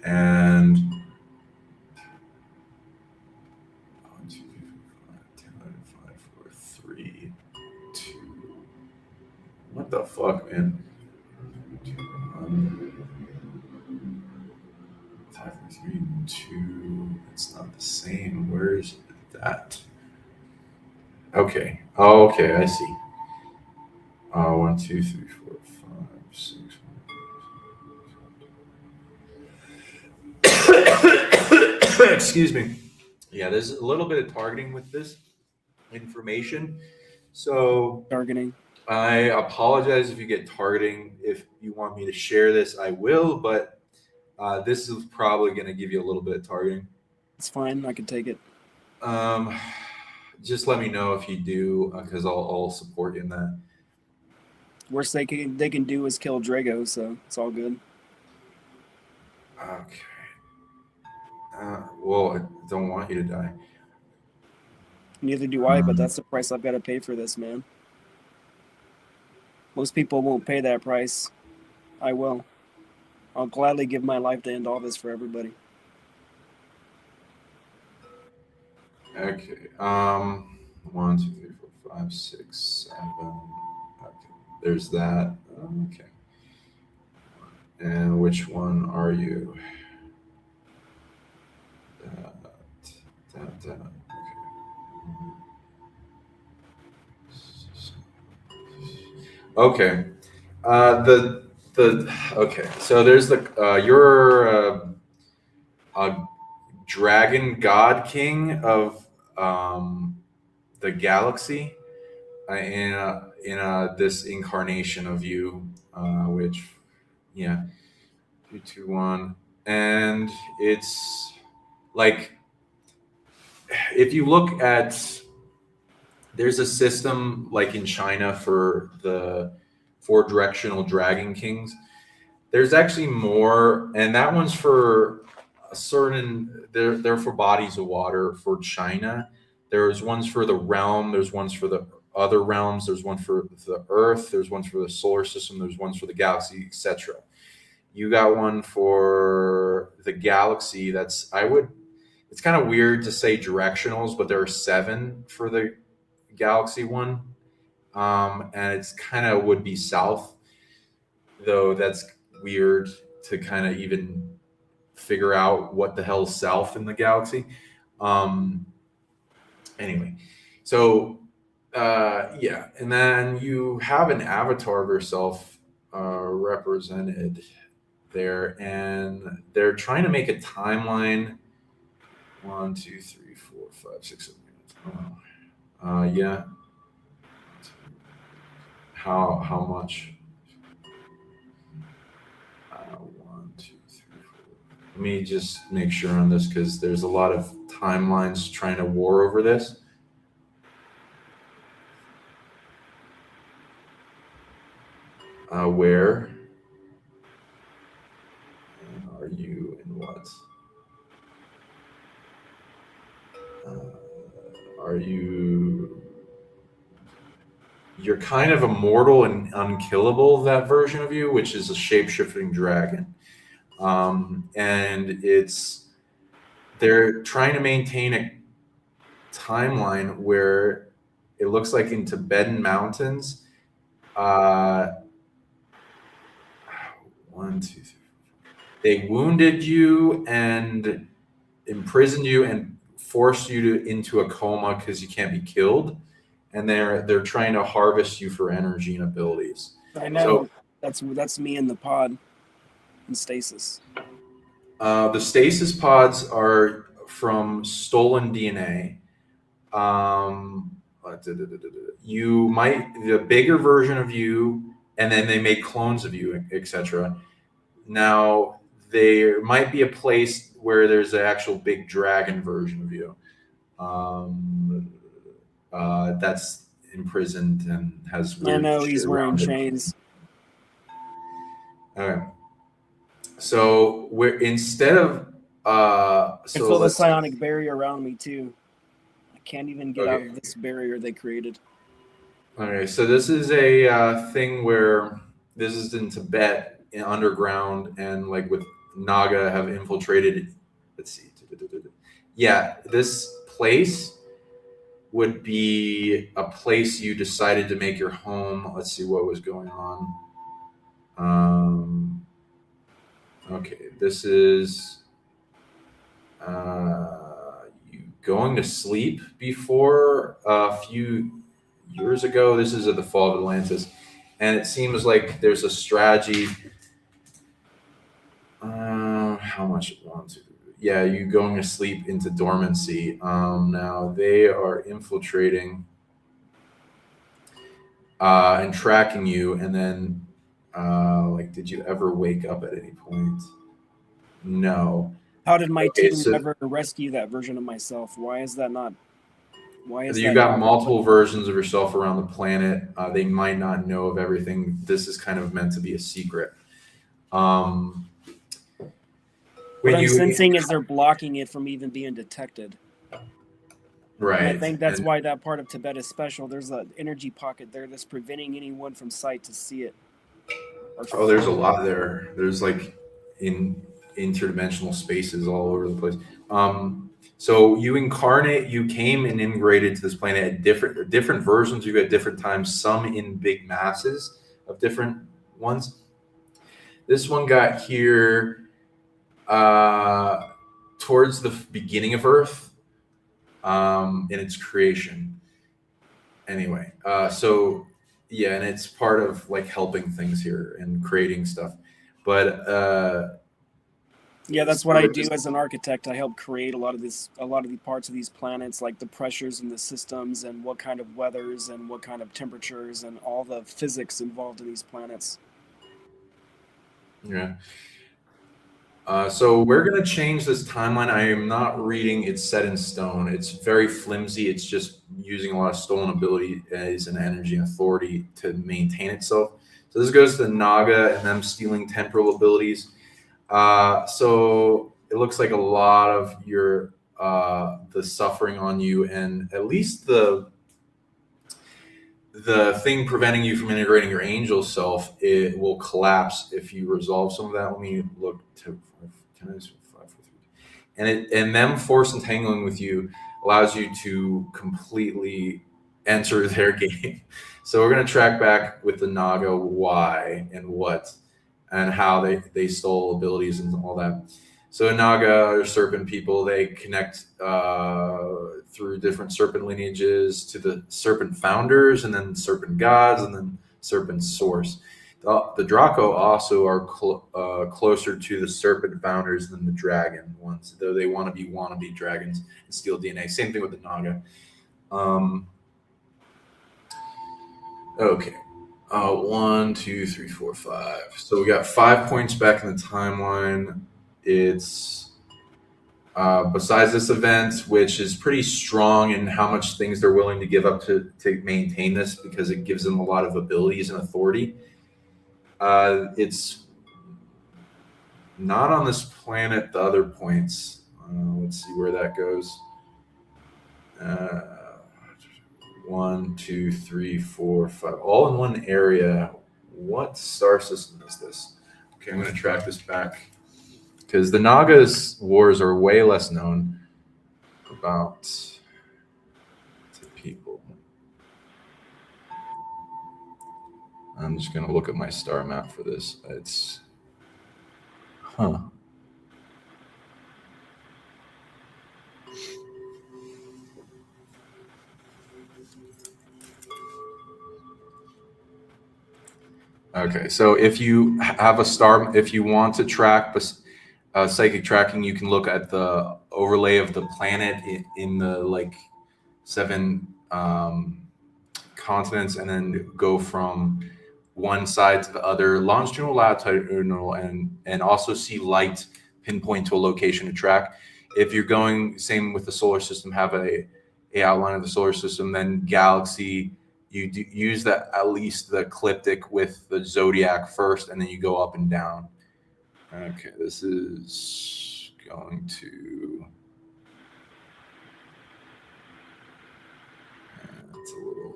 And 1, 2, 3, 4, 5, 10, 5, 4, 3, 2. What the fuck, man? 2, 1, 5, 3, 2. It's not the same. Where is that? Okay. Oh, okay, I see. 1, 2, 3, 4, 5, 6. Excuse me. Yeah, there's a little bit of targeting with this information. So targeting. I apologize if you get targeting. If you want me to share this, I will, but this is probably going to give you a little bit of targeting. It's fine. I can take it. Just let me know if you do, because I'll support you in that. Worst they can do is kill Drago, so it's all good. Okay. Well, I don't want you to die. Neither do I, but that's the price I've got to pay for this, man. Most people won't pay that price. I will. I'll gladly give my life to end all this for everybody. Okay. 1, 2, 3, 4, 5, 6, 7. Okay. There's that. Okay. And which one are you? Okay. Okay. Okay. So there's you're a dragon god king of the galaxy in this incarnation of you, which 3, 2, 1, and it's like if you look at there's a system like in China for the 4 directional dragon kings. There's actually more, and that one's for a certain. They're for bodies of water for China. There's ones for the realm. There's ones for the other realms. There's one for the Earth. There's ones for the solar system. There's ones for the galaxy, etc. You got one for the galaxy. It's kind of weird to say directionals, but there are 7 for the galaxy one, and it's kind of would be south, though that's weird to kind of even figure out what the hell's south in the galaxy. Anyway, so and then you have an avatar of yourself represented there, and they're trying to make a timeline. 1, 2, 3, 4, 5, 6, 7, 8. Yeah. How much? 1, 2, 3, 4. Let me just make sure on this because there's a lot of timelines trying to war over this. Where are you and what? Are you? You're kind of immortal and unkillable, that version of you, which is a shape-shifting dragon. And they're trying to maintain a timeline where it looks like in Tibetan mountains, 1, 2, 3. They wounded you and imprisoned you and forced you into a coma because you can't be killed. And they're trying to harvest you for energy and abilities. I know. So, that's me in the pod in stasis. The stasis pods are from stolen DNA. You might the bigger version of you, and then they make clones of you, etc. Now there might be a place where there's an actual big dragon version of you. That's imprisoned and has weird I know shit he's wearing around it. chains. Okay. So we're instead of I feel the psionic barrier around me too. I can't even get out of this barrier they created. Okay, so this is a thing where this is in Tibet, underground, and like with Naga have infiltrated. Let's see. Yeah, this place would be a place you decided to make your home. Let's see what was going on. Okay, this is you going to sleep before a few years ago. This is at the fall of Atlantis, and it seems like there's a strategy. How much? 1, 2, 3. Yeah, you going to sleep into dormancy. Now they are infiltrating and tracking you, and then did you ever wake up at any point? No. How did my team ever rescue that version of myself? Why is that not Why is You that got not multiple versions of yourself around the planet. They might not know of everything. This is kind of meant to be a secret. What When I'm you sensing is they're blocking it from even being detected. right, And I think that's and why that part of Tibet is special. There's an energy pocket there that's preventing anyone from sight to see it. oh, there's a lot there. There's like in interdimensional spaces all over the place. So you came and immigrated to this planet at different versions. You at different times. Some in big masses of different ones. This one got here towards the beginning of Earth in its creation. Anyway, so yeah, and it's part of like helping things here and creating stuff. But Yeah, that's what so I it do just- as an architect. I help create a lot of the parts of these planets, like the pressures in the systems and what kind of weathers and what kind of temperatures and all the physics involved in these planets. yeah. So we're gonna change this timeline. I am not reading it's set in stone. It's very flimsy. It's just using a lot of stolen ability as an energy and authority to maintain itself. So this goes to the Naga and them stealing temporal abilities. So it looks like a lot of your the suffering on you, and at least the thing preventing you from integrating your angel self, it will collapse if you resolve some of that. Let me look to 10 minutes, 5, 4, 3. And them force entangling with you allows you to completely enter their game. So we're going to track back with the Naga why and what and how they stole abilities and all that. So Naga are serpent people. They connect through different serpent lineages to the serpent founders, and then serpent gods, and then serpent source. The Draco also are closer to the serpent founders than the dragon ones, though they want to be wannabe dragons and steal DNA. Same thing with the Naga. Okay. 1, 2, 3, 4, 5. So we got 5 points back in the timeline. It's besides this event, which is pretty strong in how much things they're willing to give up to maintain this, because it gives them a lot of abilities and authority. It's not on this planet. The other points. Let's see where that goes. 1, 2, 3, 4, 5, all in one area. What star system is this? Okay, I'm going to track this back because the Naga's wars are way less known about to people. I'm just going to look at my star map for this. It's Okay, so if you have a star, if you want to track psychic tracking, you can look at the overlay of the planet in the like 7 continents, and then go from one side to the other, longitudinal, latitudinal, and also see light pinpoint to a location to track. If you're going same with the solar system, have a outline of the solar system, then galaxy. You use that at least the ecliptic with the zodiac first, and then you go up and down. Okay, this is going to. It's a little.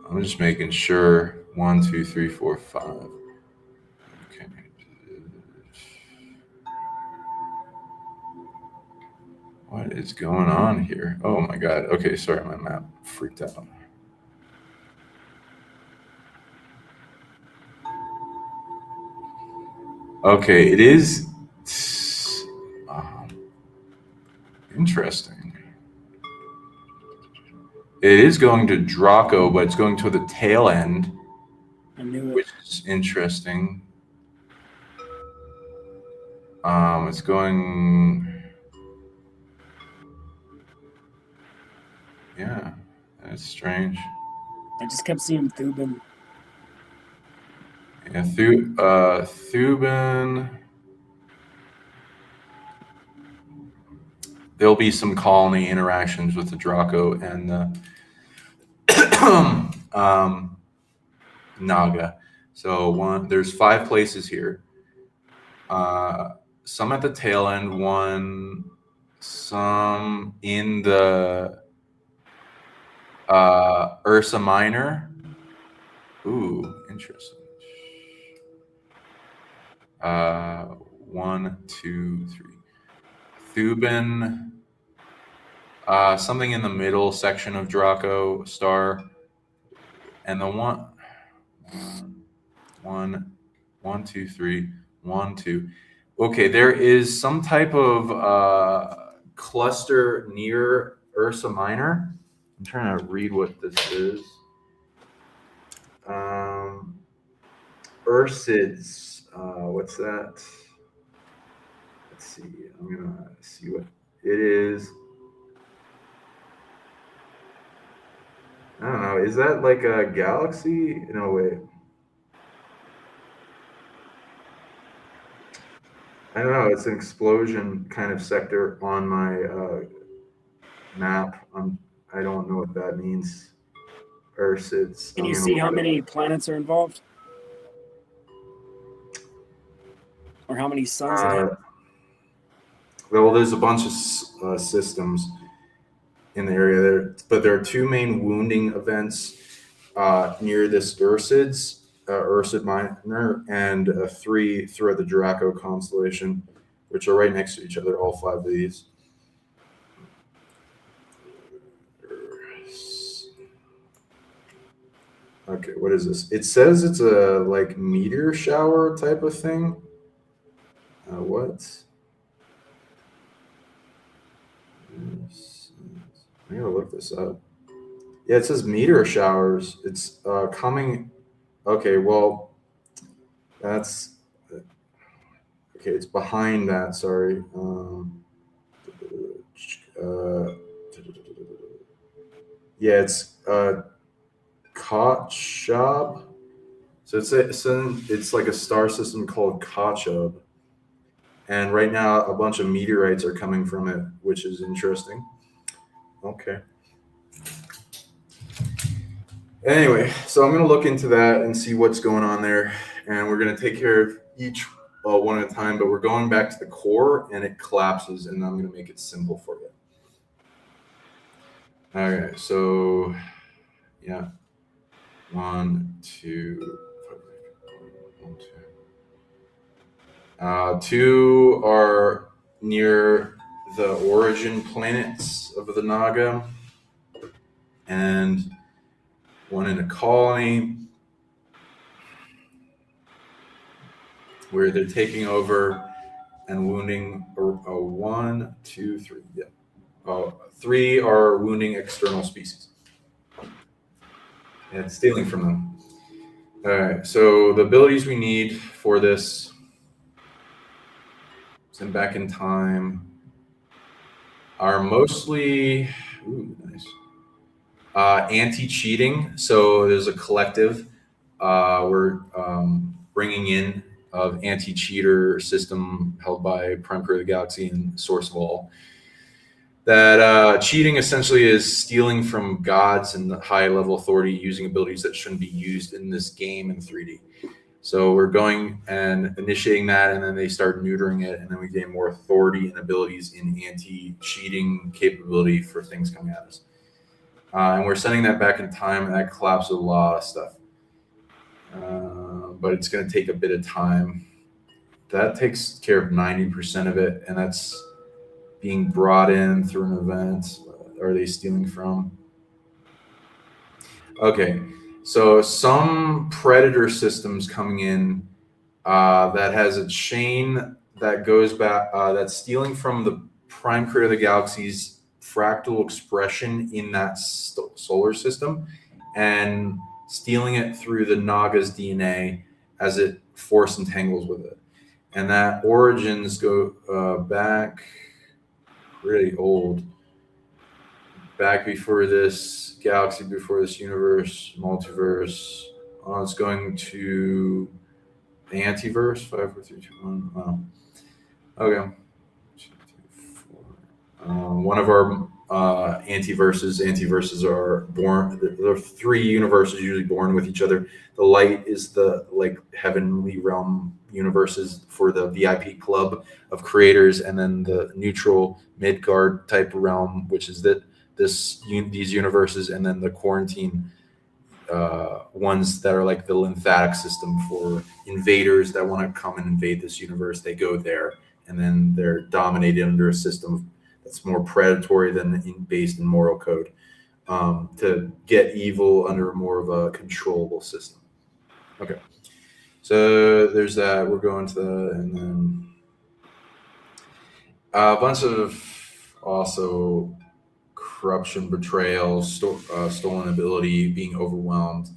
I'm just making sure. 1, 2, 3, 4, 5. Okay. What is going on here? Oh my god. Okay, sorry, my map freaked out. Okay, it is interesting. It is going to Draco, but it's going to the tail end. I knew it. Which is interesting. It's going. Yeah, that's strange. I just kept seeing Thuban. Yeah, Thuban. There'll be some colony interactions with the Draco and the Naga. So there's 5 places here. Some at the tail end, some in the Ursa Minor. Ooh, interesting. 1, 2, 3. Thuban. Something in the middle section of Draco Star, and the one, 2, 3, 1, 2. Okay, there is some type of cluster near Ursa Minor. I'm trying to read what this is. Ursids. What's that? Let's see. I'm gonna see what it is. I don't know. Is that like a galaxy? No, wait. I don't know. It's an explosion kind of sector on my map. I don't know what that means. Ursids. Can you see how many planets are involved? Or how many suns it has? Well, there's a bunch of systems in the area there, but there are 2 main wounding events near this Ursid Minor, and 3 throughout the Draco constellation, which are right next to each other, all 5 of these. Okay, what is this? It says it's a like meteor shower type of thing. What? I gotta look this up. Yeah, it says meteor showers. It's coming. Okay, well, that's okay. It's behind that. Sorry. Yeah, it's Kochab. So it's like a star system called Kochab, and right now a bunch of meteorites are coming from it, which is interesting. Okay. Anyway, so I'm going to look into that and see what's going on there, and we're going to take care of each one at a time, but we're going back to the core, and it collapses, and I'm going to make it simple for you. All right, so yeah, 1, 2, 1, 2. 2 are near the origin planets of the Naga, and 1 in a colony where they're taking over and wounding. 1, 2, 3. Yeah. 3 are wounding external species and stealing from them. All right. So the abilities we need for this, send back in time, are mostly nice. Anti-cheating. So there's a collective we're bringing in of anti-cheater system held by Prime Crew of the Galaxy and Source of All. That cheating essentially is stealing from gods and high-level authority using abilities that shouldn't be used in this game in 3D. So we're going and initiating that, and then they start neutering it, and then we gain more authority and abilities in anti-cheating capability for things coming at us. And we're sending that back in time, and that collapses a lot of stuff. But it's going to take a bit of time. That takes care of 90% of it, and that's being brought in through an event. Are they stealing from? Okay, so some predator systems coming in that has a chain that goes back, that's stealing from the Prime Crew of the Galaxy's fractal expression in that solar system and stealing it through the Naga's DNA as it force entangles with it. And that origins go back really old. back before this galaxy, before this universe, multiverse. It's going to the antiverse. 5, 4, 3, 2, 1. Okay. 2, 3, 4. One of our antiverses. Antiverses are born. There are 3 universes usually born with each other. The light is the heavenly realm universes for the VIP club of creators, and then the neutral Midgard type realm, which is these universes, and then the quarantine ones that are like the lymphatic system for invaders that want to come and invade this universe. They go there, and then they're dominated under a system that's more predatory than based in moral code, to get evil under more of a controllable system. Okay, so there's that. We're going to and then a bunch of also corruption, betrayal, stolen ability, being overwhelmed.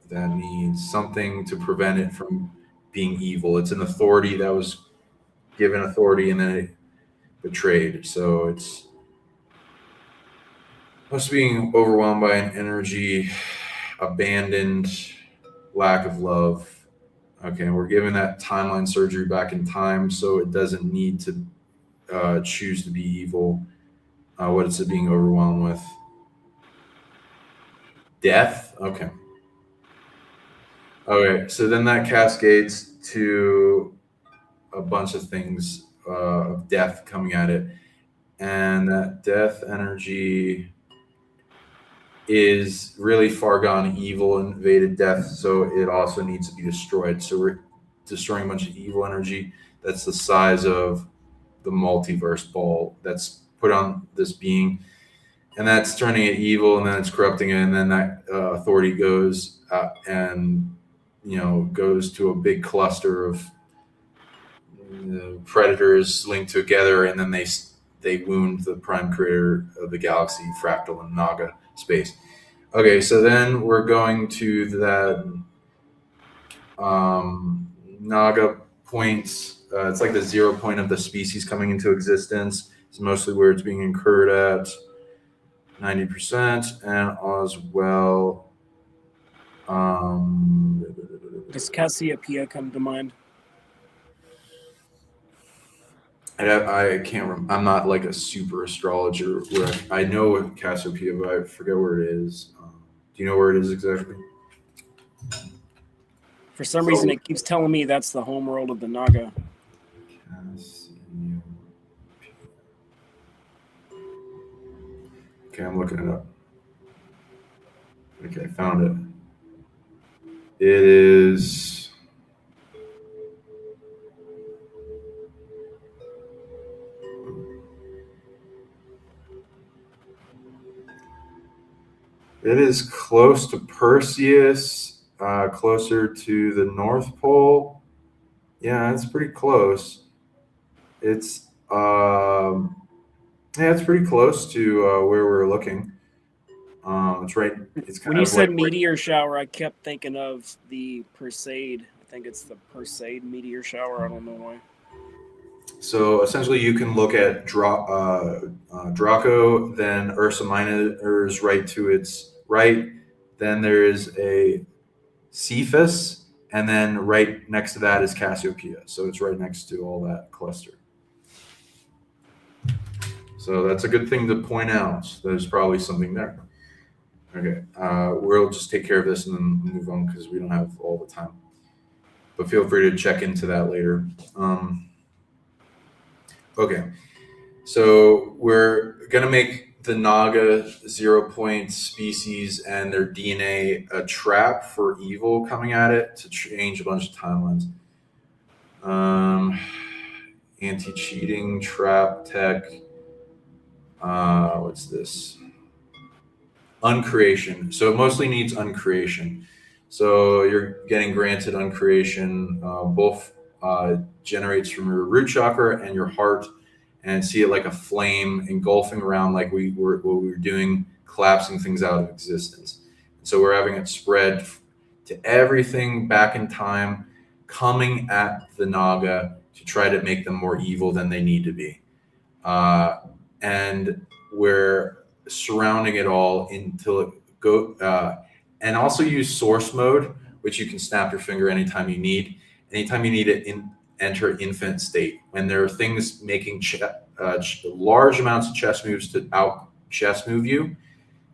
That needs something to prevent it from being evil. It's an authority that was given authority and then it betrayed. So it's must being overwhelmed by an energy, abandoned, lack of love. Okay, and we're giving that timeline surgery back in time, so it doesn't need to choose to be evil. What is it being overwhelmed with? Death? Okay. Okay, so then that cascades to a bunch of things of death coming at it. And that death energy is really far gone evil, invaded death, so it also needs to be destroyed. So we're destroying a bunch of evil energy that's the size of the multiverse ball that's put on this being, and that's turning it evil, and then it's corrupting it, and then that authority goes and goes to a big cluster of predators linked together, and then they wound the prime creator of the galaxy, Fractal and Naga space. Okay, so then we're going to that Naga point. It's like the 0 point of the species coming into existence. It's mostly where it's being incurred at 90%, and as well. Does Cassiopeia come to mind? I can't remember. I'm not like a super astrologer. Where I know what Cassiopeia, but I forget where it is. Do you know where it is exactly? For some reason, it keeps telling me that's the homeworld of the Naga. Okay, I'm looking it up. Okay, found it. It is. It is close to Perseus, closer to the North Pole. Yeah, it's pretty close. It's it's pretty close to where we're looking. It's right. It's kind when you of said like meteor shower, I kept thinking of the Perseid. I think it's the Perseid meteor shower. I don't know why. So essentially, you can look at Draco, then Ursa Minor is right to its right. Then there is a Cephas, and then right next to that is Cassiopeia. So it's right next to all that cluster. So that's a good thing to point out. There's probably something there. Okay, we'll just take care of this and then move on because we don't have all the time. But feel free to check into that later. Okay, so we're going to make the Naga 0 point species and their DNA a trap for evil coming at it to change a bunch of timelines. Anti-cheating, trap, tech. What's this? Uncreation. So it mostly needs uncreation. So you're getting granted uncreation. Both generates from your root chakra and your heart, and see it like a flame engulfing around, like what we were doing, collapsing things out of existence. So we're having it spread to everything back in time, coming at the Naga to try to make them more evil than they need to be. And we're surrounding it all until it and also use source mode, which you can snap your finger anytime you need. Anytime you need to enter infinite state. When there are things making large amounts of chess moves to out chess move you,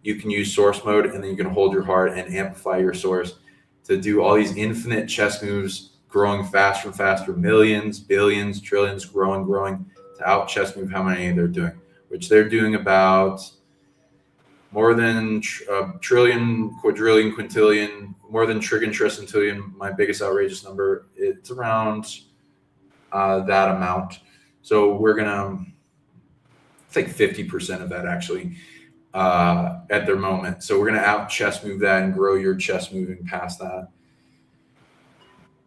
you can use source mode, and then you can hold your heart and amplify your source to do all these infinite chess moves, growing faster and faster, millions, billions, trillions, growing, to out chess move how many they're doing, which they're doing about more than trillion, quadrillion, quintillion, more than trillion, trillion. My biggest outrageous number, it's around that amount. So we're gonna, it's like 50% of that actually at their moment. So we're gonna out chess move that and grow your chess moving past that.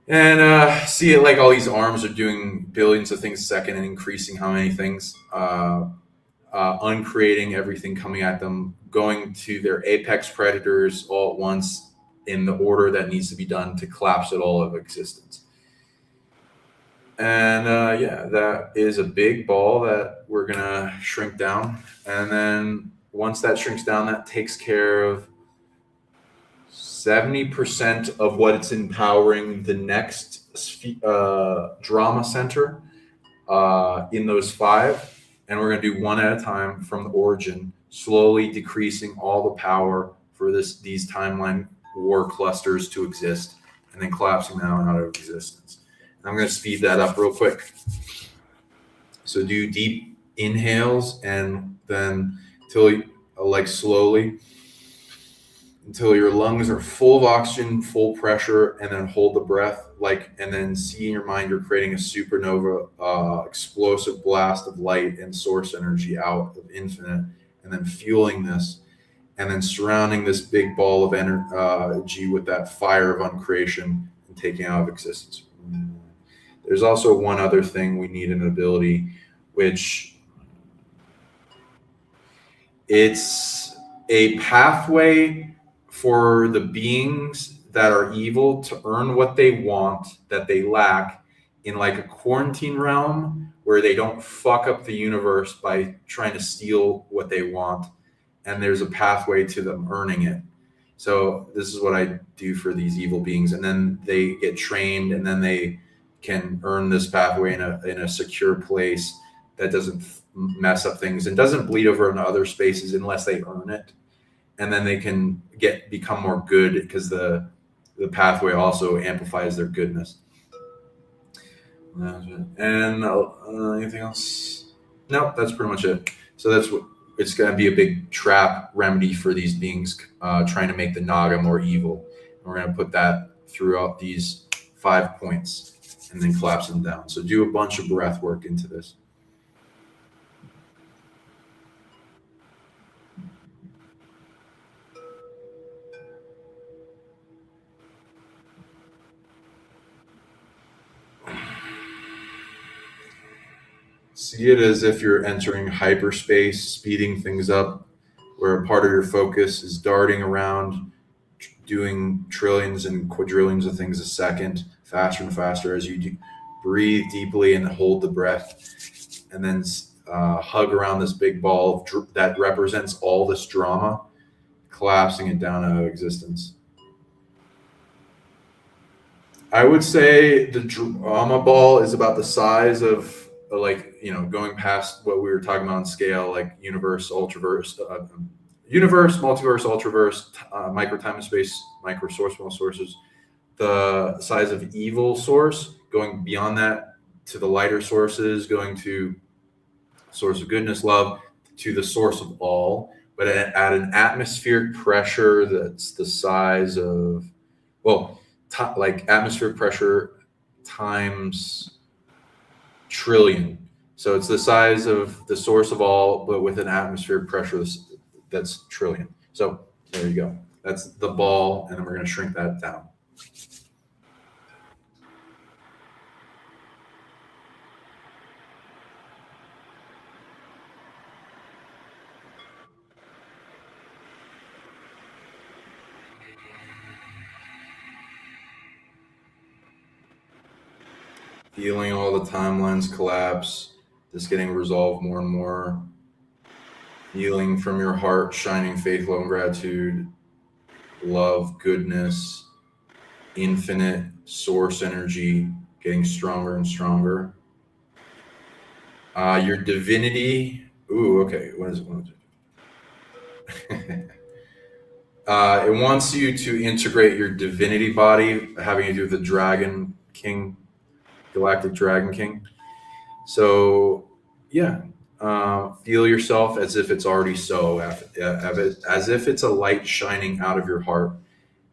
And see it like all these arms are doing billions of things a second and increasing how many things, uncreating everything coming at them, going to their apex predators all at once in the order that needs to be done to collapse it all of existence. And yeah, that is a big ball that we're gonna shrink down. And then once that shrinks down, that takes care of 70% of what it's empowering the next drama center in those 5. And we're going to do one at a time from the origin, slowly decreasing all the power for these timeline war clusters to exist, and then collapsing them out of existence. And I'm going to speed that up real quick. So do deep inhales, and then slowly until your lungs are full of oxygen, full pressure, and then hold the breath, and then see in your mind you're creating a supernova, explosive blast of light and source energy out of infinite, and then fueling this, and then surrounding this big ball of energy with that fire of uncreation and taking out of existence. There's also one other thing we need, an ability, which it's a pathway for the beings that are evil to earn what they want that they lack in like a quarantine realm where they don't fuck up the universe by trying to steal what they want, and there's a pathway to them earning it. So this is what I do for these evil beings, and then they get trained, and then they can earn this pathway in a secure place that doesn't mess up things and doesn't bleed over into other spaces unless they earn it. And then they can become more good because the pathway also amplifies their goodness. And anything else? No, that's pretty much it. So that's what it's going to be, a big trap remedy for these beings trying to make the Naga more evil. And we're going to put that throughout these 5 points and then collapse them down. So do a bunch of breath work into this. See it as if you're entering hyperspace, speeding things up, where a part of your focus is darting around, doing trillions and quadrillions of things a second, faster and faster as you breathe deeply and hold the breath, and then hug around this big ball that represents all this drama, collapsing it down out of existence. I would say the drama ball is about the size of, going past what we were talking about on scale, like universe, ultraverse, universe, multiverse, ultraverse, micro time and space, micro source, small sources. The size of evil source, going beyond that to the lighter sources, going to source of goodness, love, to the source of all, but at an atmospheric pressure that's the size of, like atmospheric pressure times trillion. So it's the size of the source of all, but with an atmospheric pressure that's trillion. So there you go. That's the ball, and then we're going to shrink that down. Feeling all the timelines collapse, this getting resolved more and more. Feeling from your heart shining faith, love, and gratitude, love, goodness, infinite source energy getting stronger and stronger. Your divinity. Ooh, okay. What is it? It wants you to integrate your divinity body, having to do with the Dragon King, Galactic Dragon King. So, yeah, feel yourself as if it's already so, as if it's a light shining out of your heart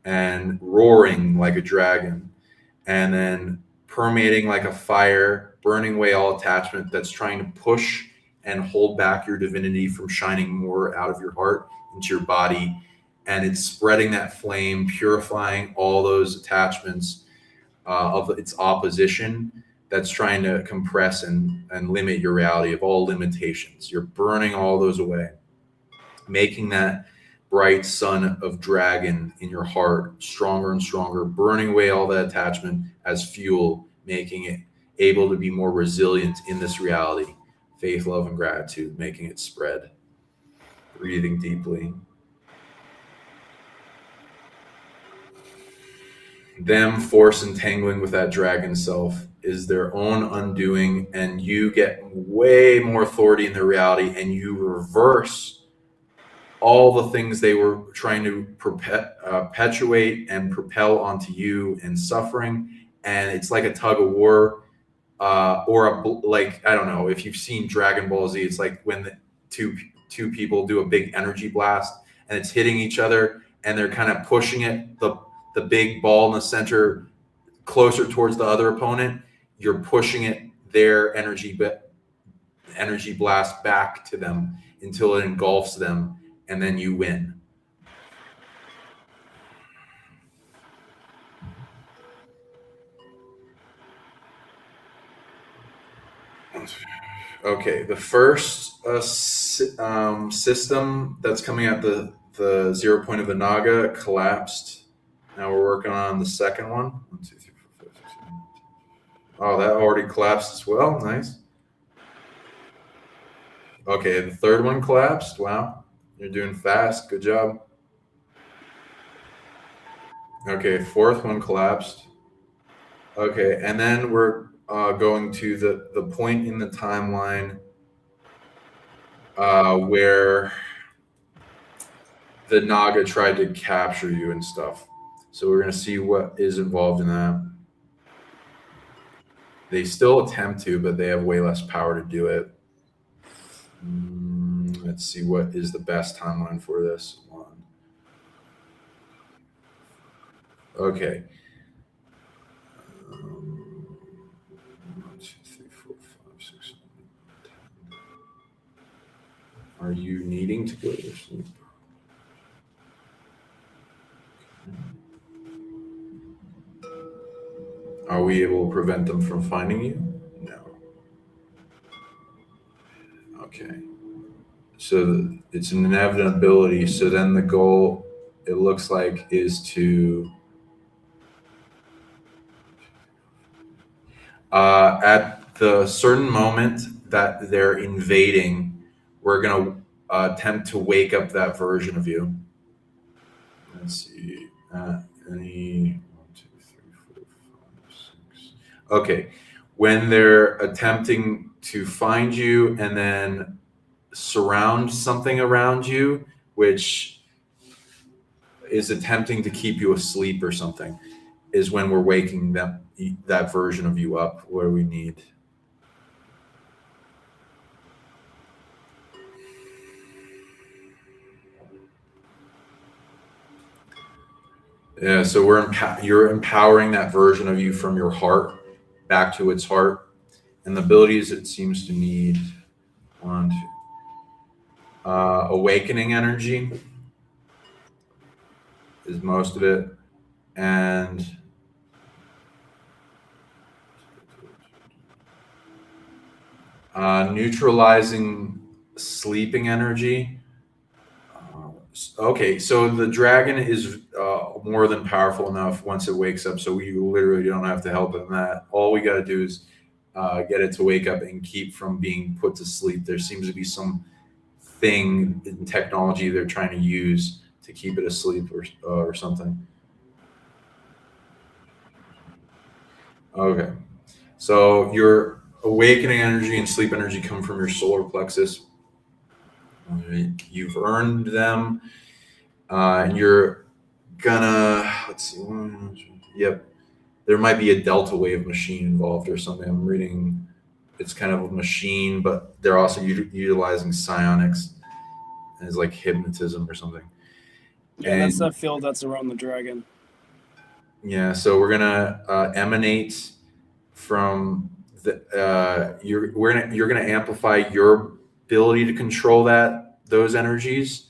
and roaring like a dragon, and then permeating like a fire, burning away all attachment that's trying to push and hold back your divinity from shining more out of your heart into your body. And it's spreading that flame, purifying all those attachments of its opposition that's trying to compress and limit your reality of all limitations. You're burning all those away, making that bright sun of dragon in your heart stronger and stronger, burning away all that attachment as fuel, making it able to be more resilient in this reality. Faith, love, and gratitude, making it spread. Breathing deeply. Them force entangling with that dragon self is their own undoing, and you get way more authority in their reality, and you reverse all the things they were trying to perpetuate and propel onto you and suffering. And it's like a tug of war, or like, I don't know if you've seen Dragon Ball Z. It's like when the two people do a big energy blast and it's hitting each other, and they're kind of pushing it, the big ball in the center closer towards the other opponent. You're pushing it, their energy blast back to them until it engulfs them, and then you win. Okay, the first system that's coming at the 0 point of the Naga collapsed. Now we're working on the second one. 1, 2, 3, 4, 5, 6, 7, 8. Oh, that already collapsed as well. Nice. Okay, the third one collapsed. Wow, you're doing fast. Good job. Okay, fourth one collapsed. Okay, and then we're going to the point in the timeline where the Naga tried to capture you and stuff. So we're going to see what is involved in that. They still attempt to, but they have way less power to do it. Let's see what is the best timeline for this one. Okay. 1, 2, 3, 4, 5, 6, 7, 8, 10. Are you needing to go to sleep? Are we able to prevent them from finding you? No. Okay. So it's an inevitability. So then the goal, it looks like, is to at the certain moment that they're invading, we're going to attempt to wake up that version of you. Let's see. Any 1, 2, 3, 4, 5, 6. Okay. When they're attempting to find you and then surround something around you, which is attempting to keep you asleep or something, is when we're waking that version of you up. What do we need? Yeah, so you're empowering that version of you from your heart back to its heart, and the abilities it seems to need. 1, 2. Awakening energy is most of it, and neutralizing sleeping energy. Okay, so the dragon is more than powerful enough once it wakes up, so we literally don't have to help it in that. All we got to do is get it to wake up and keep from being put to sleep. There seems to be some thing in technology they're trying to use to keep it asleep or something. Okay. So your awakening energy and sleep energy come from your solar plexus. You've earned them, and you're gonna, let's see. Yep. There might be a delta wave machine involved or something. I'm reading. It's kind of a machine, but they're also utilizing psionics as like hypnotism or something. Yeah, that's that field that's around the dragon. Yeah, so we're gonna emanate from the you're gonna amplify your ability to control those energies.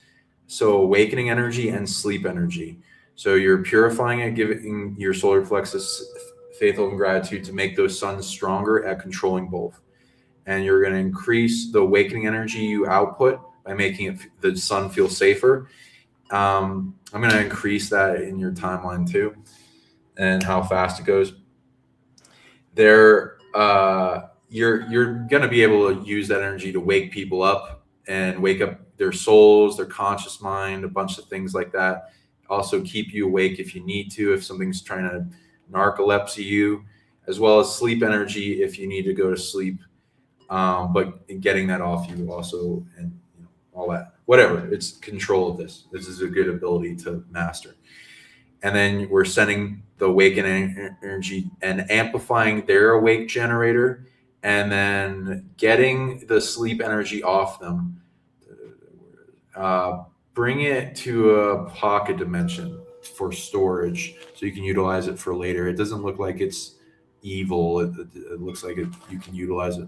So awakening energy and sleep energy. So you're purifying it, giving your solar plexus faith, hope, and gratitude to make those suns stronger at controlling both. And you're going to increase the awakening energy you output by making the sun feel safer. I'm going to increase that in your timeline too, and how fast it goes. You're going to be able to use that energy to wake people up and wake up their souls, their conscious mind, a bunch of things like that. Also keep you awake if you need to, if something's trying to narcolepsy you, as well as sleep energy if you need to go to sleep. But getting that off you also, and all that, whatever, it's control of this. This is a good ability to master. And then we're sending the awakening energy and amplifying their awake generator, and then getting the sleep energy off them. Bring it to a pocket dimension for storage so you can utilize it for later. It doesn't look like it's evil. It looks like you can utilize it.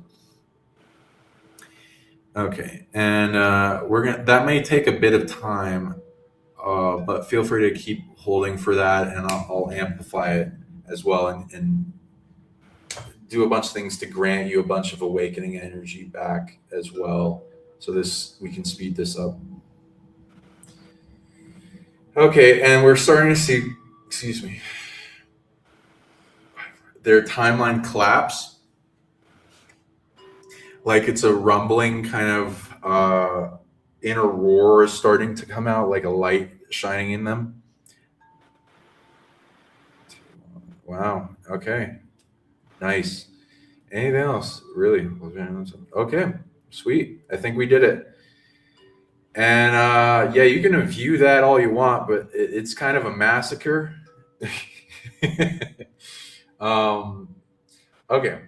Okay, and that may take a bit of time, but feel free to keep holding for that, and I'll amplify it as well, and do a bunch of things to grant you a bunch of awakening energy back as well. So we can speed this up. Okay, and we're starting to see, excuse me, their timeline collapse. Like it's a rumbling kind of inner roar is starting to come out, like a light shining in them. Wow. Okay. Nice. Anything else? Really? Okay. Sweet. I think we did it. And yeah, you can view that all you want, but it's kind of a massacre. Okay.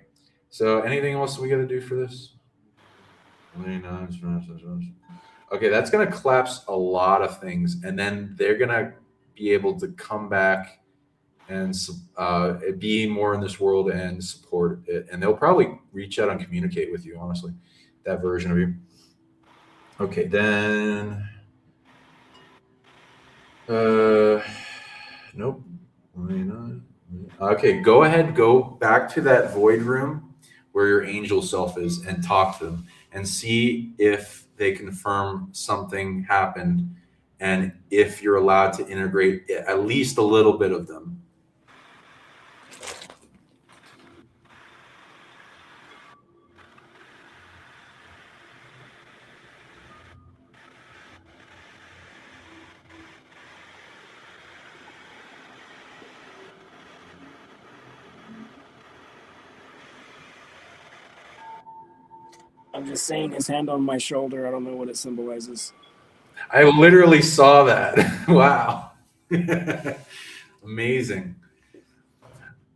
So anything else we got to do for this? Okay, that's going to collapse a lot of things, and then they're going to be able to come back and be more in this world and support it. And they'll probably reach out and communicate with you, honestly, that version of you. Okay, then nope. Okay, go ahead, go back to that void room where your angel self is and talk to them and see if they confirm something happened and if you're allowed to integrate at least a little bit of them. I'm just saying his hand on my shoulder. I don't know what it symbolizes. I literally saw that. Wow. Amazing.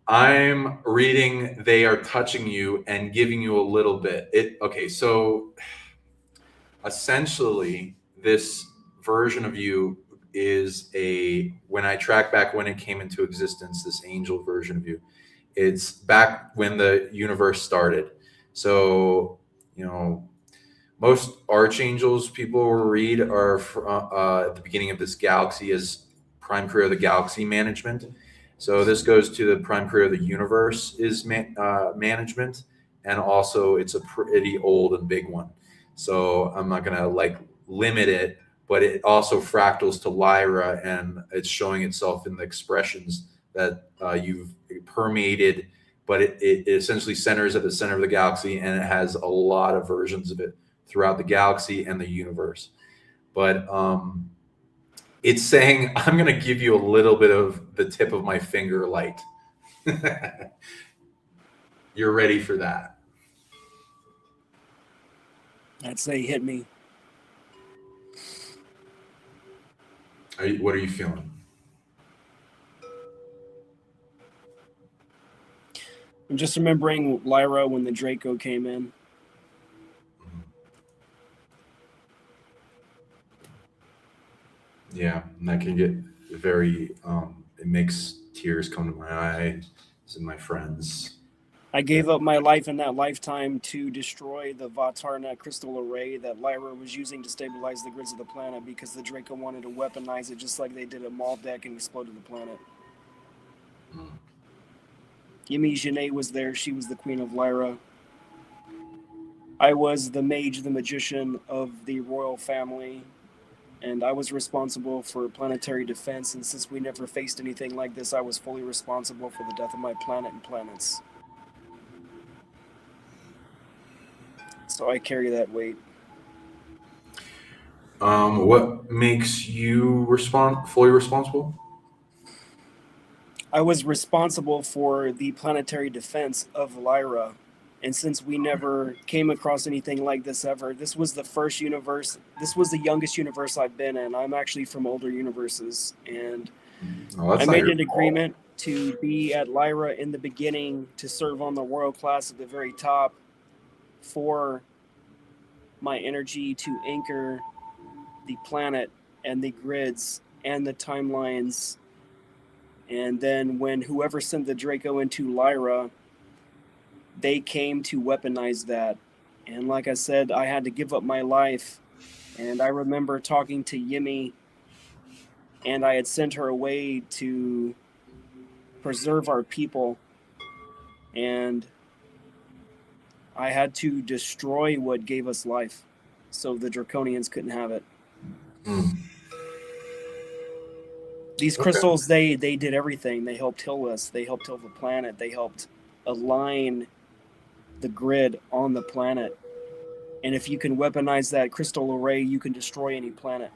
I'm reading they are touching you and giving you a little bit. Okay, so essentially this version of you is when I track back when it came into existence, this angel version of you, it's back when the universe started. So, most archangels people will read are at the beginning of this galaxy as prime career of the galaxy management. So this goes to the prime career of the universe is management, and also it's a pretty old and big one. So I'm not gonna limit it, but it also fractals to Lyra, and it's showing itself in the expressions that you've permeated but it essentially centers at the center of the galaxy, and it has a lot of versions of it throughout the galaxy and the universe. But it's saying, I'm going to give you a little bit of the tip of my finger light. You're ready for that? I'd say hit me. What are you feeling? I'm just remembering Lyra when the Draco came in. Yeah, and that can get very, it makes tears come to my eyes and my friends. I gave up my life in that lifetime to destroy the Vatarna crystal array that Lyra was using to stabilize the grids of the planet because the Draco wanted to weaponize it just like they did at Maldek and exploded the planet. Yimi Janae was there. She was the queen of Lyra. I was the mage, the magician of the royal family, and I was responsible for planetary defense, and since we never faced anything like this, I was fully responsible for the death of my planet and planets. So I carry that weight. What makes you fully responsible? I was responsible for the planetary defense of Lyra, and since we never came across anything like this ever, this was the first universe, this was the youngest universe I've been in. I'm actually from older universes, and I made an agreement to be at Lyra in the beginning to serve on the royal class at the very top for my energy to anchor the planet and the grids and the timelines. And then when whoever sent the Draco into Lyra, they came to weaponize that. And like I said, I had to give up my life. And I remember talking to Yimi, and I had sent her away to preserve our people. And I had to destroy what gave us life so the Draconians couldn't have it. These crystals, they did everything. They helped heal us. They helped heal the planet. They helped align the grid on the planet. And if you can weaponize that crystal array, you can destroy any planet.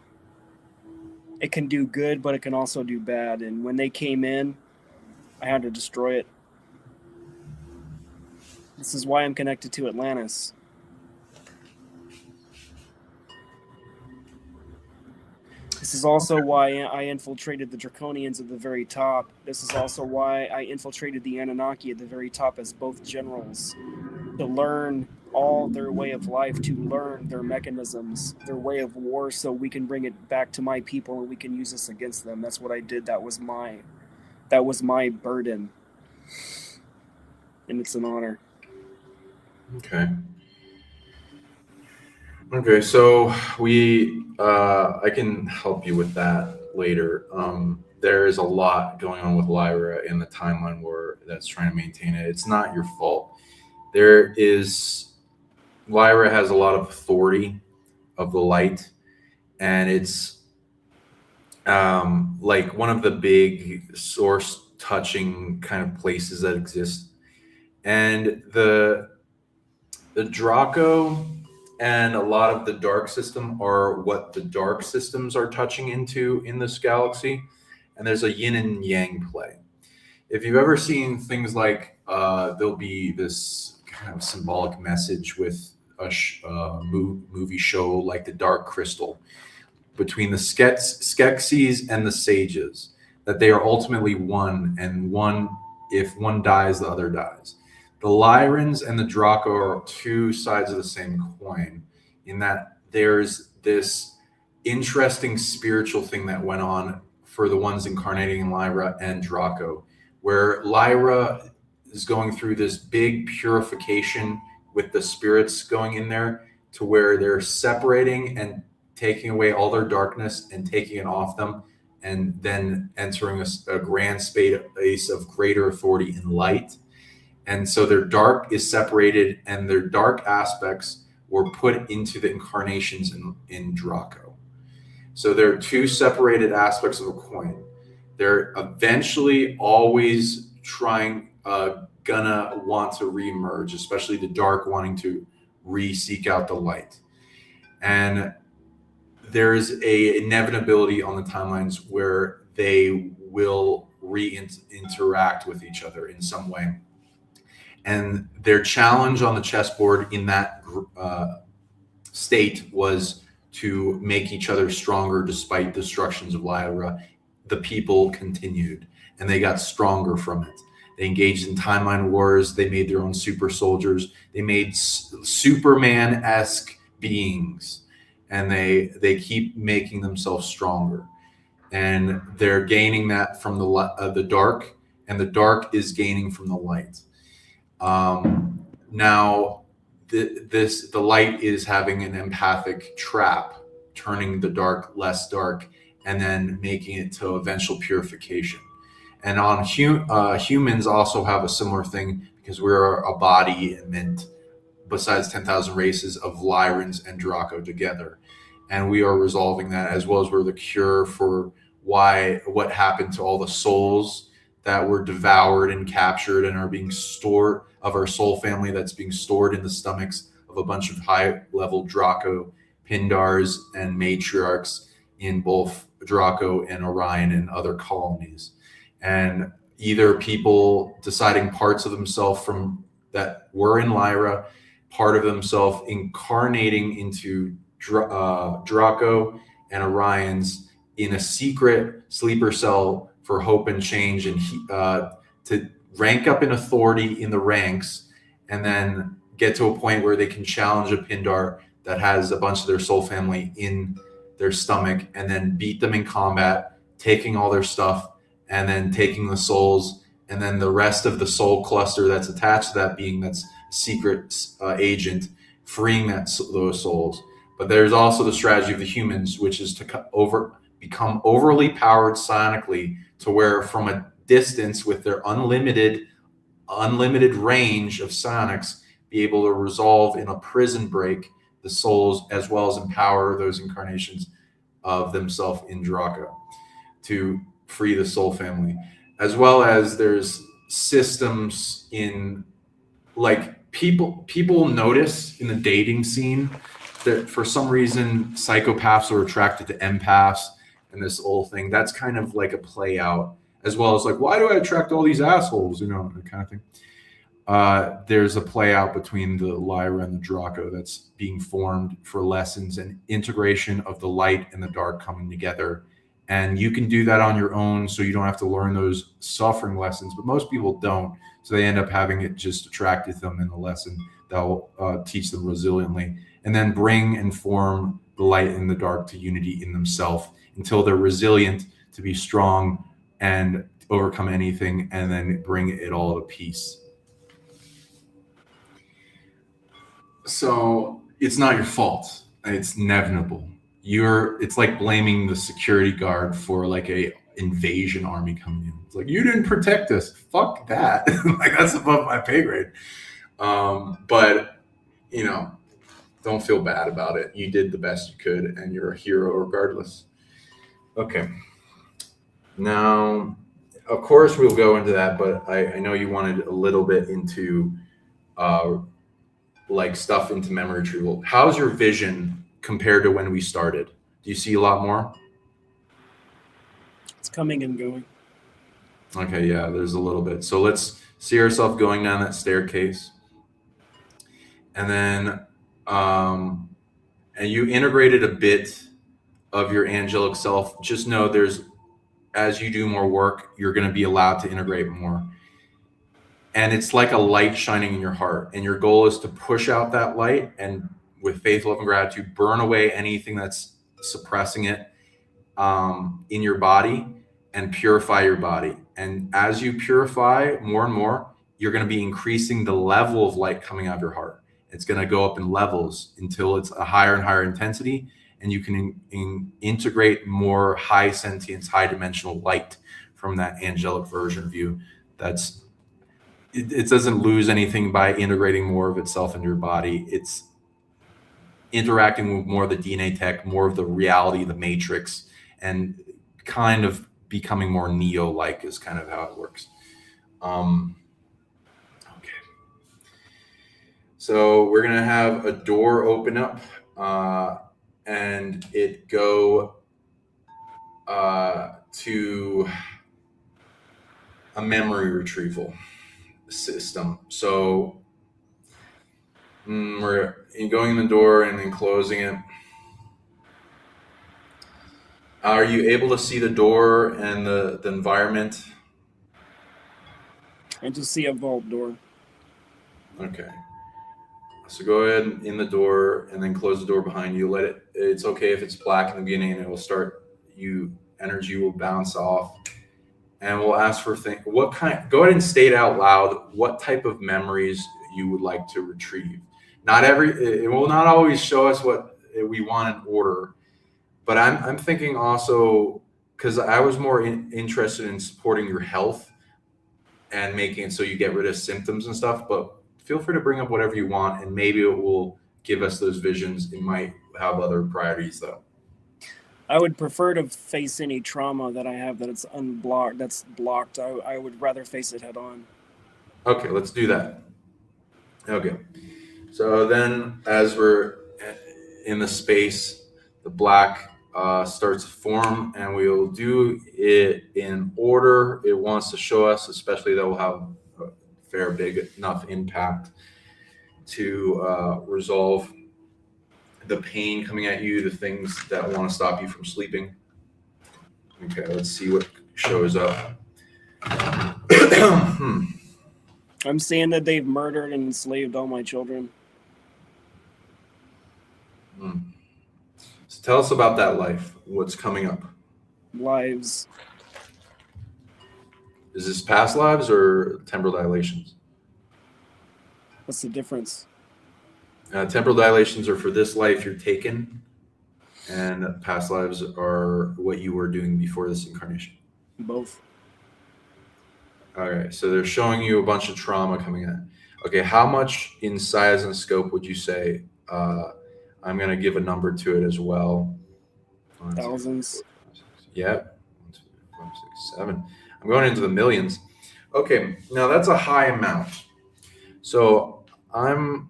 It can do good, but it can also do bad. And when they came in, I had to destroy it. This is why I'm connected to Atlantis. This is also why I infiltrated the Draconians at the very top. This is also why I infiltrated the Anunnaki at the very top as both generals. To learn all their way of life, to learn their mechanisms, their way of war, so we can bring it back to my people and we can use this against them. That's what I did. That was my burden. And it's an honor. Okay, so I can help you with that later. There is a lot going on with Lyra in the timeline war that's trying to maintain it. It's not your fault. Lyra has a lot of authority of the light, and it's like one of the big source touching kind of places that exist. And the Draco and a lot of the dark system are what the dark systems are touching into in this galaxy. And there's a yin and yang play. If you've ever seen things like there'll be this kind of symbolic message with a movie show like The Dark Crystal between the Skeksis and the Sages, that they are ultimately one, and one, if one dies, the other dies. The Lyrans and the Draco are two sides of the same coin, in that there's this interesting spiritual thing that went on for the ones incarnating in Lyra and Draco, where Lyra is going through this big purification with the spirits going in there, to where they're separating and taking away all their darkness and taking it off them, and then entering a grand space of greater authority in light. And so their dark is separated, and their dark aspects were put into the incarnations in Draco. So there are two separated aspects of a coin. They're eventually always trying, gonna want to reemerge, especially the dark wanting to seek out the light. And there's a inevitability on the timelines where they will interact with each other in some way. And their challenge on the chessboard in that state was to make each other stronger despite destructions of Lyra. The people continued, and they got stronger from it. They engaged in timeline wars. They made their own super soldiers. They made Superman-esque beings, and they keep making themselves stronger. And they're gaining that from the dark, and the dark is gaining from the light. Now, the light is having an empathic trap, turning the dark less dark, and then making it to eventual purification. And on humans also have a similar thing, because we're a body meant, besides 10,000 races of Lyrans and Drago together. And we are resolving that, as well as we're the cure for what happened to all the souls that were devoured and captured and are being stored, of our soul family that's being stored in the stomachs of a bunch of high-level Draco Pindars and matriarchs in both Draco and Orion and other colonies. And either people deciding parts of themselves from that were in Lyra, part of themselves incarnating into Draco and Orions in a secret sleeper cell for hope and change, and to rank up in authority in the ranks, and then get to a point where they can challenge a Pindar that has a bunch of their soul family in their stomach, and then beat them in combat, taking all their stuff, and then taking the souls, and then the rest of the soul cluster that's attached to that being, that's secret agent, freeing those souls. But there's also the strategy of the humans, which is to become overly powered psionically, to where from a distance, with their unlimited range of psionics, be able to resolve in a prison break the souls, as well as empower those incarnations of themselves in Draco to free the soul family. As well as there's systems in, like, people notice in the dating scene that for some reason psychopaths are attracted to empaths, and this whole thing, that's kind of like a play out, as well as like, why do I attract all these assholes, that kind of thing. There's a play out between the Lyra and the Draco that's being formed for lessons and integration of the light and the dark coming together. And you can do that on your own, so you don't have to learn those suffering lessons, but most people don't. So they end up having it just attracted them in the lesson that will teach them resiliently, and then bring and form the light and the dark to unity in themselves until they're resilient to be strong and overcome anything, and then bring it all to peace. So it's not your fault. It's inevitable. It's like blaming the security guard for like a invasion army coming in. It's like, you didn't protect us. Fuck that. Like, that's above my pay grade. But don't feel bad about it. You did the best you could, and you're a hero regardless. Okay. Now, of course, we'll go into that, but I know you wanted a little bit into like stuff into memory retrieval. How's your vision compared to when we started? Do you see a lot more? It's coming and going. Okay, yeah, there's a little bit. So let's see ourselves going down that staircase. And then and you integrated a bit of your angelic self. Just know as you do more work, you're going to be allowed to integrate more. And it's like a light shining in your heart. And your goal is to push out that light, and with faith, love, and gratitude, burn away anything that's suppressing it in your body, and purify your body. And as you purify more and more, you're going to be increasing the level of light coming out of your heart. It's going to go up in levels until it's a higher and higher intensity, and you can integrate more high sentience, high dimensional light from that angelic version of you. It doesn't lose anything by integrating more of itself into your body. It's interacting with more of the DNA tech, more of the reality, the matrix, and kind of becoming more Neo-like is kind of how it works. So we're gonna have a door open up, and it go to a memory retrieval system. So we're going in the door and then closing it. Are you able to see the door and the environment? And to see a vault door. Okay. So go ahead in the door and then close the door behind you. It's okay if it's black in the beginning, and it will start, energy will bounce off. And we'll ask for go ahead and state out loud what type of memories you would like to retrieve. It will not always show us what we want in order, but I'm thinking also, because I was more interested in supporting your health and making it so you get rid of symptoms and stuff, but feel free to bring up whatever you want, and maybe it will give us those visions. It might have other priorities though. I would prefer to face any trauma that I have that's unblocked, that's blocked. I would rather face it head on. Okay, let's do that. Okay. So then as we're in the space, the black starts to form, and we'll do it in order it wants to show us, especially that will have a fair big enough impact to resolve the pain coming at you, the things that want to stop you from sleeping. Okay, let's see what shows up. I'm seeing that they've murdered and enslaved all my children. So tell us about that life. What's coming up? Lives. Is this past lives or temporal dilations? What's the difference? Temporal dilations are for this life you're taken, and past lives are what you were doing before this incarnation. Both. All right, so they're showing you a bunch of trauma coming in. Okay, how much in size and scope would you say? I'm going to give a number to it as well. Thousands. Yep. 1, 2, 3, 4, 5, 6, 7. I'm going into the millions. Okay, now that's a high amount. So I'm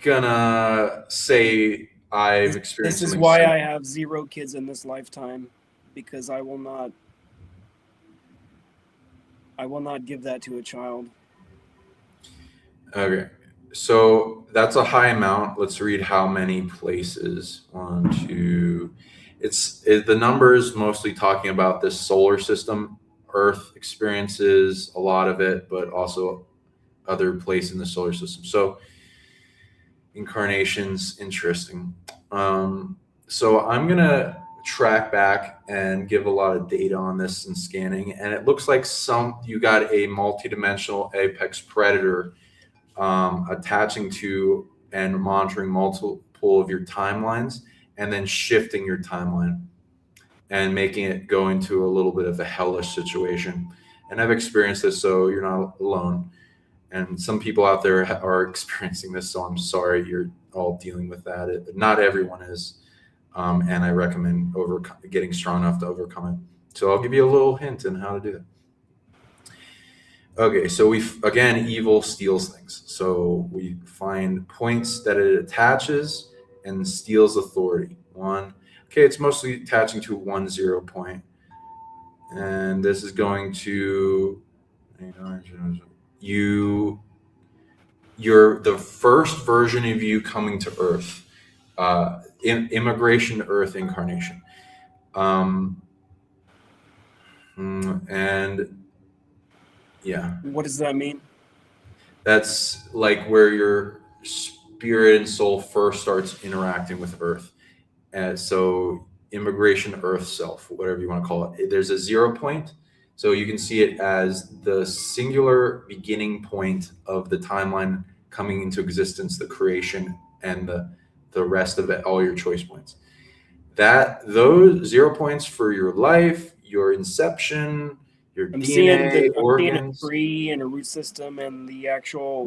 gonna say I've experienced. This is why I have 0 kids in this lifetime, because I will not give that to a child. Okay, so that's a high amount. Let's read how many places. 1, 2. The numbers mostly talking about this solar system. Earth experiences a lot of it, but also other places in the solar system. So incarnations, interesting. So I'm gonna track back and give a lot of data on this and scanning, and it looks like you got a multidimensional apex predator attaching to and monitoring multiple of your timelines, and then shifting your timeline and making it go into a little bit of a hellish situation. And I've experienced this, so you're not alone. And some people out there are experiencing this, so I'm sorry you're all dealing with that. Not everyone is, and I recommend getting strong enough to overcome it. So I'll give you a little hint on how to do that. Okay, so again, evil steals things. So we find points that it attaches and steals authority. 1. Okay, it's mostly attaching to 1 0 point. And this is going to you're the first version of you coming to Earth, immigration to Earth incarnation. And yeah. What does that mean? That's like where your spirit and soul first starts interacting with Earth. And so immigration to Earth self, whatever you want to call it. There's a 0 point. So you can see it as the singular beginning point of the timeline coming into existence, the creation, and the rest of it, all your choice points. Those 0 points for your life, your inception, your DNA, organs. I'm seeing a tree and a root system, and the actual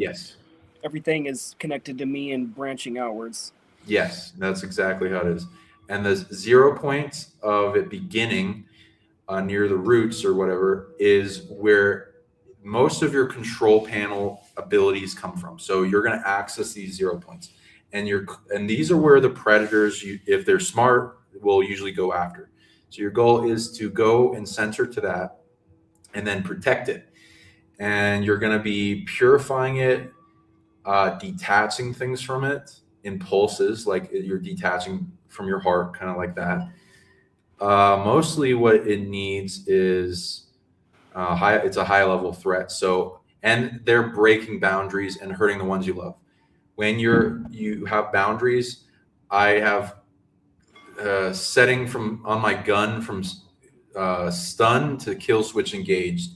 everything is connected to me and branching outwards. Yes, that's exactly how it is. And the 0 points of it beginning near the roots or whatever is where most of your control panel abilities come from. So you're going to access these 0 points, and these are where the predators, if they're smart, will usually go after. So your goal is to go and center to that, and then protect it. And you're going to be purifying it, detaching things from it in pulses, like you're detaching from your heart, kind of like that. Mostly what it needs is it's a high level threat. So, and they're breaking boundaries and hurting the ones you love. When you have boundaries, I have setting from on my gun from stun to kill switch engaged.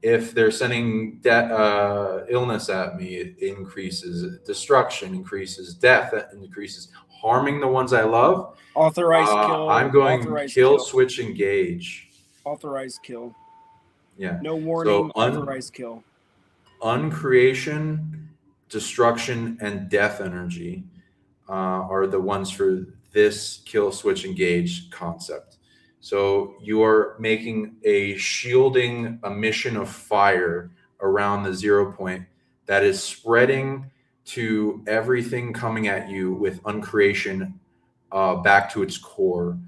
If they're sending illness at me, it increases destruction, increases death, increases harming the ones I love. Authorized kill. I'm going authorized kill, switch, engage. Authorized kill. Yeah. No warning. So authorized kill. Uncreation, destruction, and death energy are the ones for this kill, switch, engage concept. So you are making a mission of fire around the 0 point that is spreading to everything coming at you with uncreation back to its core,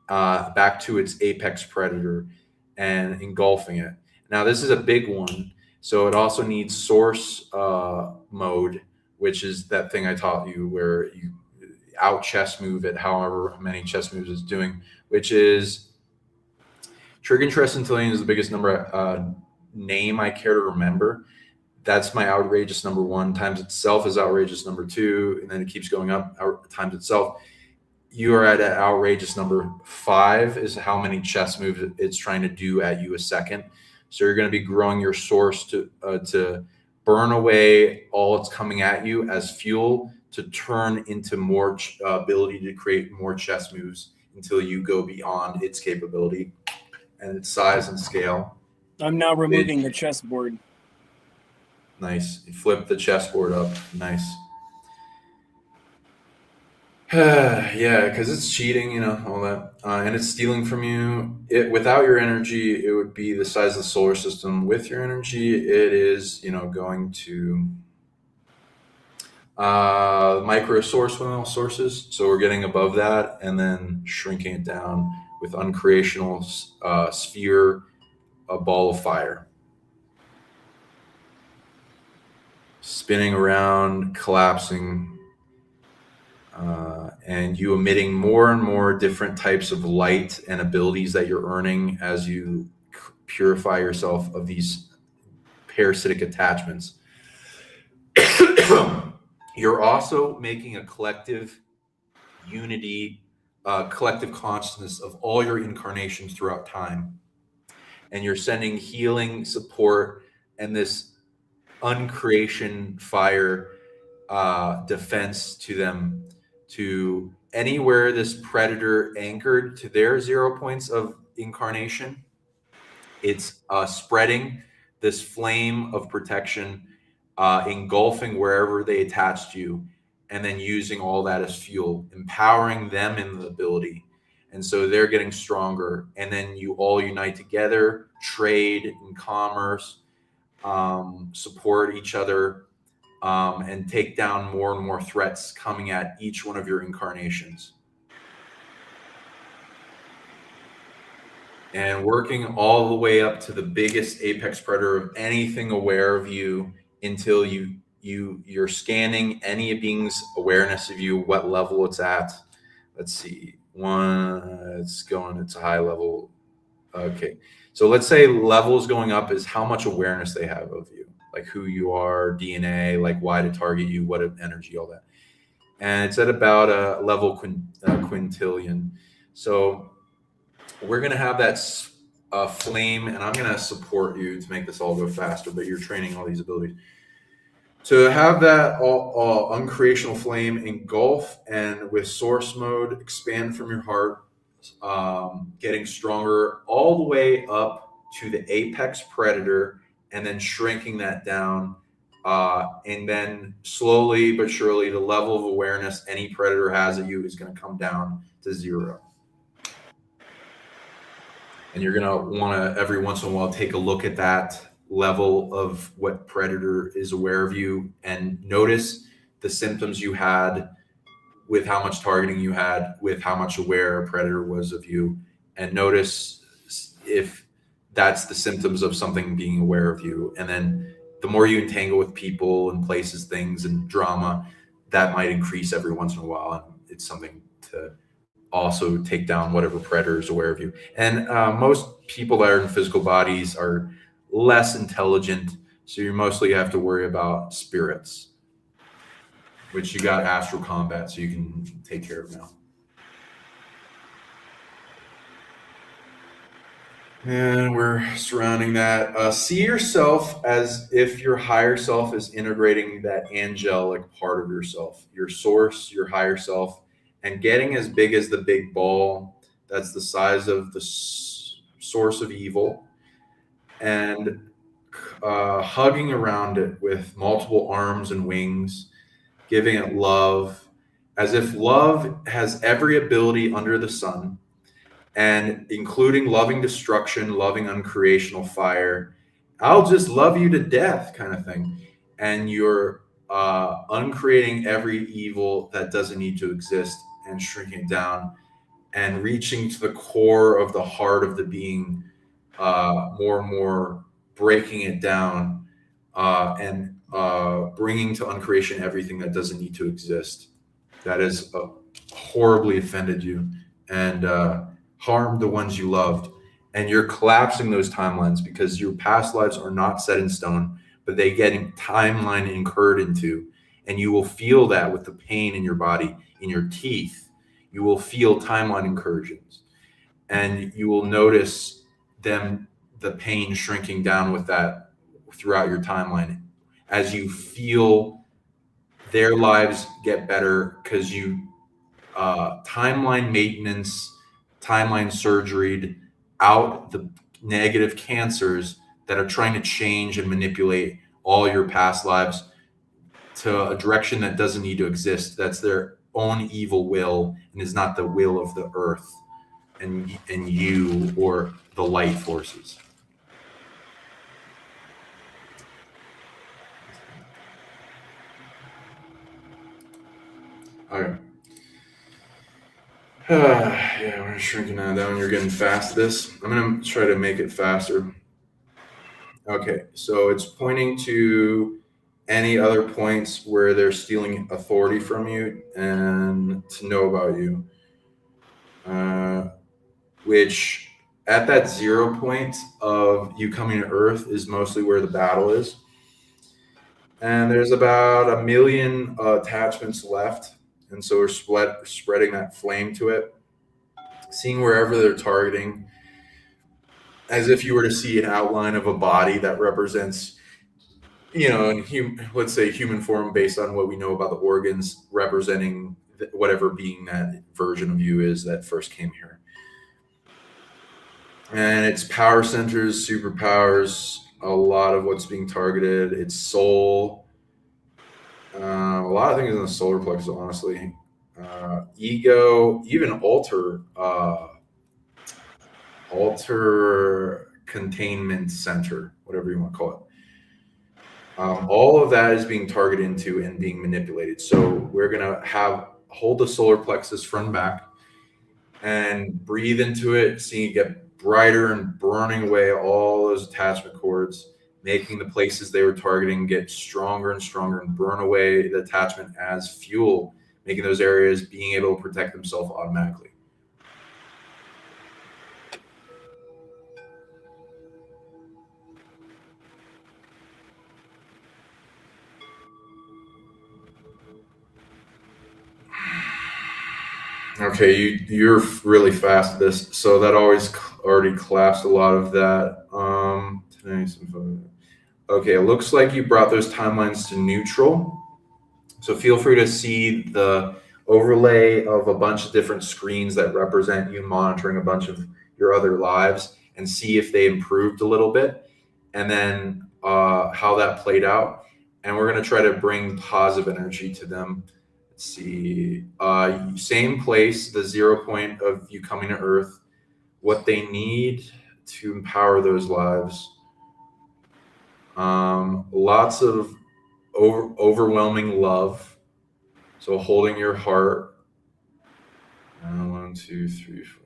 back to its apex predator, and engulfing it. Now, this is a big one. So it also needs source mode, which is that thing I taught you where you out chess move it however many chess moves it's doing, which is Trig and Tristantillion is the biggest name I care to remember. That's my outrageous number 1. Times itself is outrageous number 2, and then it keeps going up times itself. You are at an outrageous number 5 is how many chess moves it's trying to do at you a second. So you're going to be growing your source to burn away all it's coming at you as fuel to turn into more ability to create more chess moves until you go beyond its capability and its size and scale. I'm now removing the chessboard. Nice. You flip the chessboard up. Nice. Yeah, because it's cheating, all that, and it's stealing from you. Without your energy, it would be the size of the solar system. With your energy, it is, going to micro sources. So we're getting above that, and then shrinking it down with uncreational sphere, a ball of fire, spinning around, collapsing. And you emitting more and more different types of light and abilities that you're earning as you purify yourself of these parasitic attachments. You're also making a collective unity, collective consciousness of all your incarnations throughout time. And you're sending healing, support, and this uncreation fire defense to them, to anywhere this predator anchored to their 0 points of incarnation. It's spreading this flame of protection, engulfing wherever they attached you, and then using all that as fuel, empowering them in the ability. And so they're getting stronger, and then you all unite together, trade in commerce, support each other, and take down more and more threats coming at each one of your incarnations. And working all the way up to the biggest apex predator of anything aware of you until you're scanning any being's awareness of you, what level it's at. Let's see. It's a high level. Okay. So let's say levels going up is how much awareness they have of you. Like who you are, DNA, like why to target you, what energy, all that. And it's at about a level quintillion. So we're going to have that flame, and I'm going to support you to make this all go faster, but you're training all these abilities. To have that uncreational flame engulf and with source mode expand from your heart, getting stronger all the way up to the apex predator, and then shrinking that down, and then slowly but surely the level of awareness any predator has of you is going to come down to 0. And you're going to want to every once in a while take a look at that level of what predator is aware of you, and notice the symptoms you had with how much targeting you had, with how much aware a predator was of you, and notice if that's the symptoms of something being aware of you. And then the more you entangle with people and places, things, and drama, that might increase every once in a while. And it's something to also take down whatever predator is aware of you. And most people that are in physical bodies are less intelligent, so you mostly have to worry about spirits, which you got astral combat, so you can take care of now. And we're surrounding that. See yourself as if your higher self is integrating that angelic part of yourself, your source, your higher self, and getting as big as the big ball that's the size of the source of evil, and hugging around it with multiple arms and wings, giving it love, as if love has every ability under the sun, and including loving destruction, loving uncreational fire. I'll just love you to death, kind of thing. And you're uncreating every evil that doesn't need to exist and shrinking it down and reaching to the core of the heart of the being, more and more breaking it down, and bringing to uncreation everything that doesn't need to exist, that has horribly offended you and harmed the ones you loved. And you're collapsing those timelines because your past lives are not set in stone, but they get timeline incurred into. And you will feel that with the pain in your body, in your teeth. You will feel timeline incursions. And you will notice the pain shrinking down with that throughout your timeline as you feel their lives get better, because you timeline maintenance, timeline surgeried out the negative cancers that are trying to change and manipulate all your past lives to a direction that doesn't need to exist. That's their own evil will and is not the will of the earth and you or the light forces. Okay. Yeah, we're shrinking that down. You're getting fast at this. I'm going to try to make it faster. Okay, so it's pointing to any other points where they're stealing authority from you and to know about you. Which at that 0 point of you coming to Earth is mostly where the battle is. And there's about 1 million attachments left. And so we're spreading that flame to it, seeing wherever they're targeting, as if you were to see an outline of a body that represents, let's say human form based on what we know about the organs, representing whatever being that version of you is that first came here. And its power centers, superpowers, a lot of what's being targeted, its soul, a lot of things in the solar plexus, honestly. Ego, even alter containment center, whatever you want to call it. All of that is being targeted into and being manipulated. So we're going to hold the solar plexus front and back and breathe into it, seeing it get brighter and burning away all those attachment cords, making the places they were targeting get stronger and stronger and burn away the attachment as fuel, making those areas being able to protect themselves automatically. Okay, you're really fast at this, so that already collapsed a lot of that. Okay, it looks like you brought those timelines to neutral. So feel free to see the overlay of a bunch of different screens that represent you monitoring a bunch of your other lives and see if they improved a little bit, and then how that played out. And we're going to try to bring positive energy to them. Let's see, same place, the 0 point of you coming to Earth, what they need to empower those lives. Lots of overwhelming love. So holding your heart. 1, 2, 3, 4.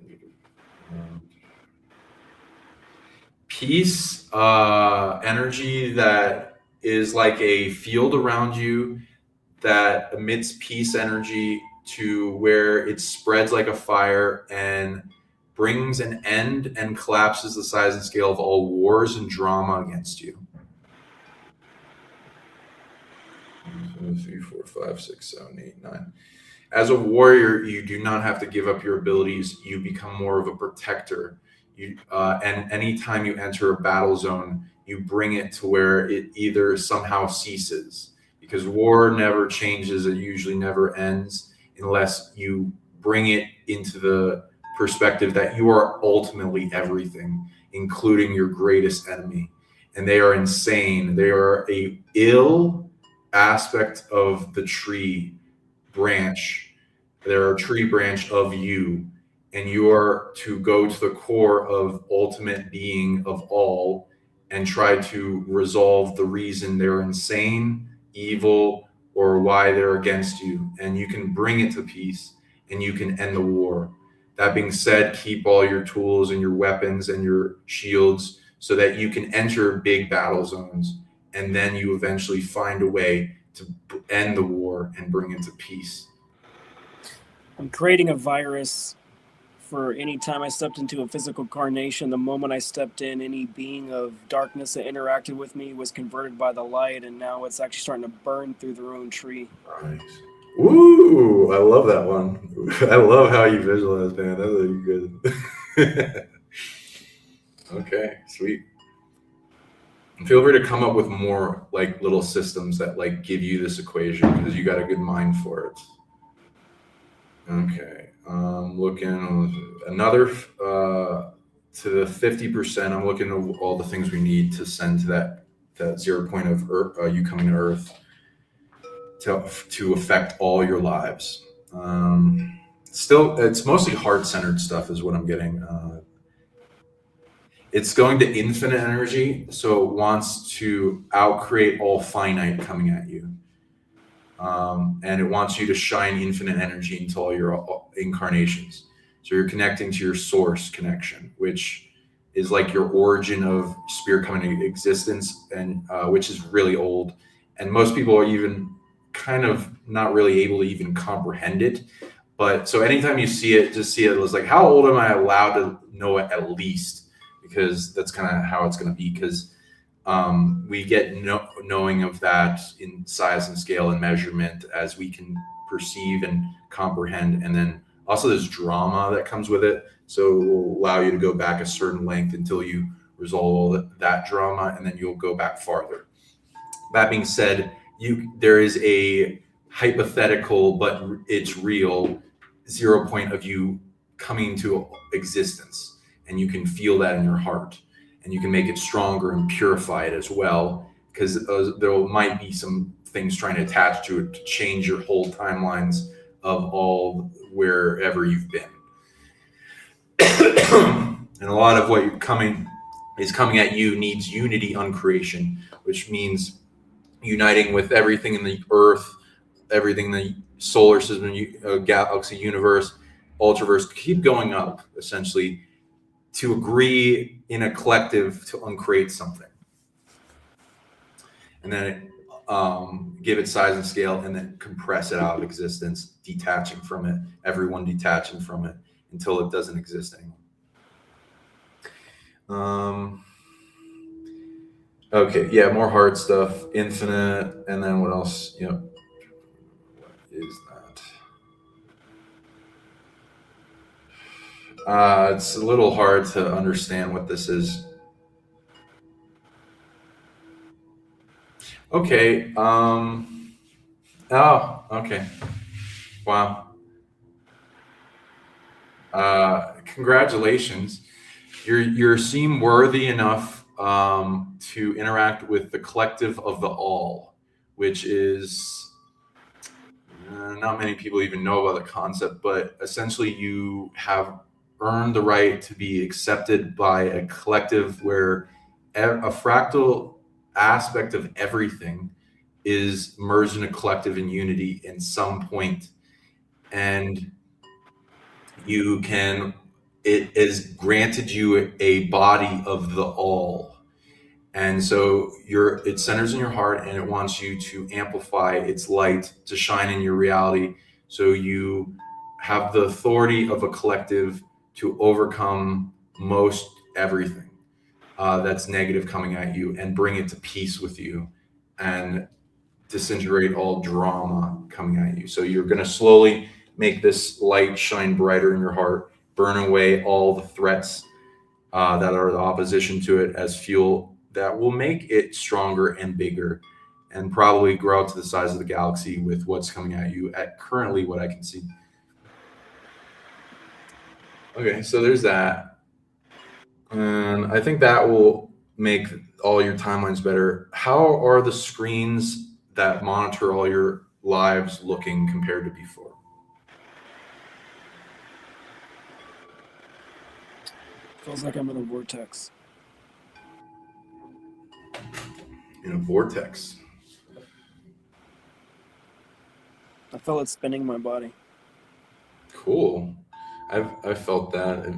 Peace, energy that is like a field around you that emits peace energy to where it spreads like a fire and brings an end and collapses the size and scale of all wars and drama against you. 1, 2, 3, 4, 5, 6, 7, 8, 9. As a warrior, you do not have to give up your abilities. You become more of a protector. And anytime you enter a battle zone, you bring it to where it either somehow ceases, because war never changes. It usually never ends unless you bring it into the perspective that you are ultimately everything, including your greatest enemy. And they are insane. They are a ill aspect of the tree branch. They're a tree branch of you, and you are to go to the core of ultimate being of all and try to resolve the reason they're insane, evil, or why they're against you. And you can bring it to peace and you can end the war. That being said, keep all your tools and your weapons and your shields so that you can enter big battle zones, and then you eventually find a way to end the war and bring it to peace. I'm creating a virus for any time I stepped into a physical carnation. The moment I stepped in, any being of darkness that interacted with me was converted by the light, and now it's actually starting to burn through their own tree. Nice. Ooh, I love that one. I love how you visualize, man. That's really good. Okay, sweet. Feel free to come up with more like little systems that like give you this equation, because you got a good mind for it. Okay, looking another to the 50%. I'm looking at all the things we need to send to that 0 point of Earth, you coming to Earth to affect all your lives. Still, it's mostly heart-centered stuff is what I'm getting. It's going to infinite energy, so it wants to outcreate all finite coming at you. And it wants you to shine infinite energy into all your incarnations. So you're connecting to your source connection, which is like your origin of spirit coming into existence, and which is really old. And most people are even kind of not really able to even comprehend it. But so anytime you see it, just see it as like, how old am I allowed to know it at least? Because that's kind of how it's going to be. Because we get knowing of that in size and scale and measurement as we can perceive and comprehend. And then also there's drama that comes with it. So it will allow you to go back a certain length until you resolve all that drama, and then you'll go back farther. That being said, there is a hypothetical, but it's real 0 point of you coming into existence. And you can feel that in your heart, and you can make it stronger and purify it as well, because there might be some things trying to attach to it to change your whole timelines of all wherever you've been. And a lot of what is coming at you needs unity uncreation, which means uniting with everything in the earth, everything in the solar system, galaxy, universe, ultraverse, keep going up, essentially, to agree in a collective to uncreate something. And then give it size and scale, and then compress it out of existence, detaching from it, everyone detaching from it until it doesn't exist anymore. Okay, yeah, more hard stuff, infinite, and then what else? What is that? It's a little hard to understand what this is. Okay. Oh, okay. Wow. Congratulations. You seem worthy enough to interact with the collective of the all, which is not many people even know about the concept, but essentially you have earned the right to be accepted by a collective where a fractal aspect of everything is merged in a collective in unity in some point, and it has granted you a body of the all. And so it centers in your heart, and it wants you to amplify its light to shine in your reality, so you have the authority of a collective to overcome most everything that's negative coming at you, and bring it to peace with you, and disintegrate all drama coming at you. So you're going to slowly make this light shine brighter in your heart, burn away all the threats that are the opposition to it as fuel that will make it stronger and bigger, and probably grow out to the size of the galaxy with what's coming at you at currently what I can see. Okay, so there's that. And I think that will make all your timelines better. How are the screens that monitor all your lives looking compared to before? Feels like I'm in a vortex. In a vortex. I felt it spinning my body. Cool. I've felt that.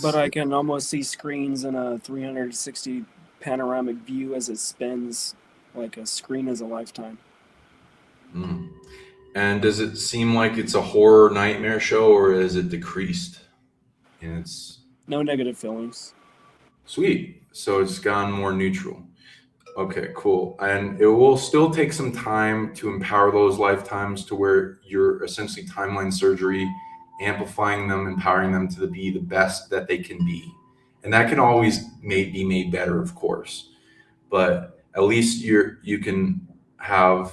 But I can almost see screens in a 360 panoramic view as it spins, like a screen is a lifetime. Mm. And does it seem like it's a horror nightmare show, or is it decreased? And it's No negative feelings. sweet. So it's gone more neutral. Okay, cool. And it will still take some time to empower those lifetimes to where you're essentially timeline surgery, amplifying them, empowering them to be the best that they can be. And that can always be made better, of course. But at least you can have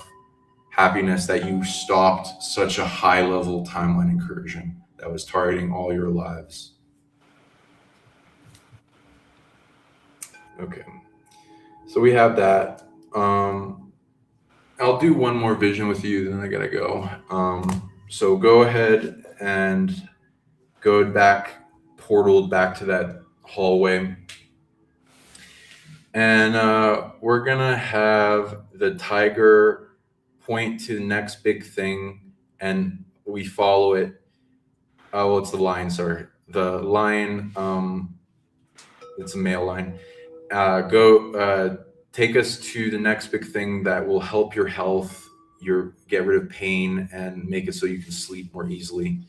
happiness that you stopped such a high level timeline incursion that was targeting all your lives. Okay. So we have that. I'll do one more vision with you, then I gotta go. So go ahead and go back, portal back to that hallway. And we're gonna have the tiger point to the next big thing, and we follow it. Well, it's the lion, sorry. The lion, it's a male lion. Take us to the next big thing that will help your health, get rid of pain, and make it so you can sleep more easily.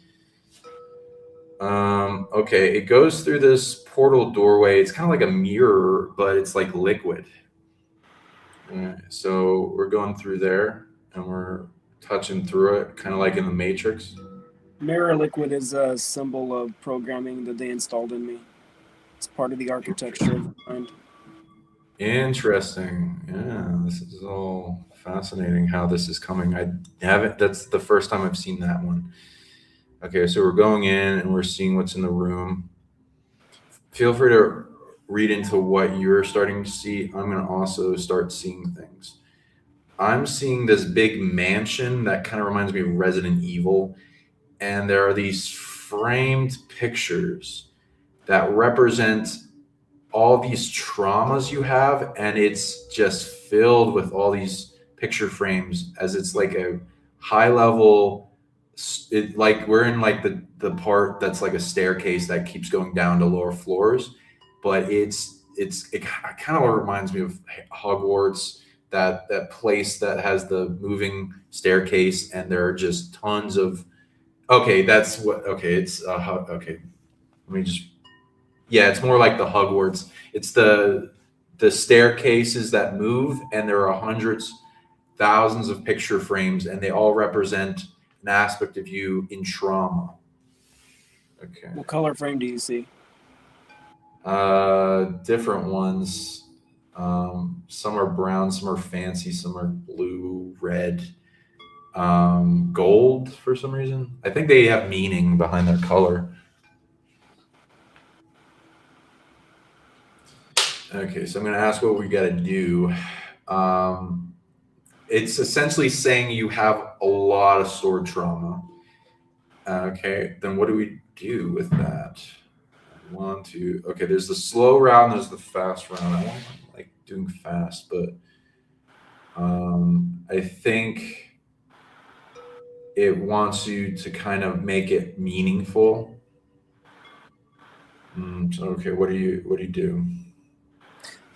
Okay, it goes through this portal doorway. It's kind of like a mirror, but it's like liquid. So we're going through there, and we're touching through it, kind of like in the Matrix. Mirror liquid is a symbol of programming that they installed in me. It's part of the architecture of the mind. Interesting. Yeah, this is all fascinating how this is coming. That's the first time I've seen that one. Okay, so we're going in and we're seeing what's in the room. Feel free to read into what you're starting to see. I'm going to also start seeing things. I'm seeing this big mansion that kind of reminds me of Resident Evil. And there are these framed pictures that represent all these traumas you have, and it's just filled with all these picture frames, as it's like a high level, like we're in like the part that's like a staircase that keeps going down to lower floors, but it kind of reminds me of Hogwarts, that place that has the moving staircase, and there are just tons of it's okay, let me just. Yeah, it's more like the Hogwarts. It's the staircases that move, and there are hundreds, thousands of picture frames, and they all represent an aspect of you in trauma. Okay. What color frame do you see? Different ones. Some are brown, some are fancy, some are blue, red, gold for some reason. I think they have meaning behind their color. Okay, so I'm going to ask what we got to do. It's essentially saying you have a lot of stored trauma. Okay, then what do we do with that? 1, 2. Okay, there's the slow route and there's the fast route. I want like doing fast, but I think it wants you to kind of make it meaningful. So, okay, what do you do?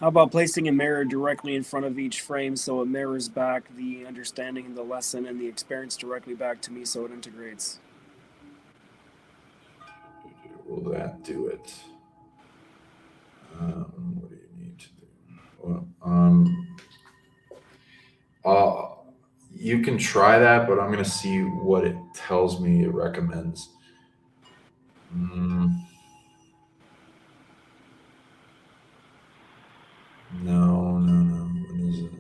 How about placing a mirror directly in front of each frame so it mirrors back the understanding, the lesson, and the experience directly back to me so it integrates? Will that do it? What do you need to do? Well, you can try that, but I'm going to see what it tells me it recommends. No. What is it?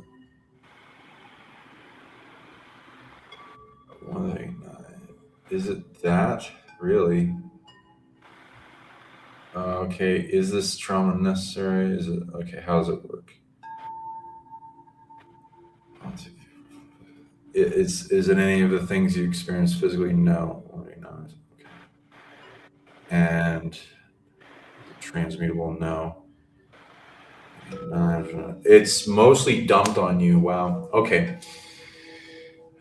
189. Is it that? Really? Okay. Is this trauma necessary? Is it okay? How does it work? Is it any of the things you experience physically? No. 189. Okay. And transmutable? No. It's mostly dumped on you. Wow. Okay.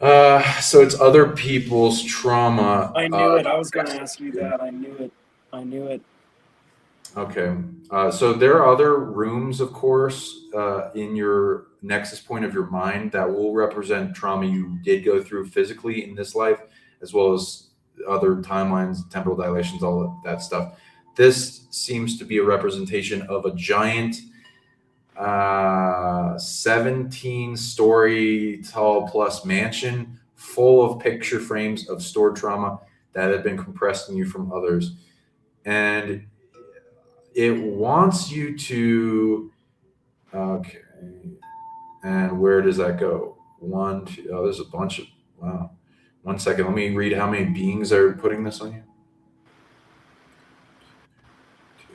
So it's other people's trauma. I knew it. I was going to ask you that. I knew it. Okay. So there are other rooms, of course, in your nexus point of your mind that will represent trauma you did go through physically in this life, as well as other timelines, temporal dilations, all of that stuff. This seems to be a representation of a giant 17-story tall plus mansion full of picture frames of stored trauma that have been compressed in you from others. And it wants you to, okay. And where does that go? 1, 2, there's a bunch of, wow. 1 second. Let me read how many beings are putting this on you.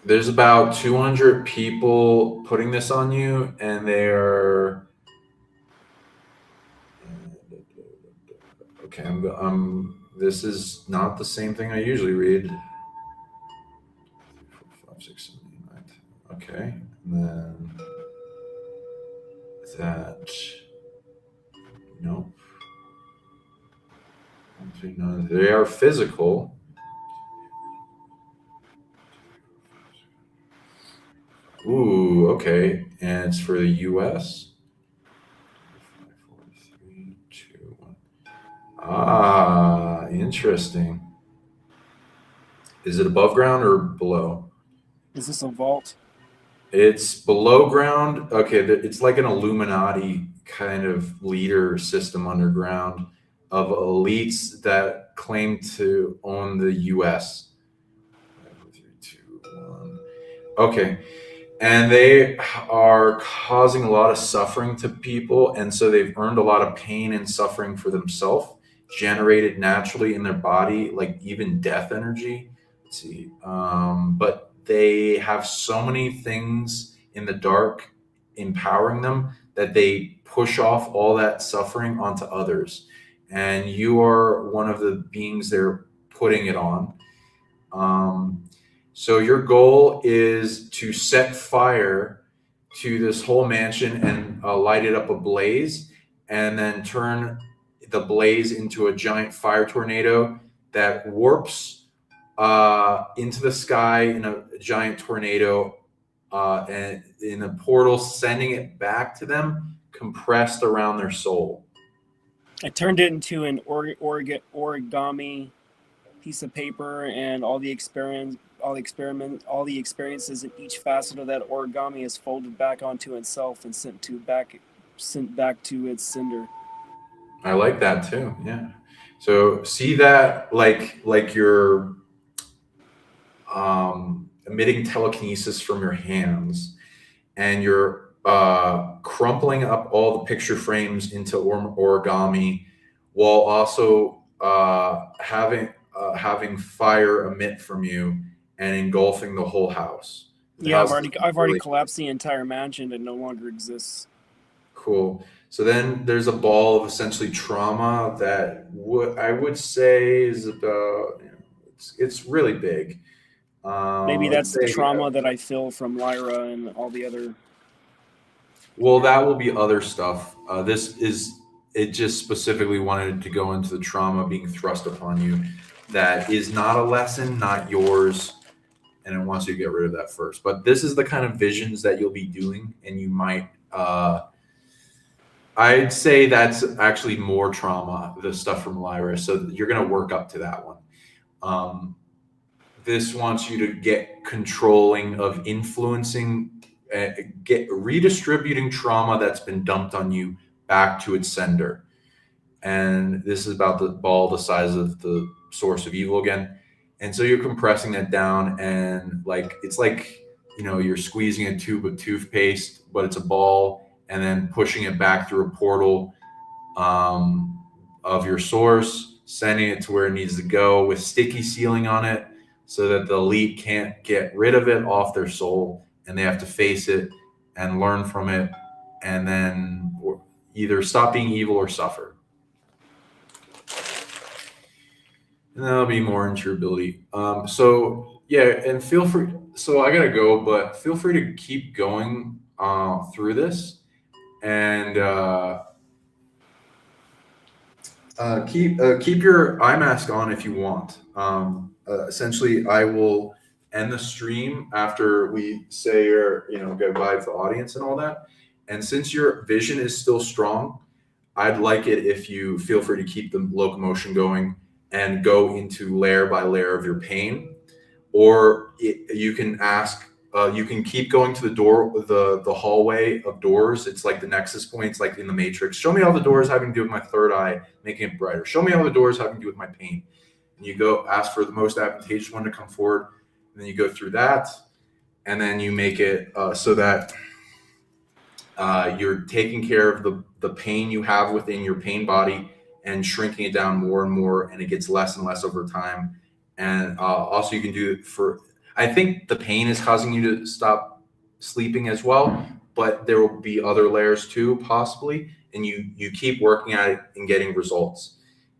There's about 200 people putting this on you, and they're okay. This is not the same thing I usually read. 4, 5, 6, 7, 8, 9. Okay, and then that. Nope. 1, 3, 9. They are physical. Ooh, okay. And it's for the US. 5, 4, 3, 2, 1. Ah, interesting. Is it above ground or below? Is this a vault? It's below ground. Okay, it's like an Illuminati kind of leader system underground of elites that claim to own the US. 5, 4, 3, 2, 1. Okay. And they are causing a lot of suffering to people. And so they've earned a lot of pain and suffering for themselves, generated naturally in their body, like even death energy. Let's see. But they have so many things in the dark empowering them that they push off all that suffering onto others. And you are one of the beings they're putting it on. So your goal is to set fire to this whole mansion and light it up ablaze, and then turn the blaze into a giant fire tornado that warps into the sky in a giant tornado and in a portal, sending it back to them, compressed around their soul. I turned it into an origami piece of paper, and all the experiences in each facet of that origami is folded back onto itself and sent back to its sender. I like that too. Yeah. So see that like you're emitting telekinesis from your hands, and you're crumpling up all the picture frames into origami, while also having fire emit from you and engulfing the whole house. I've already collapsed the entire mansion. It no longer exists. Cool. So then there's a ball of essentially trauma that I would say is about, it's really big. Maybe that's the trauma that I feel from Lyra and all the other Well, that will be other stuff. It just specifically wanted to go into the trauma being thrust upon you. That is not a lesson, not yours, and it wants you to get rid of that first. But this is the kind of visions that you'll be doing, and you might. I'd say that's actually more trauma, the stuff from Lyra. So you're going to work up to that one. This wants you to get controlling of influencing, get redistributing trauma that's been dumped on you back to its sender. And this is about the ball the size of the source of evil again. And so you're compressing that down, and it's like you're squeezing a tube of toothpaste, but it's a ball, and then pushing it back through a portal of your source, sending it to where it needs to go with sticky sealing on it, so that the elite can't get rid of it off their soul, and they have to face it and learn from it, and then either stop being evil or suffer. And that'll be more into your ability. So yeah, and feel free. So I gotta go, but feel free to keep going through this, and keep your eye mask on if you want. Essentially, I will end the stream after we say your goodbye to the audience and all that. And since your vision is still strong, I'd like it if you feel free to keep the locomotion going and go into layer by layer of your pain, or you can ask. You can keep going to the door, the hallway of doors. It's like the nexus points, like in the Matrix. Show me all the doors having to do with my third eye, making it brighter. Show me all the doors having to do with my pain. And you go ask for the most advantageous one to come forward, and then you go through that, and then you make it so that you're taking care of the pain you have within your pain body and shrinking it down more and more, and it gets less and less over time. And also you can do it for, I think the pain is causing you to stop sleeping as well, but there will be other layers too, possibly. And you keep working at it and getting results.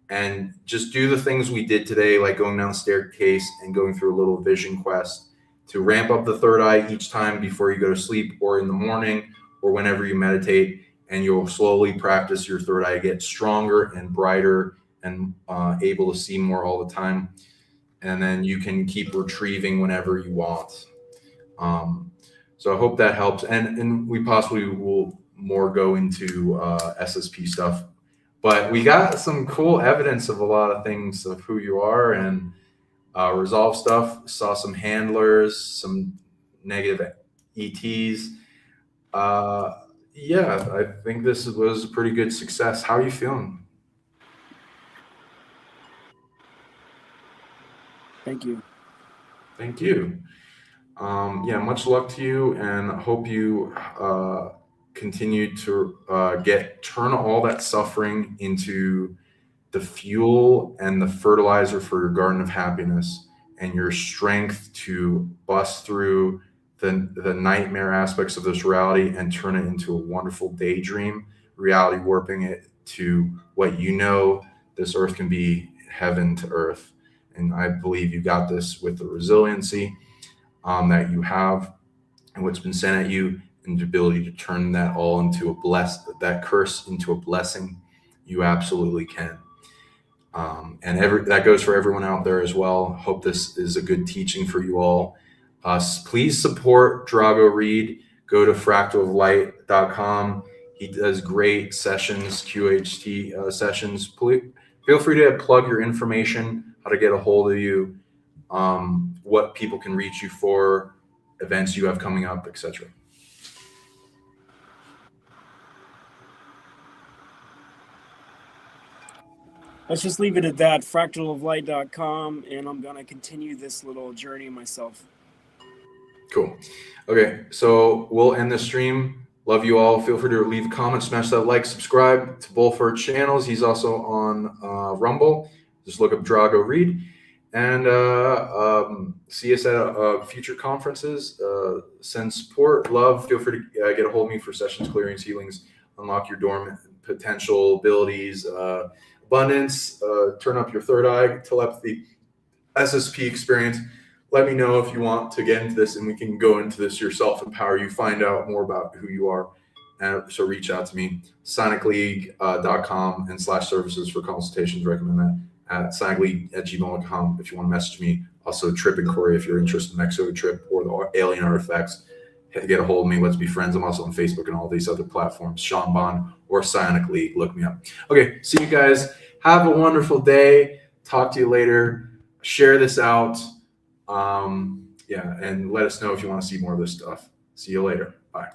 And just do the things we did today, like going down the staircase and going through a little vision quest to ramp up the third eye each time before you go to sleep, or in the morning, or whenever you meditate. And you'll slowly practice your third eye get stronger and brighter and able to see more all the time. And then you can keep retrieving whenever you want. So I hope that helps. And we possibly will more go into SSP stuff. But we got some cool evidence of a lot of things of who you are, and resolve stuff. Saw some handlers, some negative ETs. Yeah, I think this was a pretty good success. How are you feeling? Thank you. Thank you. Yeah, much luck to you, and hope you continue to turn all that suffering into the fuel and the fertilizer for your garden of happiness, and your strength to bust through the nightmare aspects of this reality and turn it into a wonderful daydream, reality warping it to what this earth can be, heaven to earth. And I believe you got this with the resiliency that you have and what's been sent at you, and the ability to turn that all into that curse into a blessing. You absolutely can. And that goes for everyone out there as well. Hope this is a good teaching for you all. Please support Drago Reid. Go to fractaloflight.com. He does great sessions, QHT sessions. Feel free to plug your information, how to get a hold of you, what people can reach you for, events you have coming up, etc. Let's just leave it at that, fractaloflight.com, and I'm going to continue this little journey myself. Cool. Okay, so we'll end the stream. Love you all. Feel free to leave a comment, smash that like, subscribe to both our channels. He's also on Rumble. Just look up Drago Reid. And see us at future conferences. Send support, love. Feel free to get a hold of me for sessions, clearings, healings, unlock your dormant potential abilities, abundance, turn up your third eye, telepathy, SSP experience. Let me know if you want to get into this, and we can go into this yourself, empower you, find out more about who you are, So reach out to me, PsionicLeague.com /services for consultations. Recommend that at PsionicLeague@gmail.com if you want to message me. Also, Trip and Corey if you're interested in the Mexico trip or the alien artifacts. Get a hold of me. Let's be friends. I'm also on Facebook and all these other platforms. Sean Bond or Psionic League. Look me up. Okay, see you guys. Have a wonderful day. Talk to you later. Share this out. And let us know if you want to see more of this stuff. See you later. Bye.